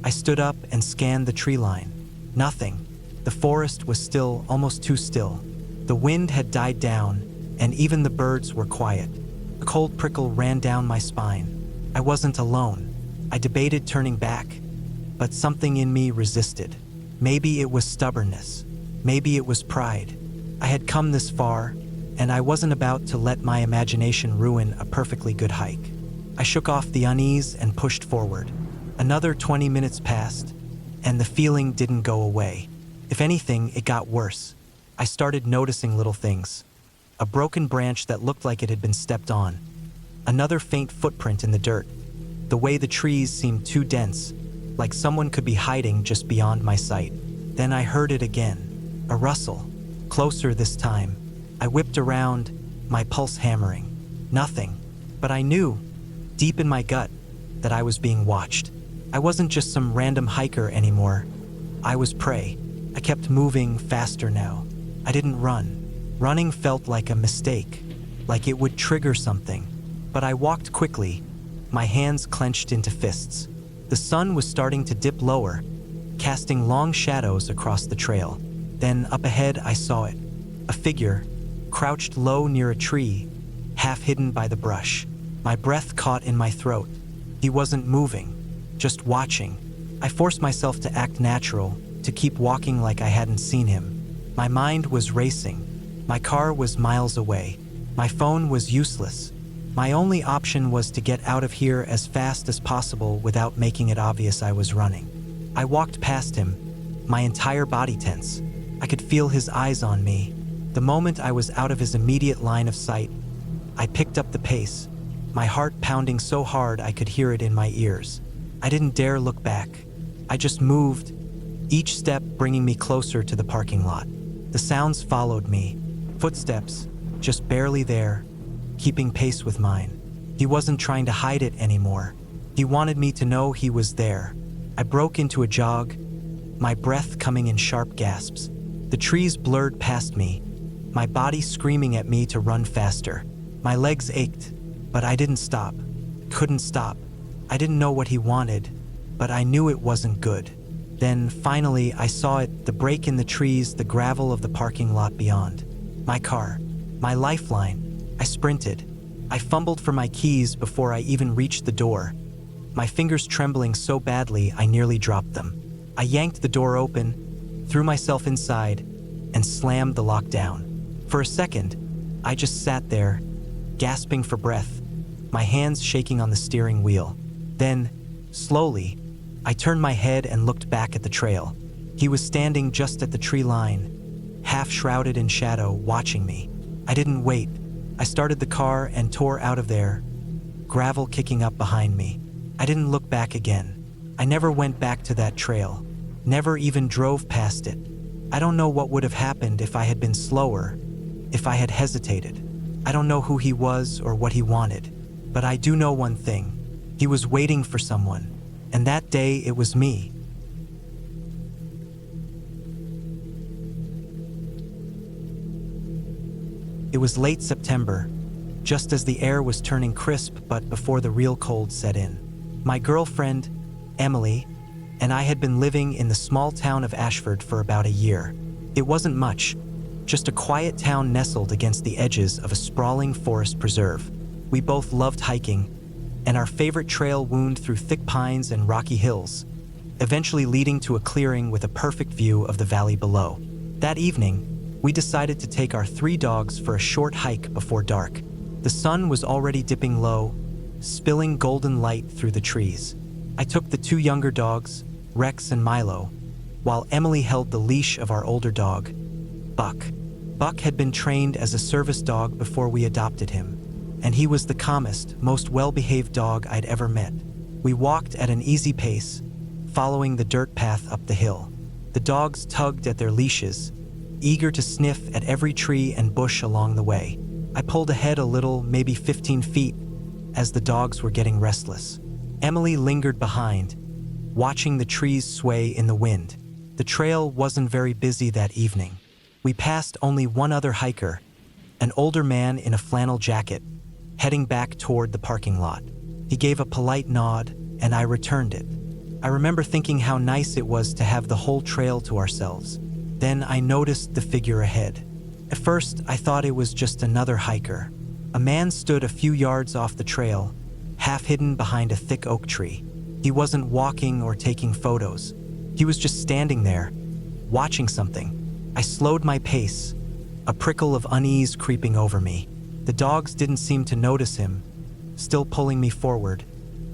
I stood up and scanned the tree line. Nothing. The forest was still, almost too still. The wind had died down, and even the birds were quiet. A cold prickle ran down my spine. I wasn't alone. I debated turning back, but something in me resisted. Maybe it was stubbornness. Maybe it was pride. I had come this far, and I wasn't about to let my imagination ruin a perfectly good hike. I shook off the unease and pushed forward. Another 20 minutes passed, and the feeling didn't go away. If anything, it got worse. I started noticing little things. A broken branch that looked like it had been stepped on. Another faint footprint in the dirt. The way the trees seemed too dense, like someone could be hiding just beyond my sight. Then I heard it again. A rustle. Closer this time. I whipped around, my pulse hammering. Nothing. But I knew, deep in my gut, that I was being watched. I wasn't just some random hiker anymore. I was prey. I kept moving faster now. I didn't run. Running felt like a mistake, like it would trigger something. But I walked quickly, my hands clenched into fists. The sun was starting to dip lower, casting long shadows across the trail. Then up ahead I saw it. A figure, crouched low near a tree, half hidden by the brush. My breath caught in my throat. He wasn't moving, just watching. I forced myself to act natural, to keep walking like I hadn't seen him. My mind was racing. My car was miles away. My phone was useless. My only option was to get out of here as fast as possible without making it obvious I was running. I walked past him, my entire body tense. I could feel his eyes on me. The moment I was out of his immediate line of sight, I picked up the pace, my heart pounding so hard I could hear it in my ears. I didn't dare look back. I just moved, each step bringing me closer to the parking lot. The sounds followed me, footsteps, just barely there, keeping pace with mine. He wasn't trying to hide it anymore. He wanted me to know he was there. I broke into a jog, my breath coming in sharp gasps. The trees blurred past me, my body screaming at me to run faster. My legs ached, but I didn't stop. Couldn't stop. I didn't know what he wanted, but I knew it wasn't good. Then, finally, I saw it, the break in the trees, the gravel of the parking lot beyond. My car. My lifeline. I sprinted. I fumbled for my keys before I even reached the door, my fingers trembling so badly I nearly dropped them. I yanked the door open, threw myself inside, and slammed the lock down. For a second, I just sat there, gasping for breath, my hands shaking on the steering wheel. Then, slowly, I turned my head and looked back at the trail. He was standing just at the tree line, half shrouded in shadow, watching me. I didn't wait. I started the car and tore out of there, gravel kicking up behind me. I didn't look back again. I never went back to that trail, never even drove past it. I don't know what would have happened if I had been slower, if I had hesitated. I don't know who he was or what he wanted, but I do know one thing. He was waiting for someone, and that day it was me. It was late September, just as the air was turning crisp but before the real cold set in. My girlfriend, Emily, and I had been living in the small town of Ashford for about a year. It wasn't much, just a quiet town nestled against the edges of a sprawling forest preserve. We both loved hiking, and our favorite trail wound through thick pines and rocky hills, eventually leading to a clearing with a perfect view of the valley below. That evening, we decided to take our 3 dogs for a short hike before dark. The sun was already dipping low, spilling golden light through the trees. I took the 2 younger dogs, Rex and Milo, while Emily held the leash of our older dog, Buck. Buck had been trained as a service dog before we adopted him, and he was the calmest, most well-behaved dog I'd ever met. We walked at an easy pace, following the dirt path up the hill. The dogs tugged at their leashes, eager to sniff at every tree and bush along the way. I pulled ahead a little, maybe 15 feet, as the dogs were getting restless. Emily lingered behind, watching the trees sway in the wind. The trail wasn't very busy that evening. We passed only one other hiker, an older man in a flannel jacket, heading back toward the parking lot. He gave a polite nod, and I returned it. I remember thinking how nice it was to have the whole trail to ourselves. Then I noticed the figure ahead. At first, I thought it was just another hiker. A man stood a few yards off the trail, half hidden behind a thick oak tree. He wasn't walking or taking photos. He was just standing there, watching something. I slowed my pace, a prickle of unease creeping over me. The dogs didn't seem to notice him, still pulling me forward,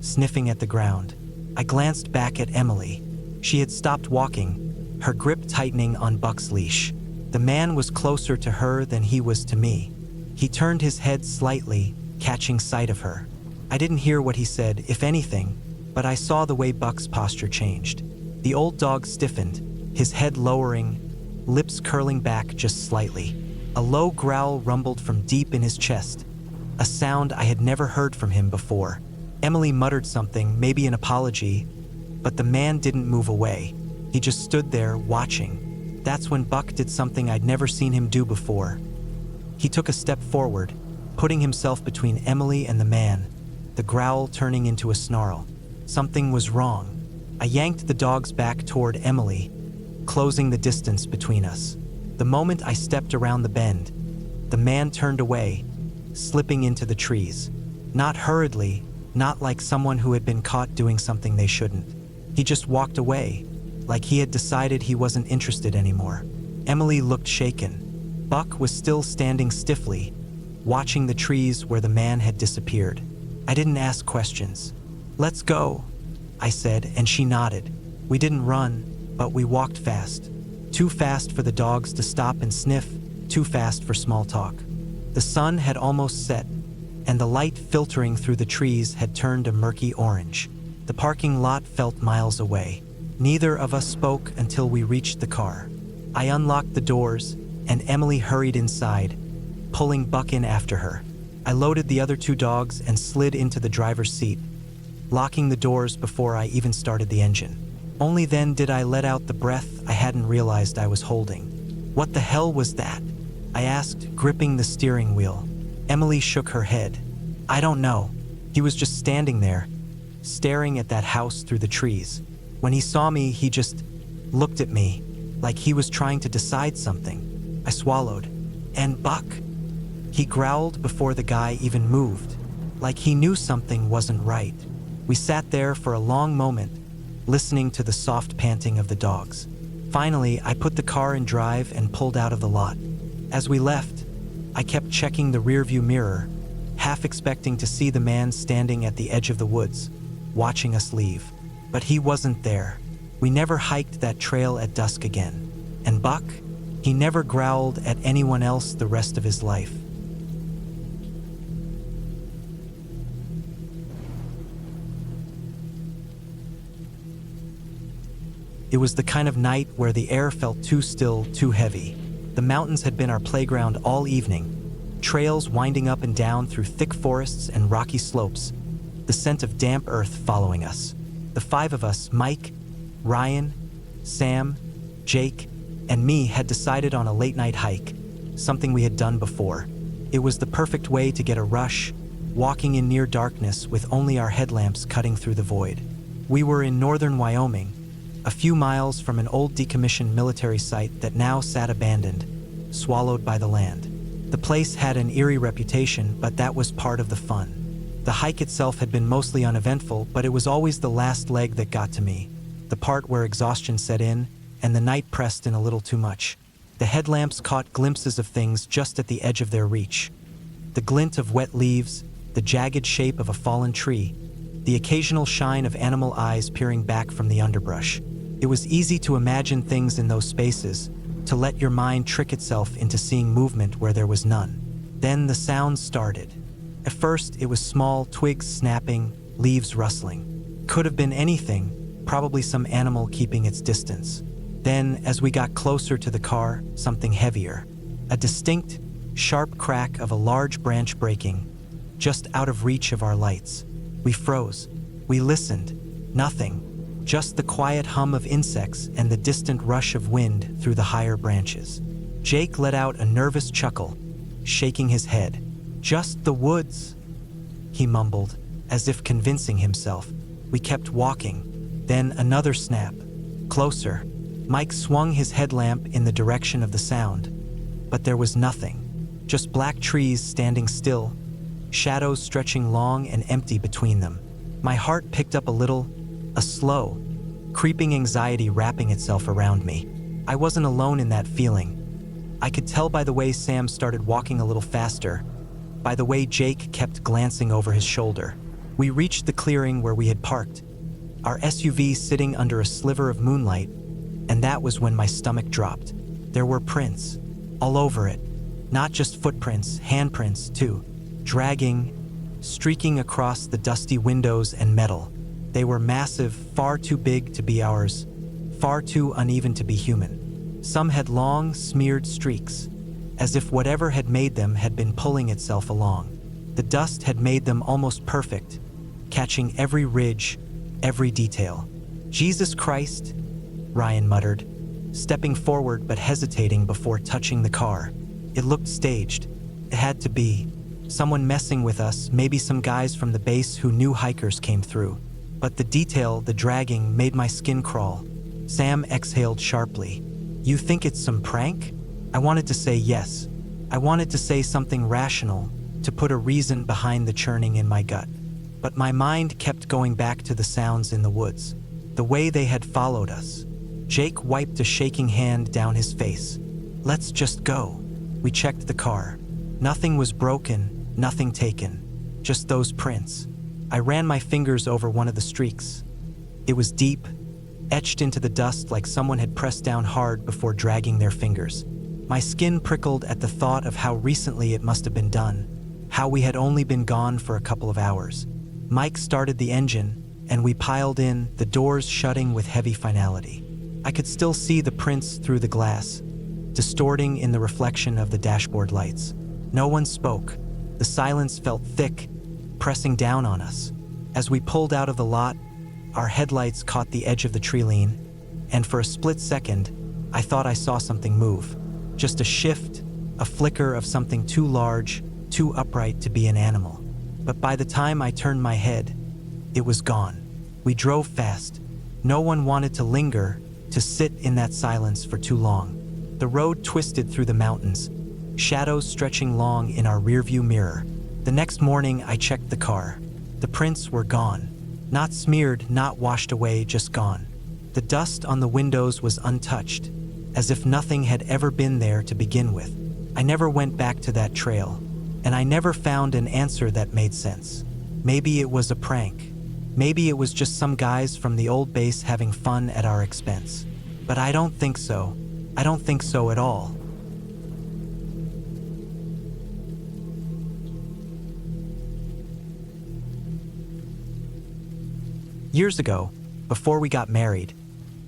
sniffing at the ground. I glanced back at Emily. She had stopped walking, her grip tightening on Buck's leash. The man was closer to her than he was to me. He turned his head slightly, catching sight of her. I didn't hear what he said, if anything, but I saw the way Buck's posture changed. The old dog stiffened, his head lowering, lips curling back just slightly. A low growl rumbled from deep in his chest, a sound I had never heard from him before. Emily muttered something, maybe an apology, but the man didn't move away. He just stood there, watching. That's when Buck did something I'd never seen him do before. He took a step forward, putting himself between Emily and the man, the growl turning into a snarl. Something was wrong. I yanked the dogs back toward Emily, closing the distance between us. The moment I stepped around the bend, the man turned away, slipping into the trees. Not hurriedly, not like someone who had been caught doing something they shouldn't. He just walked away, like he had decided he wasn't interested anymore. Emily looked shaken. Buck was still standing stiffly, watching the trees where the man had disappeared. I didn't ask questions. "Let's go," I said, and she nodded. We didn't run, but we walked fast. Too fast for the dogs to stop and sniff, too fast for small talk. The sun had almost set, and the light filtering through the trees had turned a murky orange. The parking lot felt miles away. Neither of us spoke until we reached the car. I unlocked the doors, and Emily hurried inside, pulling Buck in after her. I loaded the other 2 dogs and slid into the driver's seat, locking the doors before I even started the engine. Only then did I let out the breath I hadn't realized I was holding. "What the hell was that?" I asked, gripping the steering wheel. Emily shook her head. "I don't know. He was just standing there, staring at that house through the trees. When he saw me, he just looked at me, like he was trying to decide something." I swallowed. "And Buck?" He growled before the guy even moved, like he knew something wasn't right. We sat there for a long moment, listening to the soft panting of the dogs. Finally, I put the car in drive and pulled out of the lot. As we left, I kept checking the rearview mirror, half expecting to see the man standing at the edge of the woods, watching us leave. But he wasn't there. We never hiked that trail at dusk again. And Buck? He never growled at anyone else the rest of his life. It was the kind of night where the air felt too still, too heavy. The mountains had been our playground all evening, trails winding up and down through thick forests and rocky slopes, the scent of damp earth following us. The 5 of us, Mike, Ryan, Sam, Jake, and me, had decided on a late-night hike, something we had done before. It was the perfect way to get a rush, walking in near darkness with only our headlamps cutting through the void. We were in northern Wyoming, a few miles from an old decommissioned military site that now sat abandoned, swallowed by the land. The place had an eerie reputation, but that was part of the fun. The hike itself had been mostly uneventful, but it was always the last leg that got to me, the part where exhaustion set in and the night pressed in a little too much. The headlamps caught glimpses of things just at the edge of their reach. The glint of wet leaves, the jagged shape of a fallen tree, the occasional shine of animal eyes peering back from the underbrush. It was easy to imagine things in those spaces, to let your mind trick itself into seeing movement where there was none. Then the sounds started. At first, it was small twigs snapping, leaves rustling. Could have been anything, probably some animal keeping its distance. Then, as we got closer to the car, something heavier. A distinct, sharp crack of a large branch breaking, just out of reach of our lights. We froze. We listened. Nothing. Just the quiet hum of insects and the distant rush of wind through the higher branches. Jake let out a nervous chuckle, shaking his head. "Just the woods," he mumbled, as if convincing himself. We kept walking. Then another snap. Closer. Mike swung his headlamp in the direction of the sound. But there was nothing. Just black trees standing still, shadows stretching long and empty between them. My heart picked up a little, a slow, creeping anxiety wrapping itself around me. I wasn't alone in that feeling. I could tell by the way Sam started walking a little faster, by the way Jake kept glancing over his shoulder. We reached the clearing where we had parked, our SUV sitting under a sliver of moonlight, and that was when my stomach dropped. There were prints, all over it. Not just footprints, handprints too, dragging, streaking across the dusty windows and metal. They were massive, far too big to be ours, far too uneven to be human. Some had long, smeared streaks, as if whatever had made them had been pulling itself along. The dust had made them almost perfect, catching every ridge, every detail. "Jesus Christ," Ryan muttered, stepping forward but hesitating before touching the car. It looked staged. It had to be. Someone messing with us, maybe some guys from the base who knew hikers came through. But the detail, the dragging, made my skin crawl. Sam exhaled sharply. "You think it's some prank?" I wanted to say yes. I wanted to say something rational, to put a reason behind the churning in my gut. But my mind kept going back to the sounds in the woods, the way they had followed us. Jake wiped a shaking hand down his face. "Let's just go." We checked the car. Nothing was broken, nothing taken, just those prints. I ran my fingers over one of the streaks. It was deep, etched into the dust like someone had pressed down hard before dragging their fingers. My skin prickled at the thought of how recently it must have been done, how we had only been gone for a couple of hours. Mike started the engine, and we piled in, the doors shutting with heavy finality. I could still see the prints through the glass, distorting in the reflection of the dashboard lights. No one spoke. The silence felt thick, pressing down on us. As we pulled out of the lot, our headlights caught the edge of the tree line, and for a split second, I thought I saw something move. Just a shift, a flicker of something too large, too upright to be an animal. But by the time I turned my head, it was gone. We drove fast. No one wanted to linger, to sit in that silence for too long. The road twisted through the mountains, shadows stretching long in our rearview mirror. The next morning, I checked the car. The prints were gone. Not smeared, not washed away, just gone. The dust on the windows was untouched, as if nothing had ever been there to begin with. I never went back to that trail, and I never found an answer that made sense. Maybe it was a prank. Maybe it was just some guys from the old base having fun at our expense. But I don't think so. I don't think so at all. Years ago, before we got married,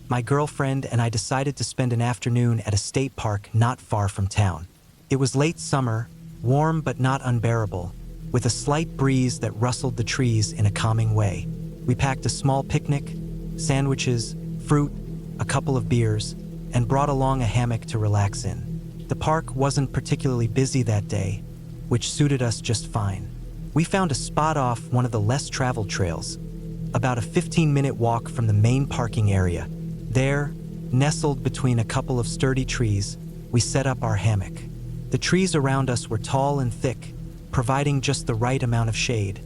my girlfriend and I decided to spend an afternoon at a state park not far from town. It was late summer, warm but not unbearable, with a slight breeze that rustled the trees in a calming way. We packed a small picnic, sandwiches, fruit, a couple of beers, and brought along a hammock to relax in. The park wasn't particularly busy that day, which suited us just fine. We found a spot off one of the less traveled trails, about a 15-minute walk from the main parking area. There, nestled between a couple of sturdy trees, we set up our hammock. The trees around us were tall and thick, providing just the right amount of shade,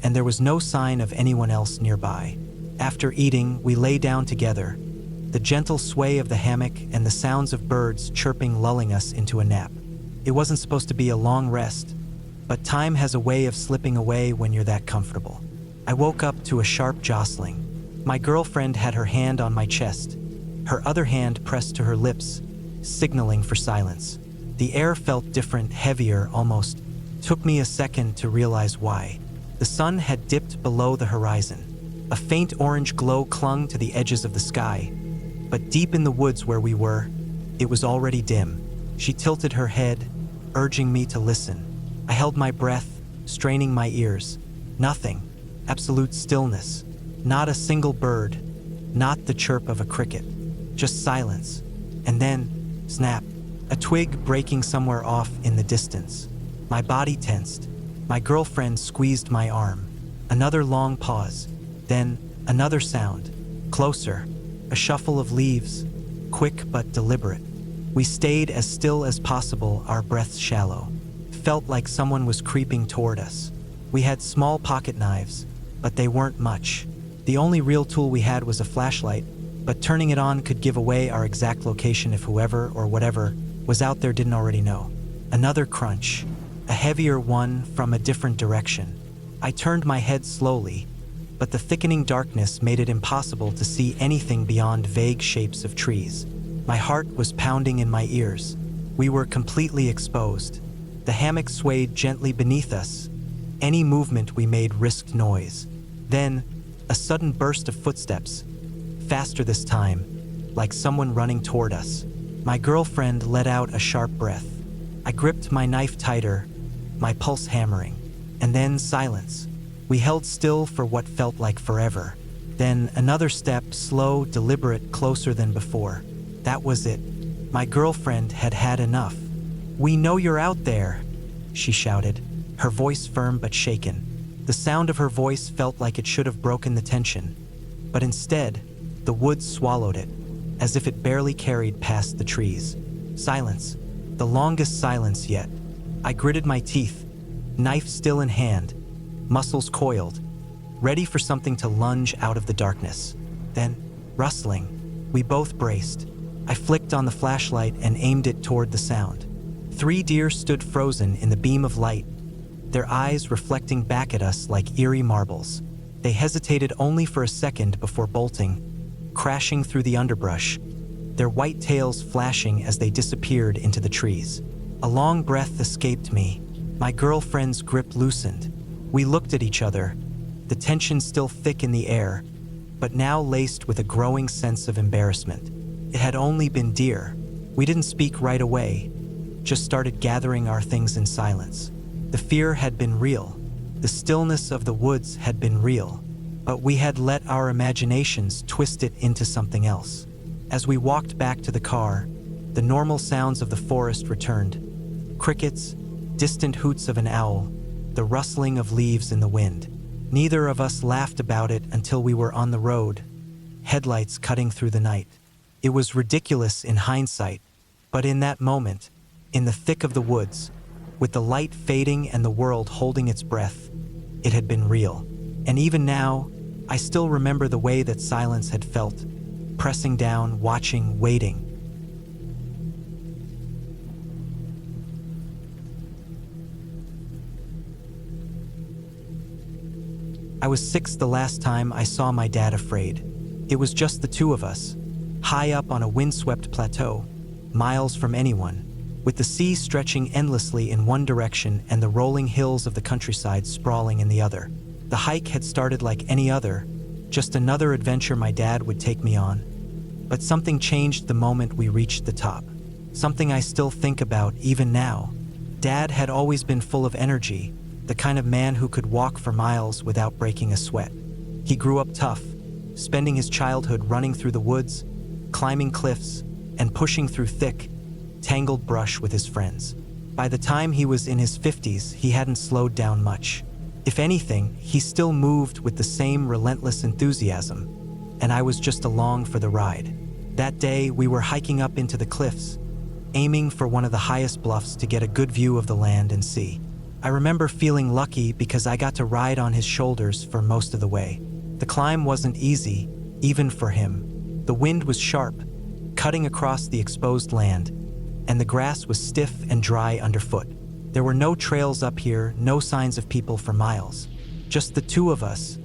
and there was no sign of anyone else nearby. After eating, we lay down together, the gentle sway of the hammock and the sounds of birds chirping lulling us into a nap. It wasn't supposed to be a long rest, but time has a way of slipping away when you're that comfortable. I woke up to a sharp jostling. My girlfriend had her hand on my chest, her other hand pressed to her lips, signaling for silence. The air felt different, heavier almost. Took me a second to realize why. The sun had dipped below the horizon. A faint orange glow clung to the edges of the sky, but deep in the woods where we were, it was already dim. She tilted her head, urging me to listen. I held my breath, straining my ears. Nothing. Absolute stillness. Not a single bird. Not the chirp of a cricket. Just silence. And then, snap. A twig breaking somewhere off in the distance. My body tensed. My girlfriend squeezed my arm. Another long pause. Then, another sound. Closer. A shuffle of leaves. Quick but deliberate. We stayed as still as possible, our breaths shallow. Felt like someone was creeping toward us. We had small pocket knives, but they weren't much. The only real tool we had was a flashlight, but turning it on could give away our exact location if whoever or whatever was out there didn't already know. Another crunch, a heavier one from a different direction. I turned my head slowly, but the thickening darkness made it impossible to see anything beyond vague shapes of trees. My heart was pounding in my ears. We were completely exposed. The hammock swayed gently beneath us. Any movement we made risked noise. Then, a sudden burst of footsteps, faster this time, like someone running toward us. My girlfriend let out a sharp breath. I gripped my knife tighter, my pulse hammering. And then silence. We held still for what felt like forever. Then another step, slow, deliberate, closer than before. That was it. My girlfriend had had enough. "We know you're out there," she shouted, her voice firm but shaken. The sound of her voice felt like it should have broken the tension, but instead, the woods swallowed it, as if it barely carried past the trees. Silence, the longest silence yet. I gritted my teeth, knife still in hand, muscles coiled, ready for something to lunge out of the darkness. Then, rustling, we both braced. I flicked on the flashlight and aimed it toward the sound. 3 deer stood frozen in the beam of light, their eyes reflecting back at us like eerie marbles. They hesitated only for a second before bolting, crashing through the underbrush, their white tails flashing as they disappeared into the trees. A long breath escaped me. My girlfriend's grip loosened. We looked at each other, the tension still thick in the air, but now laced with a growing sense of embarrassment. It had only been deer. We didn't speak right away, just started gathering our things in silence. The fear had been real. The stillness of the woods had been real, but we had let our imaginations twist it into something else. As we walked back to the car, the normal sounds of the forest returned. Crickets, distant hoots of an owl, the rustling of leaves in the wind. Neither of us laughed about it until we were on the road, headlights cutting through the night. It was ridiculous in hindsight, but in that moment, in the thick of the woods, with the light fading and the world holding its breath, it had been real. And even now, I still remember the way that silence had felt, pressing down, watching, waiting. I was 6 the last time I saw my dad afraid. It was just the two of us, high up on a windswept plateau, miles from anyone, with the sea stretching endlessly in one direction and the rolling hills of the countryside sprawling in the other. The hike had started like any other, just another adventure my dad would take me on. But something changed the moment we reached the top. Something I still think about even now. Dad had always been full of energy, the kind of man who could walk for miles without breaking a sweat. He grew up tough, spending his childhood running through the woods, climbing cliffs, and pushing through thick, tangled brush with his friends. By the time he was in his 50s, he hadn't slowed down much. If anything, he still moved with the same relentless enthusiasm, and I was just along for the ride. That day, we were hiking up into the cliffs, aiming for one of the highest bluffs to get a good view of the land and sea. I remember feeling lucky because I got to ride on his shoulders for most of the way. The climb wasn't easy, even for him. The wind was sharp, cutting across the exposed land, and the grass was stiff and dry underfoot. There were no trails up here, no signs of people for miles. Just the two of us,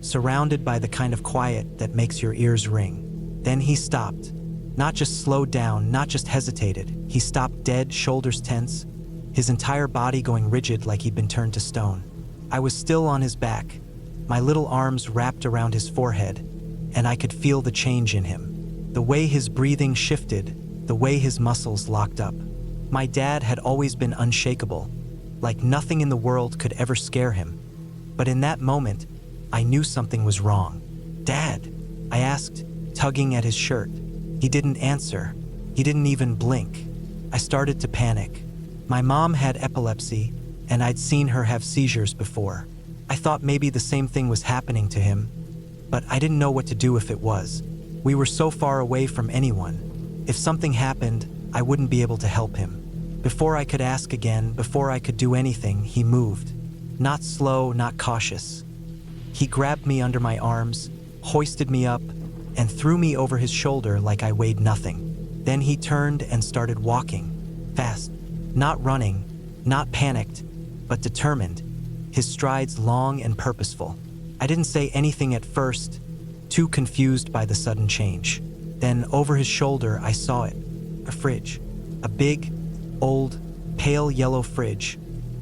surrounded by the kind of quiet that makes your ears ring. Then he stopped. Not just slowed down, not just hesitated. He stopped dead, shoulders tense, his entire body going rigid like he'd been turned to stone. I was still on his back, my little arms wrapped around his forehead, and I could feel the change in him. The way his breathing shifted, the way his muscles locked up. My dad had always been unshakable, like nothing in the world could ever scare him. But in that moment, I knew something was wrong. "Dad," I asked, tugging at his shirt. He didn't answer. He didn't even blink. I started to panic. My mom had epilepsy, and I'd seen her have seizures before. I thought maybe the same thing was happening to him, but I didn't know what to do if it was. We were so far away from anyone. If something happened, I wouldn't be able to help him. Before I could ask again, before I could do anything, he moved. Not slow, not cautious. He grabbed me under my arms, hoisted me up, and threw me over his shoulder like I weighed nothing. Then he turned and started walking, fast. Not running, not panicked, but determined, his strides long and purposeful. I didn't say anything at first, too confused by the sudden change. Then over his shoulder I saw it, a fridge. A big, old, pale yellow fridge,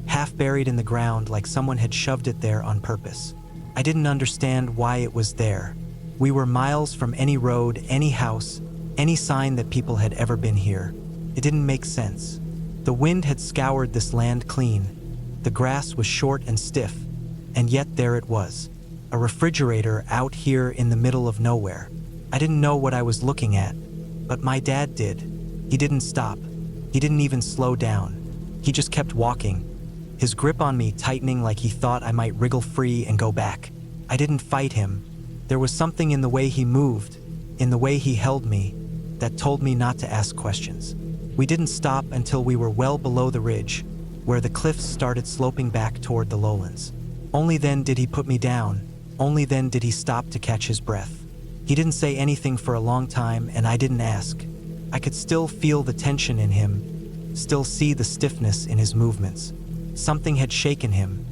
half buried in the ground like someone had shoved it there on purpose. I didn't understand why it was there. We were miles from any road, any house, any sign that people had ever been here. It didn't make sense. The wind had scoured this land clean. The grass was short and stiff, and yet there it was, a refrigerator out here in the middle of nowhere. I didn't know what I was looking at, but my dad did. He didn't stop. He didn't even slow down. He just kept walking, his grip on me tightening like he thought I might wriggle free and go back. I didn't fight him. There was something in the way he moved, in the way he held me, that told me not to ask questions. We didn't stop until we were well below the ridge, where the cliffs started sloping back toward the lowlands. Only then did he put me down. Only then did he stop to catch his breath. He didn't say anything for a long time, and I didn't ask. I could still feel the tension in him, still see the stiffness in his movements. Something had shaken him,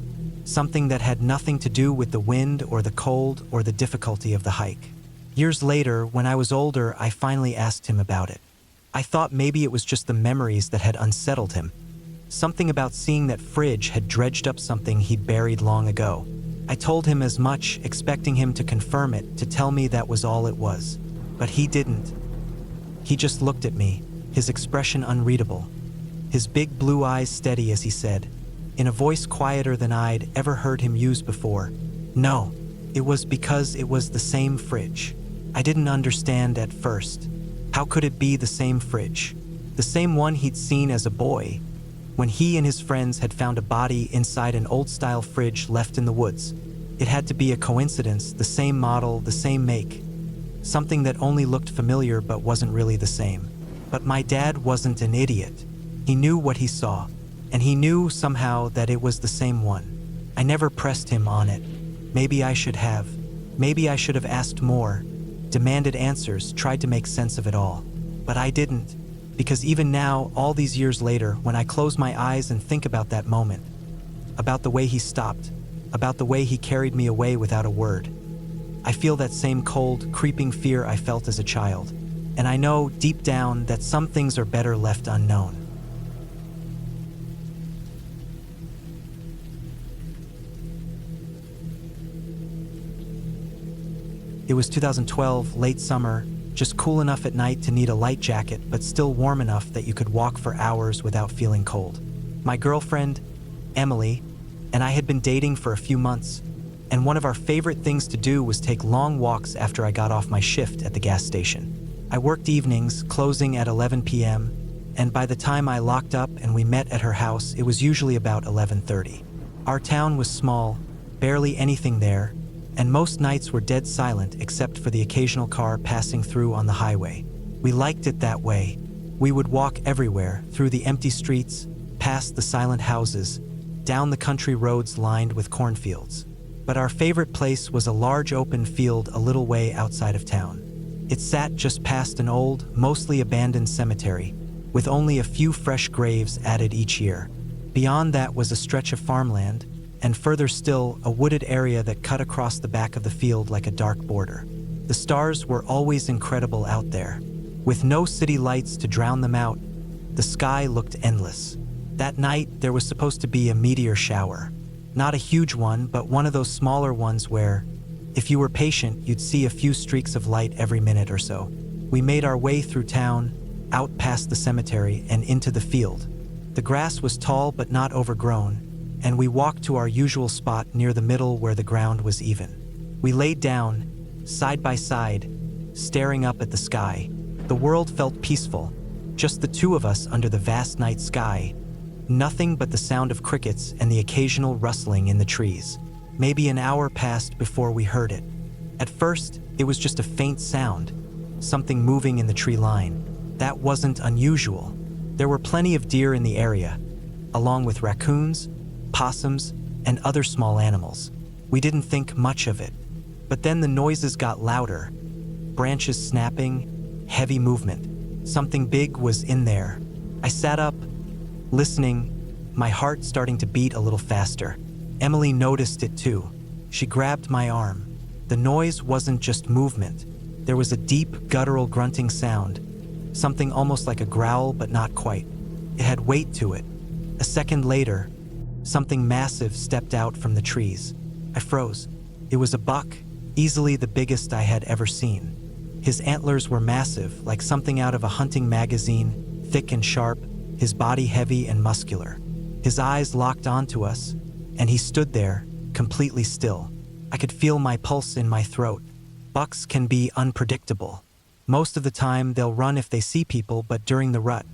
something that had nothing to do with the wind or the cold or the difficulty of the hike. Years later, when I was older, I finally asked him about it. I thought maybe it was just the memories that had unsettled him. Something about seeing that fridge had dredged up something he'd buried long ago. I told him as much, expecting him to confirm it, to tell me that was all it was. But he didn't. He just looked at me, his expression unreadable, his big blue eyes steady as he said, in a voice quieter than I'd ever heard him use before, "No, it was because it was the same fridge." I didn't understand at first. How could it be the same fridge? The same one he'd seen as a boy, when he and his friends had found a body inside an old-style fridge left in the woods. It had to be a coincidence, the same model, the same make. Something that only looked familiar but wasn't really the same. But my dad wasn't an idiot. He knew what he saw, and he knew somehow that it was the same one. I never pressed him on it. Maybe I should have. Maybe I should have asked more, demanded answers, tried to make sense of it all. But I didn't, because even now, all these years later, when I close my eyes and think about that moment, about the way he stopped, about the way he carried me away without a word, I feel that same cold, creeping fear I felt as a child. And I know, deep down, that some things are better left unknown. It was 2012, late summer, just cool enough at night to need a light jacket, but still warm enough that you could walk for hours without feeling cold. My girlfriend, Emily, and I had been dating for a few months, and one of our favorite things to do was take long walks after I got off my shift at the gas station. I worked evenings, closing at 11 p.m., and by the time I locked up and we met at her house, it was usually about 11:30. Our town was small, barely anything there, and most nights were dead silent except for the occasional car passing through on the highway. We liked it that way. We would walk everywhere, through the empty streets, past the silent houses, down the country roads lined with cornfields. But our favorite place was a large open field a little way outside of town. It sat just past an old, mostly abandoned cemetery, with only a few fresh graves added each year. Beyond that was a stretch of farmland, and further still, a wooded area that cut across the back of the field like a dark border. The stars were always incredible out there. With no city lights to drown them out, the sky looked endless. That night, there was supposed to be a meteor shower. Not a huge one, but one of those smaller ones where, if you were patient, you'd see a few streaks of light every minute or so. We made our way through town, out past the cemetery, and into the field. The grass was tall but not overgrown, and we walked to our usual spot near the middle where the ground was even. We laid down, side by side, staring up at the sky. The world felt peaceful, just the two of us under the vast night sky. Nothing but the sound of crickets and the occasional rustling in the trees. Maybe an hour passed before we heard it. At first, it was just a faint sound, something moving in the tree line. That wasn't unusual. There were plenty of deer in the area, along with raccoons, possums, and other small animals. We didn't think much of it. But then the noises got louder. Branches snapping, heavy movement. Something big was in there. I sat up, listening, my heart starting to beat a little faster. Emily noticed it too. She grabbed my arm. The noise wasn't just movement. There was a deep, guttural grunting sound. Something almost like a growl, but not quite. It had weight to it. A second later, something massive stepped out from the trees. I froze. It was a buck, easily the biggest I had ever seen. His antlers were massive, like something out of a hunting magazine, thick and sharp, his body heavy and muscular. His eyes locked onto us, and he stood there, completely still. I could feel my pulse in my throat. Bucks can be unpredictable. Most of the time, they'll run if they see people, but during the rut,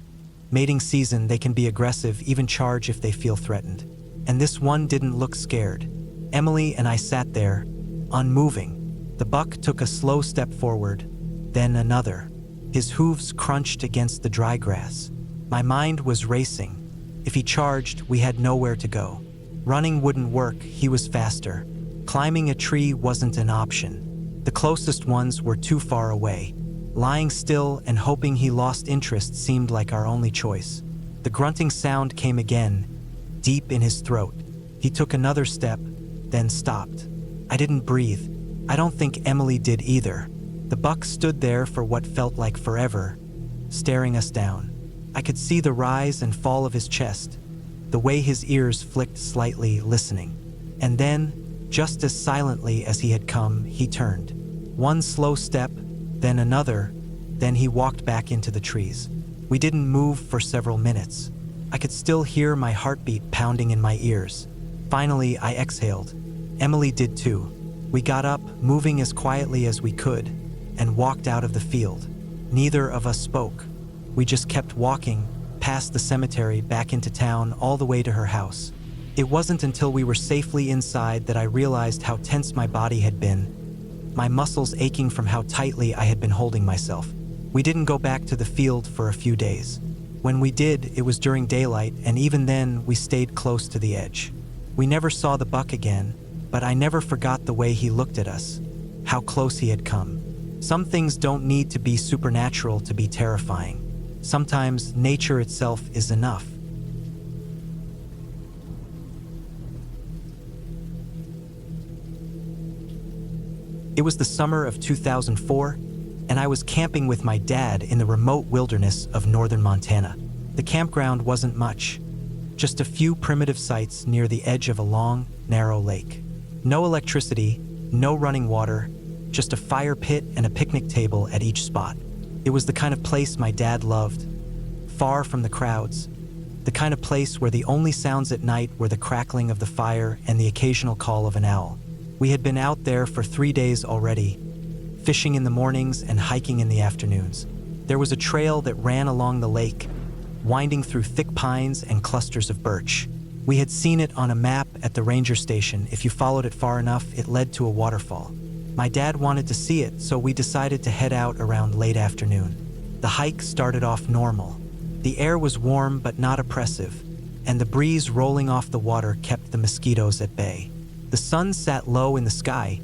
mating season, they can be aggressive, even charge if they feel threatened. And this one didn't look scared. Emily and I sat there, unmoving. The buck took a slow step forward, then another. His hooves crunched against the dry grass. My mind was racing. If he charged, we had nowhere to go. Running wouldn't work, he was faster. Climbing a tree wasn't an option. The closest ones were too far away. Lying still and hoping he lost interest seemed like our only choice. The grunting sound came again, deep in his throat. He took another step, then stopped. I didn't breathe. I don't think Emily did either. The buck stood there for what felt like forever, staring us down. I could see the rise and fall of his chest, the way his ears flicked slightly, listening. And then, Just as silently as he had come, he turned. One slow step, then another, then he walked back into the trees. We didn't move for several minutes. I could still hear my heartbeat pounding in my ears. Finally, I exhaled. Emily did too. We got up, moving as quietly as we could, and walked out of the field. Neither of us spoke. We just kept walking, past the cemetery, back into town, all the way to her house. It wasn't until we were safely inside that I realized how tense my body had been, my muscles aching from how tightly I had been holding myself. We didn't go back to the field for a few days. When we did, it was during daylight, and even then, we stayed close to the edge. We never saw the buck again, but I never forgot the way he looked at us, how close he had come. Some things don't need to be supernatural to be terrifying. Sometimes nature itself is enough. It was the summer of 2004, and I was camping with my dad in the remote wilderness of northern Montana. The campground wasn't much, just a few primitive sites near the edge of a long, narrow lake. No electricity, no running water, just a fire pit and a picnic table at each spot. It was the kind of place my dad loved, far from the crowds, the kind of place where the only sounds at night were the crackling of the fire and the occasional call of an owl. We had been out there for 3 days already, fishing in the mornings and hiking in the afternoons. There was a trail that ran along the lake, winding through thick pines and clusters of birch. We had seen it on a map at the ranger station. If you followed it far enough, it led to a waterfall. My dad wanted to see it, so we decided to head out around late afternoon. The hike started off normal. The air was warm but not oppressive, and the breeze rolling off the water kept the mosquitoes at bay. The sun sat low in the sky,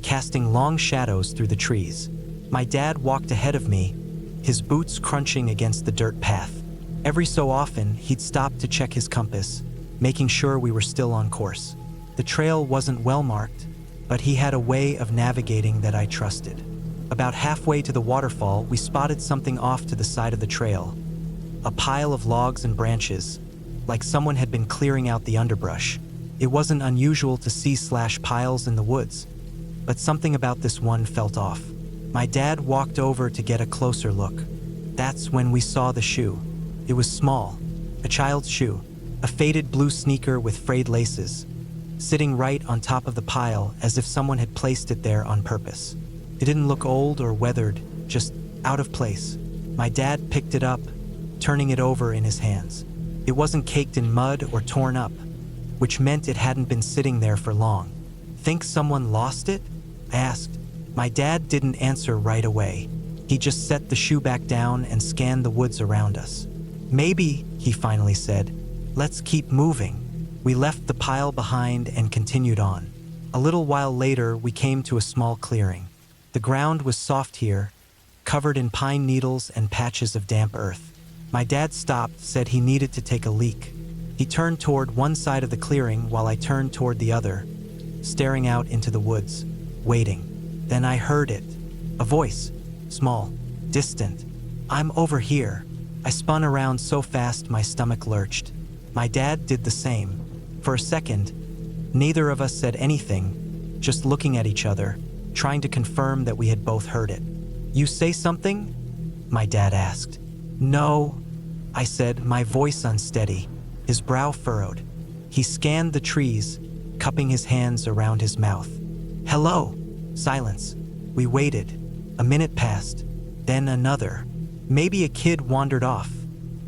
casting long shadows through the trees. My dad walked ahead of me, his boots crunching against the dirt path. Every so often, he'd stop to check his compass, making sure we were still on course. The trail wasn't well marked, but he had a way of navigating that I trusted. About halfway to the waterfall, we spotted something off to the side of the trail. A pile of logs and branches, like someone had been clearing out the underbrush. It wasn't unusual to see piles in the woods, but something about this one felt off. My dad walked over to get a closer look. That's when we saw the shoe. It was small, a child's shoe, a faded blue sneaker with frayed laces, sitting right on top of the pile as if someone had placed it there on purpose. It didn't look old or weathered, just out of place. My dad picked it up, turning it over in his hands. It wasn't caked in mud or torn up, which meant it hadn't been sitting there for long. Think someone lost it? I asked. My dad didn't answer right away. He just set the shoe back down and scanned the woods around us. Maybe, he finally said, let's keep moving. We left the pile behind and continued on. A little while later, we came to a small clearing. The ground was soft here, covered in pine needles and patches of damp earth. My dad stopped, said he needed to take a leak. He turned toward one side of the clearing while I turned toward the other, staring out into the woods, waiting. Then I heard it. A voice, small, distant. I'm over here. I spun around so fast my stomach lurched. My dad did the same. For a second, neither of us said anything, just looking at each other, trying to confirm that we had both heard it. You say something? My dad asked. No, I said, my voice unsteady. His brow furrowed. He scanned the trees, cupping his hands around his mouth. Hello. Silence. We waited. A minute passed, then another. Maybe a kid wandered off,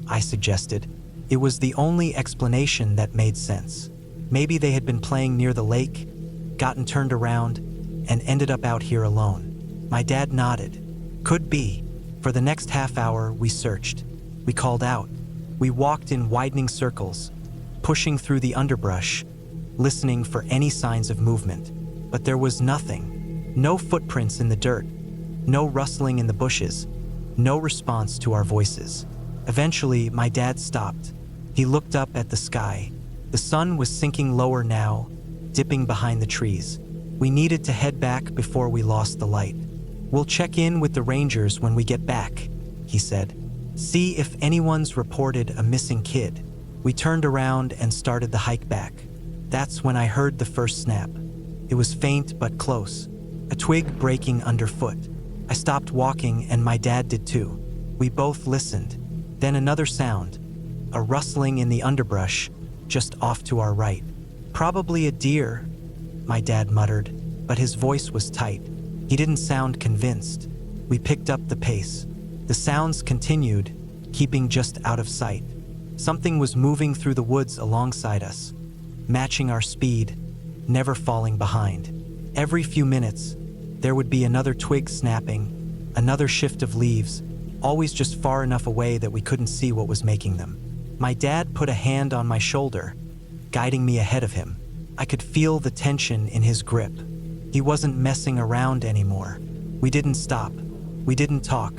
I suggested. It was the only explanation that made sense. Maybe they had been playing near the lake, gotten turned around, and ended up out here alone. My dad nodded. Could be. For the next half hour, we searched. We called out. We walked in widening circles, pushing through the underbrush, listening for any signs of movement. But there was nothing. No footprints in the dirt, no rustling in the bushes, no response to our voices. Eventually, my dad stopped. He looked up at the sky. The sun was sinking lower now, dipping behind the trees. We needed to head back before we lost the light. We'll check in with the rangers when we get back, he said. See if anyone's reported a missing kid. We turned around and started the hike back. That's when I heard the first snap. It It was faint but close, a twig breaking underfoot. I stopped walking and my dad did too. We both listened. Then another sound, a rustling in the underbrush just off to our right. "Probably a deer," my dad muttered, but his voice was tight. He didn't sound convinced. We picked up the pace. The sounds continued, keeping just out of sight. Something was moving through the woods alongside us, matching our speed, never falling behind. Every few minutes, there would be another twig snapping, another shift of leaves, always just far enough away that we couldn't see what was making them. My dad put a hand on my shoulder, guiding me ahead of him. I could feel the tension in his grip. He wasn't messing around anymore. We didn't stop. We didn't talk.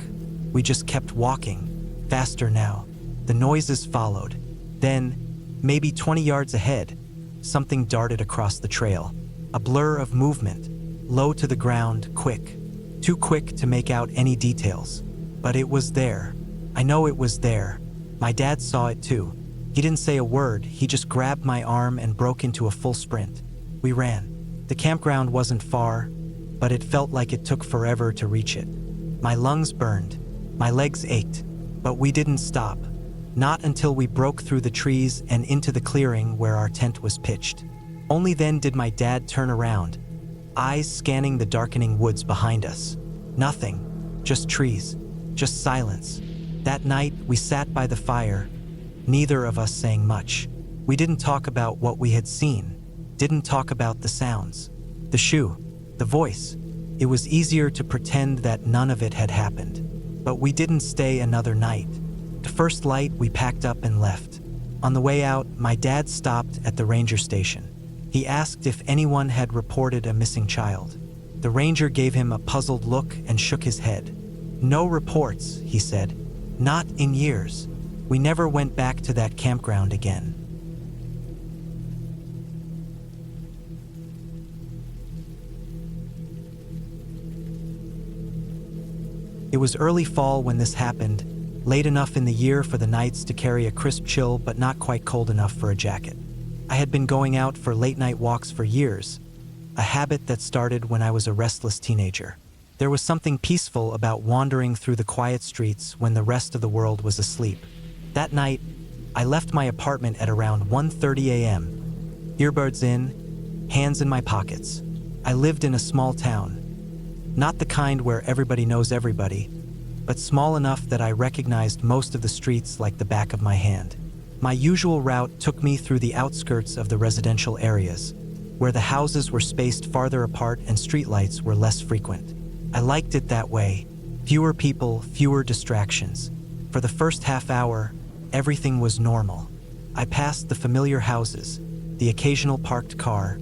We just kept walking, faster now. The noises followed. Then, maybe 20 yards ahead, something darted across the trail. A blur of movement, low to the ground, quick. Too quick to make out any details. But it was there. I know it was there. My dad saw it too. He didn't say a word, he just grabbed my arm and broke into a full sprint. We ran. The campground wasn't far, but it felt like it took forever to reach it. My lungs burned. My legs ached. But we didn't stop. Not until we broke through the trees and into the clearing where our tent was pitched. Only then did my dad turn around, eyes scanning the darkening woods behind us. Nothing. Just trees. Just silence. That night, we sat by the fire, neither of us saying much. We didn't talk about what we had seen, didn't talk about the sounds, the shoe, the voice. It was easier to pretend that none of it had happened. But we didn't stay another night. The first light, we packed up and left. On the way out, my dad stopped at the ranger station. He asked if anyone had reported a missing child. The ranger gave him a puzzled look and shook his head. "No reports," he said. "Not in years." We never went back to that campground again. It was early fall when this happened, late enough in the year for the nights to carry a crisp chill but not quite cold enough for a jacket. I had been going out for late-night walks for years, a habit that started when I was a restless teenager. There was something peaceful about wandering through the quiet streets when the rest of the world was asleep. That night, I left my apartment at around 1:30 a.m., earbuds in, hands in my pockets. I lived in a small town, not the kind where everybody knows everybody, but small enough that I recognized most of the streets like the back of my hand. My usual route took me through the outskirts of the residential areas, where the houses were spaced farther apart and streetlights were less frequent. I liked it that way. Fewer people, fewer distractions. For the first half hour, everything was normal. I passed the familiar houses, the occasional parked car,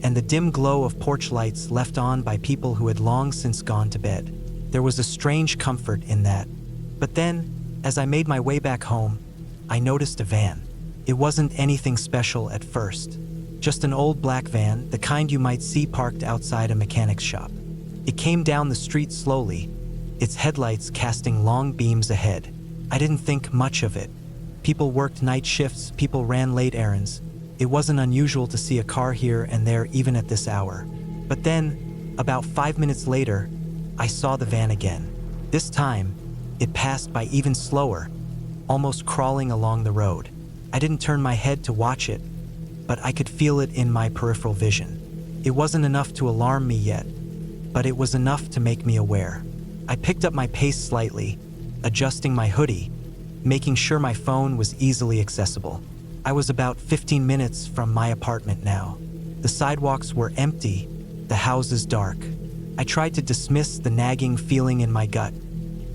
and the dim glow of porch lights left on by people who had long since gone to bed. There was a strange comfort in that. But then, as I made my way back home, I noticed a van. It wasn't anything special at first. Just an old black van, the kind you might see parked outside a mechanic's shop. It came down the street slowly, its headlights casting long beams ahead. I didn't think much of it. People worked night shifts, people ran late errands. It wasn't unusual to see a car here and there even at this hour. But then, about 5 minutes later, I saw the van again. This time, it passed by even slower, almost crawling along the road. I didn't turn my head to watch it, but I could feel it in my peripheral vision. It wasn't enough to alarm me yet, but it was enough to make me aware. I picked up my pace slightly, adjusting my hoodie, making sure my phone was easily accessible. I was about 15 minutes from my apartment now. The sidewalks were empty, the houses dark. I tried to dismiss the nagging feeling in my gut,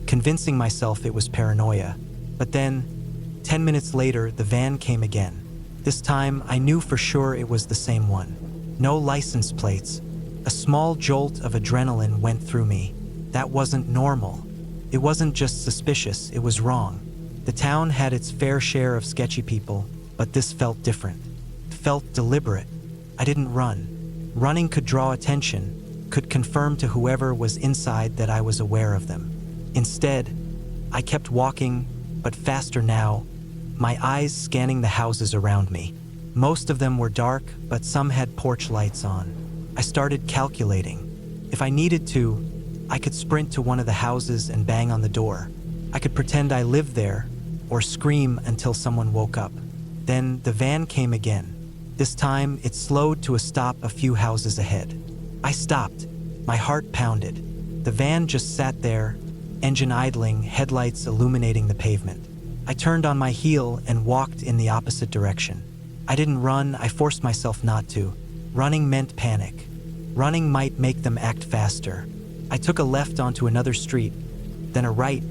convincing myself it was paranoia. But then, 10 minutes later, the van came again. This time, I knew for sure it was the same one. No license plates. A small jolt of adrenaline went through me. That wasn't normal. It wasn't just suspicious, it was wrong. The town had its fair share of sketchy people, but this felt different. It felt deliberate. I didn't run. Running could draw attention, could confirm to whoever was inside that I was aware of them. Instead, I kept walking, but faster now, my eyes scanning the houses around me. Most of them were dark, but some had porch lights on. I started calculating. If I needed to, I could sprint to one of the houses and bang on the door. I could pretend I lived there, or scream until someone woke up. Then the van came again. This time, it slowed to a stop a few houses ahead. I stopped. My heart pounded. The van just sat there, engine idling, headlights illuminating the pavement. I turned on my heel and walked in the opposite direction. I didn't run, I forced myself not to. Running meant panic. Running might make them act faster. I took a left onto another street, then a right,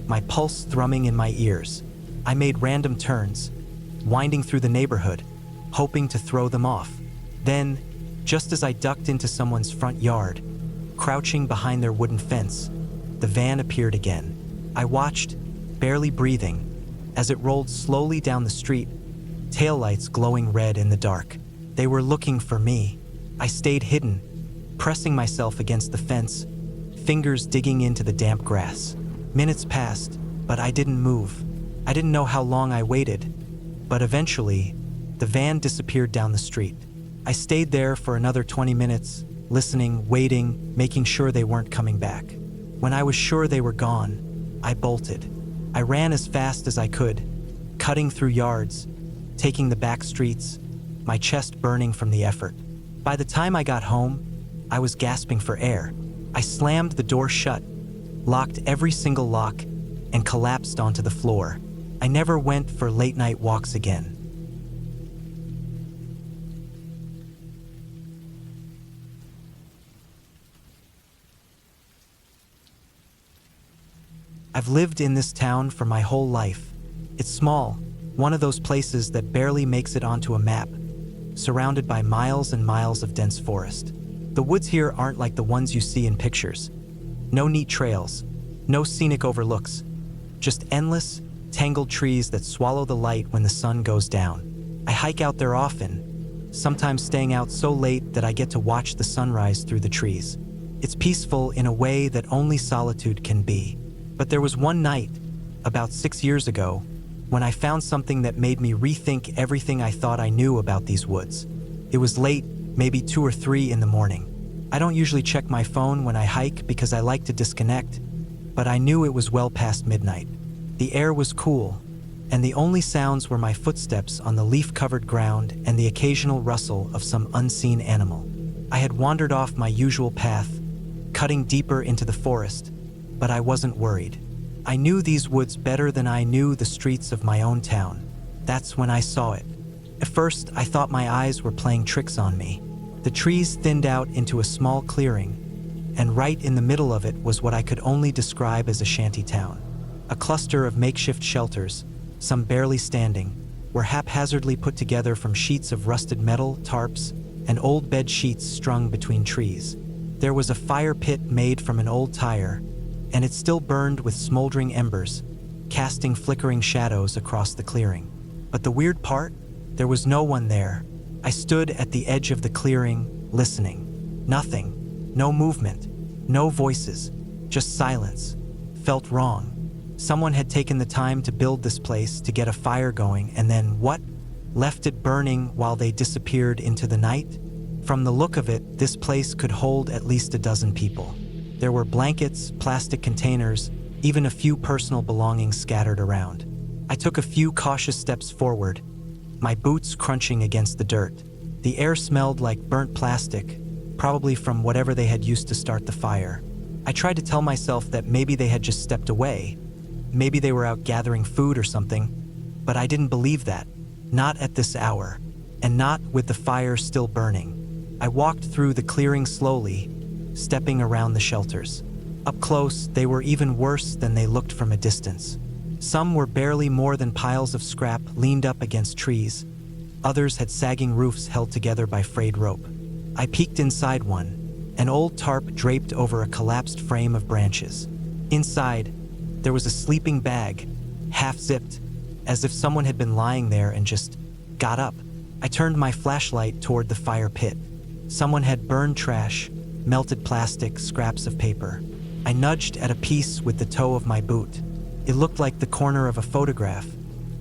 my pulse thrumming in my ears. I made random turns, winding through the neighborhood, hoping to throw them off. Then, just as I ducked into someone's front yard, crouching behind their wooden fence, the van appeared again. I watched, barely breathing, as it rolled slowly down the street, taillights glowing red in the dark. They were looking for me. I stayed hidden, pressing myself against the fence, fingers digging into the damp grass. Minutes passed, but I didn't move. I didn't know how long I waited, but eventually, the van disappeared down the street. I stayed there for another 20 minutes, listening, waiting, making sure they weren't coming back. When I was sure they were gone, I bolted. I ran as fast as I could, cutting through yards, taking the back streets, my chest burning from the effort. By the time I got home, I was gasping for air. I slammed the door shut, locked every single lock, and collapsed onto the floor. I never went for late-night walks again. I've lived in this town for my whole life. It's small, one of those places that barely makes it onto a map, surrounded by miles and miles of dense forest. The woods here aren't like the ones you see in pictures. No neat trails, no scenic overlooks, just endless, tangled trees that swallow the light when the sun goes down. I hike out there often, sometimes staying out so late that I get to watch the sunrise through the trees. It's peaceful in a way that only solitude can be. But there was one night, about 6 years ago, when I found something that made me rethink everything I thought I knew about these woods. It was late, maybe 2 or 3 in the morning. I don't usually check my phone when I hike because I like to disconnect, but I knew it was well past midnight. The air was cool, and the only sounds were my footsteps on the leaf-covered ground and the occasional rustle of some unseen animal. I had wandered off my usual path, cutting deeper into the forest, but I wasn't worried. I knew these woods better than I knew the streets of my own town. That's when I saw it. At first, I thought my eyes were playing tricks on me. The trees thinned out into a small clearing, and right in the middle of it was what I could only describe as a shanty town. A cluster of makeshift shelters, some barely standing, were haphazardly put together from sheets of rusted metal, tarps, and old bed sheets strung between trees. There was a fire pit made from an old tire, and it still burned with smoldering embers, casting flickering shadows across the clearing. But the weird part? There was no one there. I stood at the edge of the clearing, listening. Nothing. No movement. No voices. Just silence. Felt wrong. Someone had taken the time to build this place, to get a fire going, and then what? Left it burning while they disappeared into the night? From the look of it, this place could hold at least a dozen people. There were blankets, plastic containers, even a few personal belongings scattered around. I took a few cautious steps forward, my boots crunching against the dirt. The air smelled like burnt plastic, probably from whatever they had used to start the fire. I tried to tell myself that maybe they had just stepped away. Maybe they were out gathering food or something, but I didn't believe that. Not at this hour, and not with the fire still burning. I walked through the clearing slowly, stepping around the shelters. Up close, they were even worse than they looked from a distance. Some were barely more than piles of scrap leaned up against trees. Others had sagging roofs held together by frayed rope. I peeked inside one, an old tarp draped over a collapsed frame of branches. Inside, there was a sleeping bag, half-zipped, as if someone had been lying there and just got up. I turned my flashlight toward the fire pit. Someone had burned trash, melted plastic, scraps of paper. I nudged at a piece with the toe of my boot. It looked like the corner of a photograph,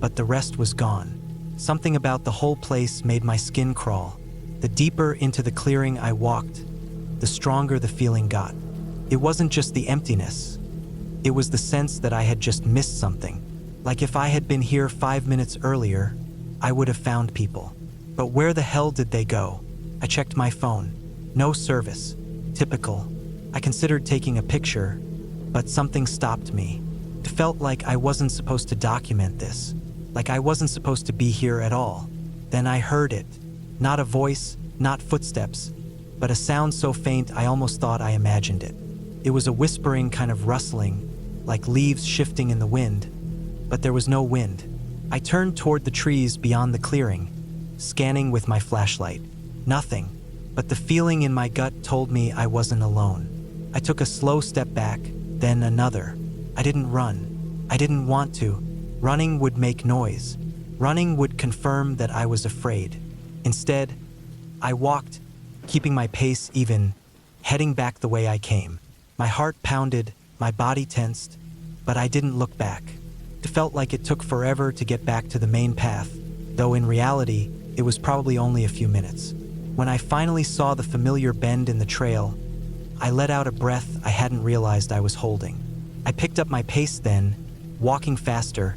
but the rest was gone. Something about the whole place made my skin crawl. The deeper into the clearing I walked, the stronger the feeling got. It wasn't just the emptiness. It was the sense that I had just missed something. Like if I had been here 5 minutes earlier, I would have found people. But where the hell did they go? I checked my phone. No service. Typical. I considered taking a picture, but something stopped me. It felt like I wasn't supposed to document this. Like I wasn't supposed to be here at all. Then I heard it. Not a voice, not footsteps, but a sound so faint I almost thought I imagined it. It was a whispering kind of rustling, like leaves shifting in the wind, but there was no wind. I turned toward the trees beyond the clearing, scanning with my flashlight. Nothing, but the feeling in my gut told me I wasn't alone. I took a slow step back, then another. I didn't run. I didn't want to. Running would make noise. Running would confirm that I was afraid. Instead, I walked, keeping my pace even, heading back the way I came. My heart pounded, my body tensed, but I didn't look back. It felt like it took forever to get back to the main path, though in reality, it was probably only a few minutes. When I finally saw the familiar bend in the trail, I let out a breath I hadn't realized I was holding. I picked up my pace then, walking faster,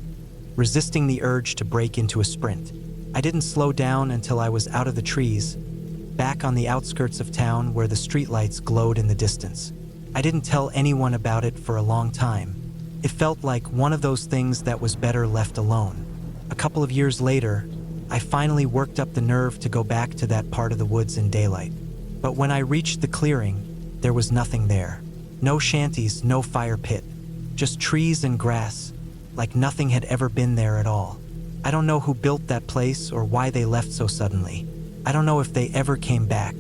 resisting the urge to break into a sprint. I didn't slow down until I was out of the trees, back on the outskirts of town where the streetlights glowed in the distance. I didn't tell anyone about it for a long time. It felt like one of those things that was better left alone. A couple of years later, I finally worked up the nerve to go back to that part of the woods in daylight. But when I reached the clearing, there was nothing there. No shanties, no fire pit, just trees and grass, like nothing had ever been there at all. I don't know who built that place or why they left so suddenly. I don't know if they ever came back.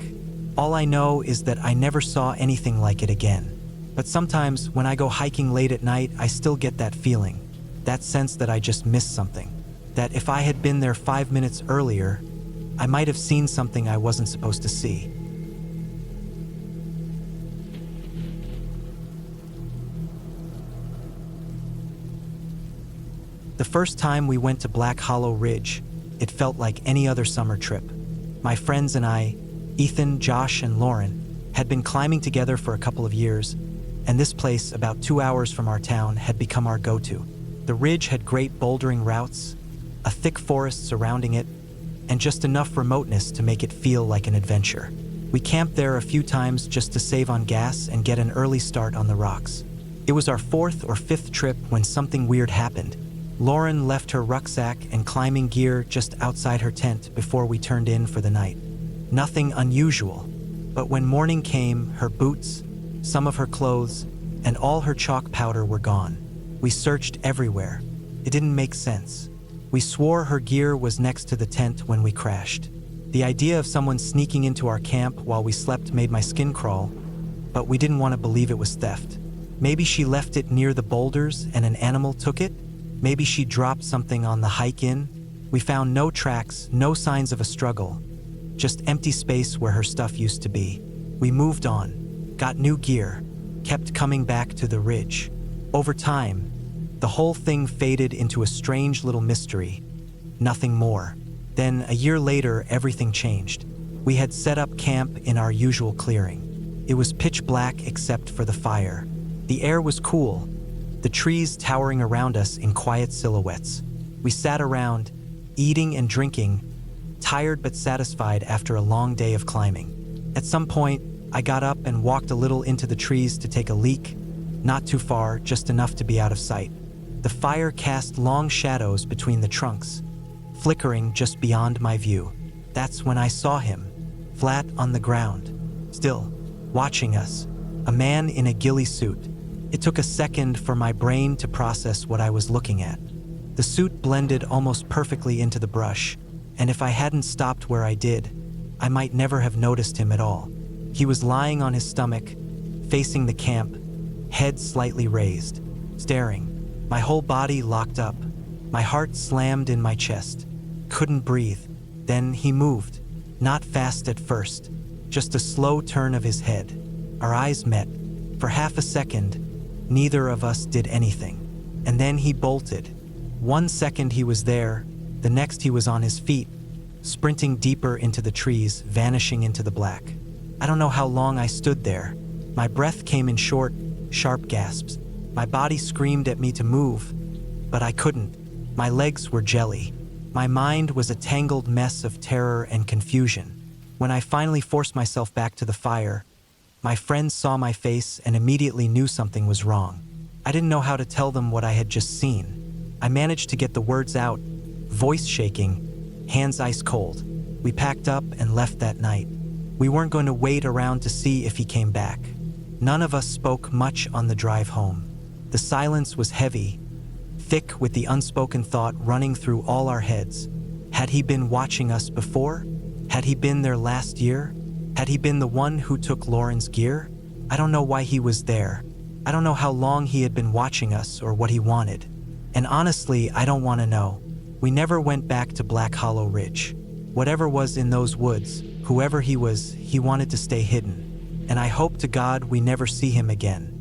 All I know is that I never saw anything like it again. But sometimes when I go hiking late at night, I still get that feeling, that sense that I just missed something. That if I had been there 5 minutes earlier, I might have seen something I wasn't supposed to see. The first time we went to Black Hollow Ridge, it felt like any other summer trip. My friends and I, Ethan, Josh, and Lauren, had been climbing together for a couple of years, and this place, about 2 hours from our town, had become our go-to. The ridge had great bouldering routes, a thick forest surrounding it, and just enough remoteness to make it feel like an adventure. We camped there a few times just to save on gas and get an early start on the rocks. It was our 4th or 5th trip when something weird happened. Lauren left her rucksack and climbing gear just outside her tent before we turned in for the night. Nothing unusual, but when morning came, her boots, some of her clothes, and all her chalk powder were gone. We searched everywhere. It didn't make sense. We swore her gear was next to the tent when we crashed. The idea of someone sneaking into our camp while we slept made my skin crawl, but we didn't want to believe it was theft. Maybe she left it near the boulders and an animal took it? Maybe she dropped something on the hike in? We found no tracks, no signs of a struggle, just empty space where her stuff used to be. We moved on, got new gear, kept coming back to the ridge. Over time, the whole thing faded into a strange little mystery. Nothing more. Then, a year later, everything changed. We had set up camp in our usual clearing. It was pitch black except for the fire. The air was cool, the trees towering around us in quiet silhouettes. We sat around, eating and drinking, tired but satisfied after a long day of climbing. At some point, I got up and walked a little into the trees to take a leak, not too far, just enough to be out of sight. The fire cast long shadows between the trunks, flickering just beyond my view. That's when I saw him, flat on the ground, still, watching us, a man in a ghillie suit. It took a second for my brain to process what I was looking at. The suit blended almost perfectly into the brush, and if I hadn't stopped where I did, I might never have noticed him at all. He was lying on his stomach, facing the camp, head slightly raised, staring, my whole body locked up. My heart slammed in my chest. Couldn't breathe. Then he moved, not fast at first, just a slow turn of his head. Our eyes met. For half a second, neither of us did anything. And then he bolted. 1 second he was there, the next he was on his feet, sprinting deeper into the trees, vanishing into the black. I don't know how long I stood there. My breath came in short, sharp gasps. My body screamed at me to move, but I couldn't. My legs were jelly. My mind was a tangled mess of terror and confusion. When I finally forced myself back to the fire, my friends saw my face and immediately knew something was wrong. I didn't know how to tell them what I had just seen. I managed to get the words out, voice shaking, hands ice cold. We packed up and left that night. We weren't going to wait around to see if he came back. None of us spoke much on the drive home. The silence was heavy, thick with the unspoken thought running through all our heads. Had he been watching us before? Had he been there last year? Had he been the one who took Lauren's gear? I don't know why he was there. I don't know how long he had been watching us or what he wanted. And honestly, I don't want to know. We never went back to Black Hollow Ridge. Whatever was in those woods, whoever he was, he wanted to stay hidden. And I hope to God we never see him again.